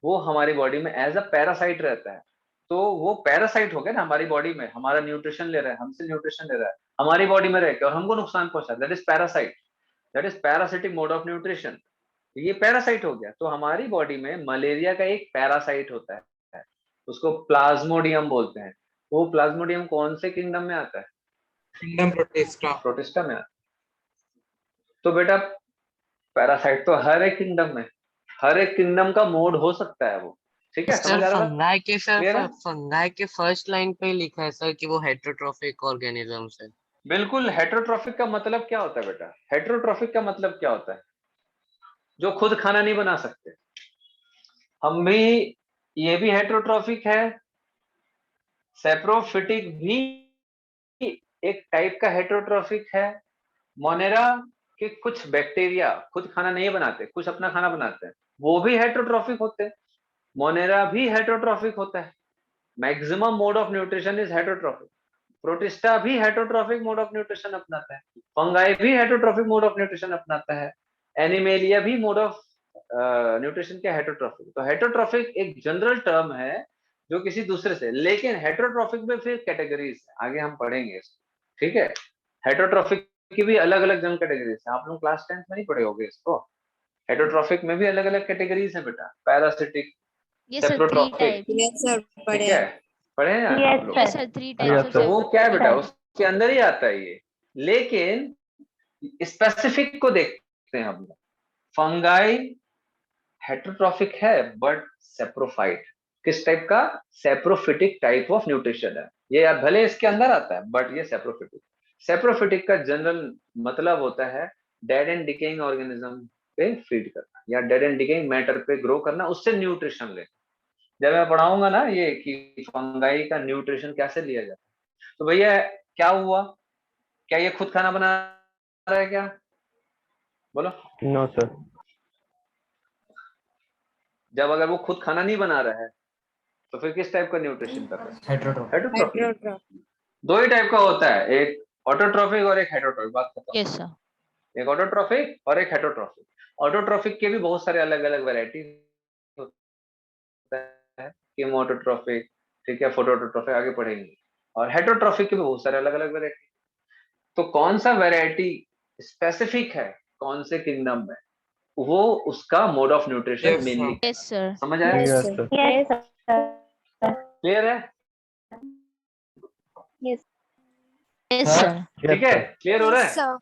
वो हमारी बॉडी में एज अ पैरासाइट रहता है। तो वो पैरासाइट हो गया ना हमारी बॉडी में, हमारा न्यूट्रिशन ले रहा है, हमसे न्यूट्रिशन ले रहा है, हमारी बॉडी में रह के और हमको नुकसान पहुंचा, that is parasite, that is parasitic mode of nutrition. ये पैरासाइट हो गया। तो हमारी बॉडी में मलेरिया का एक पैरासाइट होता है, उसको प्लाज्मोडियम बोलते हैं। वो प्लाज्मोडियम कौन से किंगडम में आता है? Kingdom protista. प्रोटिस्टा में आता है। तो बेटा पैरासाइट तो हर एक किंगडम में, हर एक किंगडम का मोड हो सकता है वो, ठीक है? सर समझ आ रहा है? फंगाई के सर Clear है? फंगाई के फर्स्ट लाइन पे ही लिखा है सर कि वो हेटेरोट्रॉफिक ऑर्गेनिजम्स है। बिल्कुल। हेटेरोट्रॉफिक का मतलब क्या होता है बेटा? हेटेरोट्रॉफिक का मतलब क्या होता है? जो खुद खाना नहीं बना सकते। हम भी, ये भी हेटेरोट्रॉफिक है। सेप्रोफिटिक भी एक टाइप का हेटेरोट्रॉफिक है। मोनेरा के कुछ बैक्टीरिया खुद खाना नहीं बनाते, कुछ अपना खाना बनाते हैं, वो भी हेटेरोट्रॉफिक होते हैं। मोनेरा भी हेटेरोट्रॉफिक होता है। Maximum mode of nutrition is heterotrophic. Protista भी हेटेरोट्रॉफिक मोड ऑफ न्यूट्रिशन अपनाता है। फंगाई भी हेटेरोट्रॉफिक मोड ऑफ न्यूट्रिशन अपनाता है। एनिमेलिया भी मोड ऑफ न्यूट्रिशन के हेटेरोट्रॉफिक। तो हेटेरोट्रॉफिक एक जनरल टर्म है जो किसी दूसरे से, लेकिन हेटेरोट्रॉफिक में फिर कैटेगरीज आगे हम पढ़ेंगे इसको, ठीक है? हेटेरोट्रॉफिक की भी अलग अलग जनरल कैटेगरीज है। आप लोग क्लास 10th में नहीं पढ़े होंगे इसको। हेटेरोट्रॉफिक में भी अलग अलग कैटेगरीज है बेटा। Parasitic, Yes, sir. 3 saprotrophic, types. Yes, sir. ठीक है? पढ़े हैं ना आप लोग? Yes, sir. 3 types of तो वो क्या है बेटा? separation. उसके अंदर ही आता है ये। लेकिन स्पेसिफिक को देखते हैं हम लोग। फंगाई हेटेरोट्रॉफिक है बट सेप्रोफाइट। किस टाइप का? सेप्रोफिटिक टाइप ऑफ न्यूट्रिशन है ये। भले इसके अंदर आता है बट ये सेप्रोफिटिक। सेप्रोफिटिक का जनरल मतलब होता है डेड एंड डिकेइंग ऑर्गेनिज्म पे फीड करना या डेड एंड डिकेइंग मैटर पे ग्रो करना, उससे न्यूट्रिशन लेना। जब मैं पढ़ाऊंगा ना ये कि फंगाई का न्यूट्रिशन कैसे लिया जाता है, तो भैया क्या हुआ? क्या ये खुद खाना बना रहा है क्या? बोलो। No sir. जब अगर वो खुद खाना नहीं बना रहा है तो फिर किस टाइप का न्यूट्रिशन कर रहा है? हेटेरोट्रॉफिक। हेटेरोट्रॉफिक। Heterotrophic. दो ही टाइप का होता है, एक ऑटोट्रॉफिक और एक हेटेरोट्रॉफिक। बात खत्म। Yes, sir. एक ऑटोट्रॉफिक और एक हेटेरोट्रॉफिक। ऑटोट्रॉफिक के भी बहुत सारे अलग अलग वैरायटी होता है, कीमोटोट्रॉफिक, ठीक है, फोटोट्रॉफिक, आगे पढ़ेंगे। और हेटेरोट्रॉफिक के भी बहुत सारे अलग अलग वैरायटी। तो कौन सा वैरायटी स्पेसिफिक है कौन से किंगडम में, वो उसका mode of nutrition Yes, mainly. sir. Yes, sir. समझ आया? Yes, yes sir. Sir. Yes, sir. Clear है? Yes. Yes, Sir. sir. ठीक है? क्लियर हो रहा है? Yes, sir.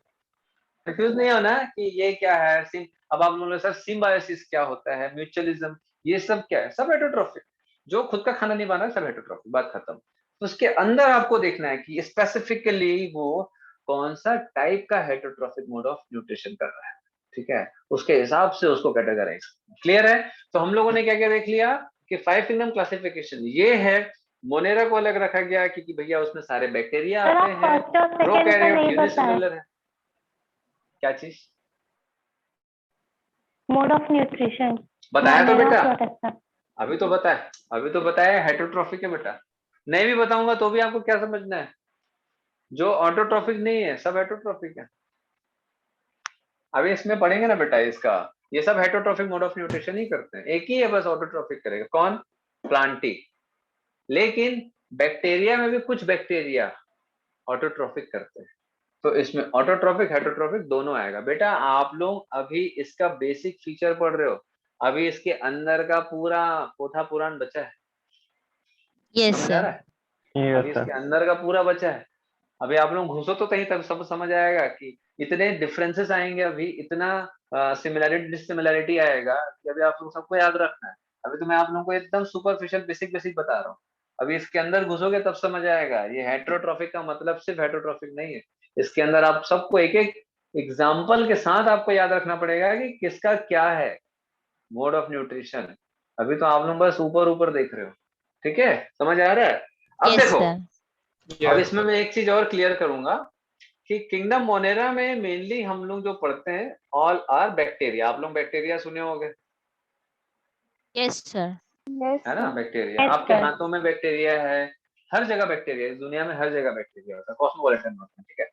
कंफ्यूज नहीं होना कि ये क्या है। अब आप लोगों ने सर सिम्बायोसिस क्या होता है, म्यूचुअलिज्म, ये सब क्या है? सब हेटेरोट्रॉफिक। जो खुद का खाना नहीं बना सब हेटेरोट्रॉफिक। बात खत्म। तो उसके अंदर आपको देखना है कि स्पेसिफिकली वो कौन सा टाइप का हेटेरोट्रॉफिक मोड ऑफ न्यूट्रिशन कर रहा है, ठीक है? उसके हिसाब से उसको कैटेगराइज। क्लियर है? तो हम लोगों ने क्या क्या देख लिया कि 5 किंगडम क्लासिफिकेशन ये है। मोनेरा को अलग रखा गया क्योंकि भैया उसमें सारे बैक्टीरिया सर, आते आप हैं। फर्स्ट और सेकंड का प्रोकैरियोट नहीं बताया। यूनिसेलुलर है। क्या चीज मोड ऑफ न्यूट्रिशन बताया तो बेटा? अभी तो बताया हेटेरोट्रॉफिक है बेटा। नहीं भी बताऊंगा तो भी आपको क्या समझना है? जो ऑटोट्रॉफिक नहीं है सब हेटेरोट्रॉफिक है। अभी इसमें पढ़ेंगे ना बेटा इसका, ये सब हेटेरोट्रॉफिक मोड ऑफ न्यूट्रिशन ही करते हैं। एक ही है बस ऑटोट्रॉफिक करेगा, कौन? प्लांटी। लेकिन बैक्टीरिया में भी कुछ बैक्टीरिया ऑटोट्रॉफिक करते हैं। तो इसमें ऑटोट्रॉफिक हेटेरोट्रॉफिक दोनों आएगा। बेटा आप लोग अभी इसका बेसिक फीचर पढ़ रहे हो, अभी इसके अंदर का पूरा पोथा पुराण बचा है। Yes, समझ आ रहा sir. है? अभी यस इसके सर। अंदर का पूरा बचा है। अभी आप लोग घुसो तो कहीं तब सब समझ आएगा कि इतने डिफरेंसेस आएंगे, अभी इतना सिमिलैरिटी डिसिमिलैरिटी आएगा कि अभी आप लोग सबको याद रखना है। अभी तो मैं आप लोगों को एकदम सुपरफिशियल बेसिक बेसिक बता रहा हूँ। अभी इसके अंदर घुसोगे तब समझ आएगा। ये हेटेरोट्रॉफिक का मतलब सिर्फ हेटेरोट्रॉफिक नहीं है। इसके अंदर आप सबको एक एक एग्जाम्पल के साथ आपको याद रखना पड़ेगा कि किसका क्या है मोड ऑफ न्यूट्रिशन। अभी तो आप लोग बस ऊपर ऊपर देख रहे हो, ठीक है? समझ आ रहा है? अब Yes, देखो, sir. अब इसमें मैं एक चीज और क्लियर करूंगा कि किंगडम मोनेरा में मेनली हम लोग जो पढ़ते हैं ऑल आर बैक्टीरिया। आप लोग बैक्टीरिया सुने होंगे, Yes, sir. Yes, है ना? sir. बैक्टीरिया Yes, आपके sir. हाथों में बैक्टीरिया है, हर जगह बैक्टीरिया है, इस दुनिया में हर जगह बैक्टीरिया होता है, कॉस्मोपॉलिटन होता है, ठीक है।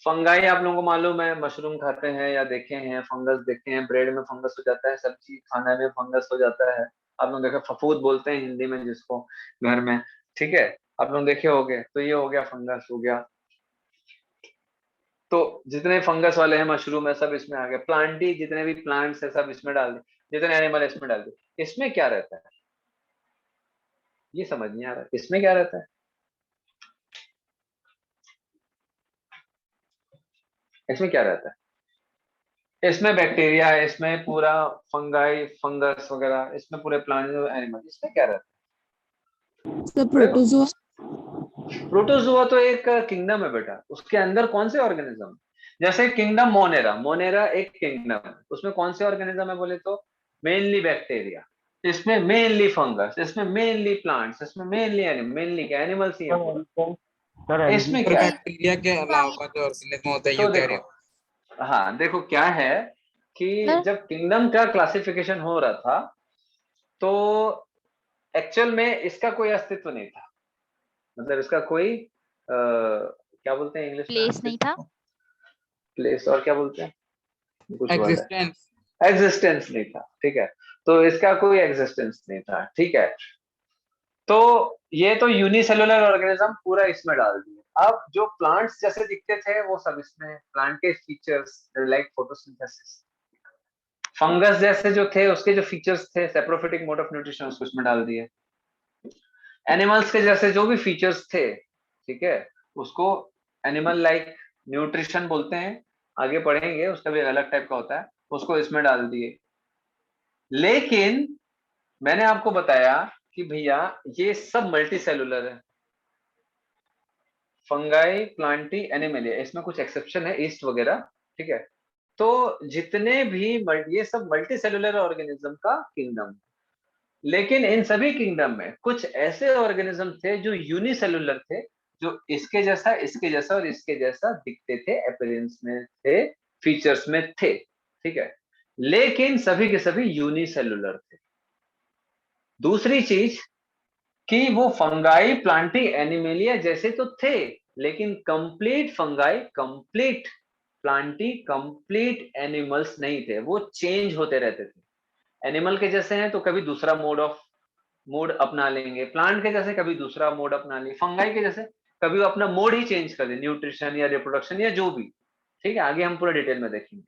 फंगाई आप लोगों को मालूम है, मशरूम खाते हैं या देखे हैं, फंगस देखे हैं, ब्रेड में फंगस हो जाता है, सब्जी खाने में फंगस हो जाता है। आप लोग देखे, फफूद बोलते हैं हिंदी में जिसको, घर में, ठीक है, आप लोग देखे होंगे। तो ये हो गया, फंगस हो गया। तो जितने फंगस वाले हैं, मशरूम है, सब इसमें आ गए। प्लांटी जितने भी प्लांट्स है सब इसमें डाल दिए, जितने एनिमल है इसमें डाल दिए। इसमें क्या रहता है ये समझ नहीं आ रहा, इसमें क्या रहता है? इसमें क्या रहता है? इसमें बैक्टीरिया है, इसमें पूरा फंगाई, फंगस वगैरह, इसमें पूरे प्लांट एनिमल, इसमें क्या रहता है? प्रोटोजोआ तो एक किंगडम है बेटा, उसके अंदर कौन से ऑर्गेनिज्म? जैसे किंगडम मोनेरा, मोनेरा एक किंगडम है, उसमें कौन से ऑर्गेनिज्म है बोले तो मेनली बैक्टीरिया, इसमें मेनली फंगस, इसमें मेनली प्लांट्स, इसमें मेनली एनिमल, मेनली क्या एनिमल्स ही है पूरा। सर इसमें क्या है? बैक्टीरिया के अलावा जो ऑर्गेनिज्म होता है तो यूकैरियोट, देखो, हाँ देखो क्या है कि हाँ? जब किंगडम का क्लासिफिकेशन हो रहा था तो एक्चुअल में इसका कोई अस्तित्व नहीं था, मतलब इसका कोई क्या बोलते हैं इंग्लिश में? Place नहीं था? प्लेस, और क्या बोलते हैं? कुछ वर्ड है, एग्जिस्टेंस। एग्जिस्टेंस नहीं था, ठीक है। तो इसका कोई एग्जिस्टेंस नहीं था, ठीक है। तो ये तो यूनिसेलुलर ऑर्गेनिज्म पूरा इसमें डाल दिया। अब जो प्लांट्स जैसे दिखते थे वो सब इसमें, प्लांट के फीचर्स लाइक फोटोसिंथेसिस, फंगस जैसे जो थे उसके जो फीचर्स थे, सेप्रोफिटिक मोड ऑफ न्यूट्रिशन, उसको इसमें डाल दिए। एनिमल्स के जैसे जो भी फीचर्स थे, ठीक है, उसको एनिमल लाइक न्यूट्रिशन बोलते हैं, आगे पढ़ेंगे, उसका भी अलग टाइप का होता है, उसको इसमें डाल दिए। लेकिन मैंने आपको बताया कि भैया ये सब मल्टी सेलुलर है, फंगाई, प्लांटी, एनिमलिया, इसमें कुछ एक्सेप्शन है, ईस्ट वगैरह, ठीक है। तो जितने भी ये सब मल्टी सेलुलर ऑर्गेनिज्म का किंगडम, लेकिन इन सभी किंगडम में कुछ ऐसे ऑर्गेनिज्म थे जो यूनिसेलुलर थे, जो इसके जैसा, इसके जैसा और इसके जैसा दिखते थे, अपीयरेंस में थे, फीचर्स में थे, ठीक है, लेकिन सभी के सभी यूनिसेलुलर थे। दूसरी चीज कि वो फंगाई, प्लांटी, एनिमेलिया जैसे तो थे, लेकिन complete fungi, complete Plantae, complete animals नहीं थे, वो चेंज होते रहते थे। एनिमल के जैसे हैं तो कभी दूसरा मोड अपना लेंगे, प्लांट के जैसे कभी दूसरा मोड अपना लेंगे, फंगाई के जैसे कभी वो अपना मोड ही चेंज कर दे, न्यूट्रिशन या रिप्रोडक्शन या जो भी, ठीक है, आगे हम पूरा डिटेल में देखेंगे।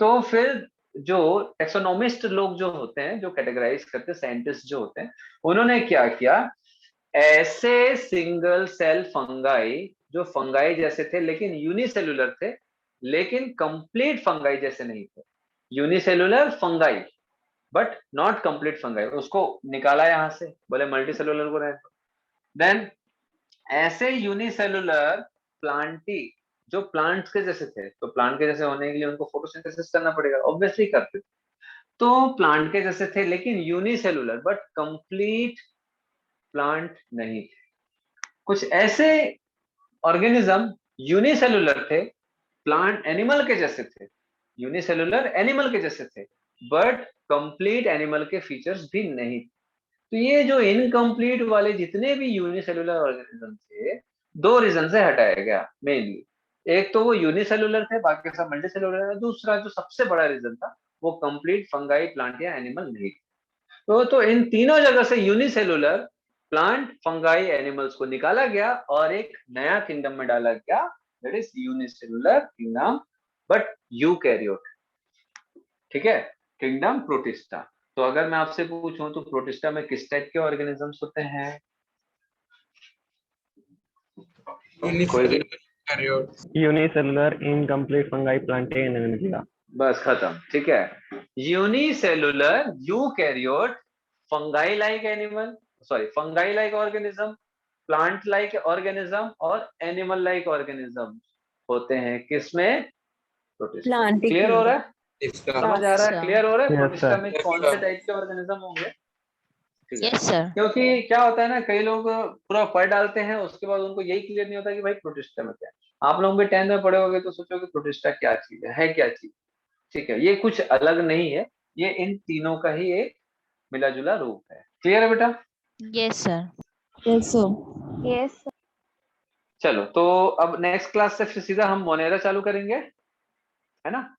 तो फिर जो टेक्सोनोमिस्ट लोग जो होते हैं, जो कैटेगराइज करते हैं, साइंटिस्ट जो होते हैं, उन्होंने क्या किया, ऐसे सिंगल सेल फंगाई जो फंगाई जैसे थे लेकिन यूनिसेलुलर थे, लेकिन कंप्लीट फंगाई जैसे नहीं थे, unicellular fungi but not complete fungi, उसको निकाला यहां से, बोले मल्टी सेलुलर को रहने। देन ऐसे यूनिसेलुलर प्लांटी जो प्लांट्स के जैसे थे, तो प्लांट के जैसे होने के लिए उनको फोटोसिंथेसिस करना पड़ेगा, ऑब्वियसली करते थे, तो प्लांट के जैसे थे लेकिन यूनिसेलुलर बट कंप्लीट प्लांट नहीं थे। कुछ ऐसे ऑर्गेनिज्म यूनिसेलुलर थे, प्लांट एनिमल के जैसे थे, यूनिसेलुलर एनिमल के जैसे थे, बट कंप्लीट एनिमल के फीचर्स भी नहीं थे। तो ये जो इनकम्प्लीट वाले जितने भी यूनिसेलुलर ऑर्गेनिज्म थे, दो रीजन से हटाया गया मेनली। एक तो वो यूनिसेलुलर थे, बाकी सब मल्टीसेलुलर है। दूसरा जो सबसे बड़ा रीजन था वो कंप्लीट फंगाई, प्लांट या एनिमल नहीं थे। तो इन तीनों जगह से यूनिसेलुलर, प्लांट, फंगाई, एनिमल्स को निकाला गया और एक नया किंगडम में डाला गया, that is unicellular kingdom but eukaryote, ठीक है, किंगडम प्रोटिस्टा। तो अगर मैं आपसे पूछूं तो प्रोटिस्टा में किस टाइप के ऑर्गेनिजम्स होते हैं? कोई भी? Unicellular, incomplete fungi, Plantae, Animalia. बस खत्म, ठीक है। Unicellular eukaryote, fungi like animal, sorry fungi like organism, plant like organism और एनिमल लाइक ऑर्गेनिज्म होते हैं किसमें? प्रोटिस्टा। क्लियर हो रहा है? समझ आ रहा है? क्लियर हो रहा है? Yes, protista sir. में कौन से टाइप के ऑर्गेनिज्म होंगे? ठीक है, यस सर। क्योंकि क्या होता है ना, कई लोग पूरा पढ़ डालते हैं, उसके बाद उनको यही क्लियर नहीं होता कि भाई प्रोटिस्टा में क्या है। आप लोग भी 10th में पढ़े होगे तो सोचोगे प्रोटिस्टा क्या चीज है क्या चीज। ठीक है, ये कुछ अलग नहीं है, ये इन तीनों का ही एक मिला जुला रूप है। क्लियर है बेटा? Yes sir. Yes sir. Yes चलो, तो अब नेक्स्ट क्लास से फिर सीधा हम मोनेरा चालू करेंगे, है ना?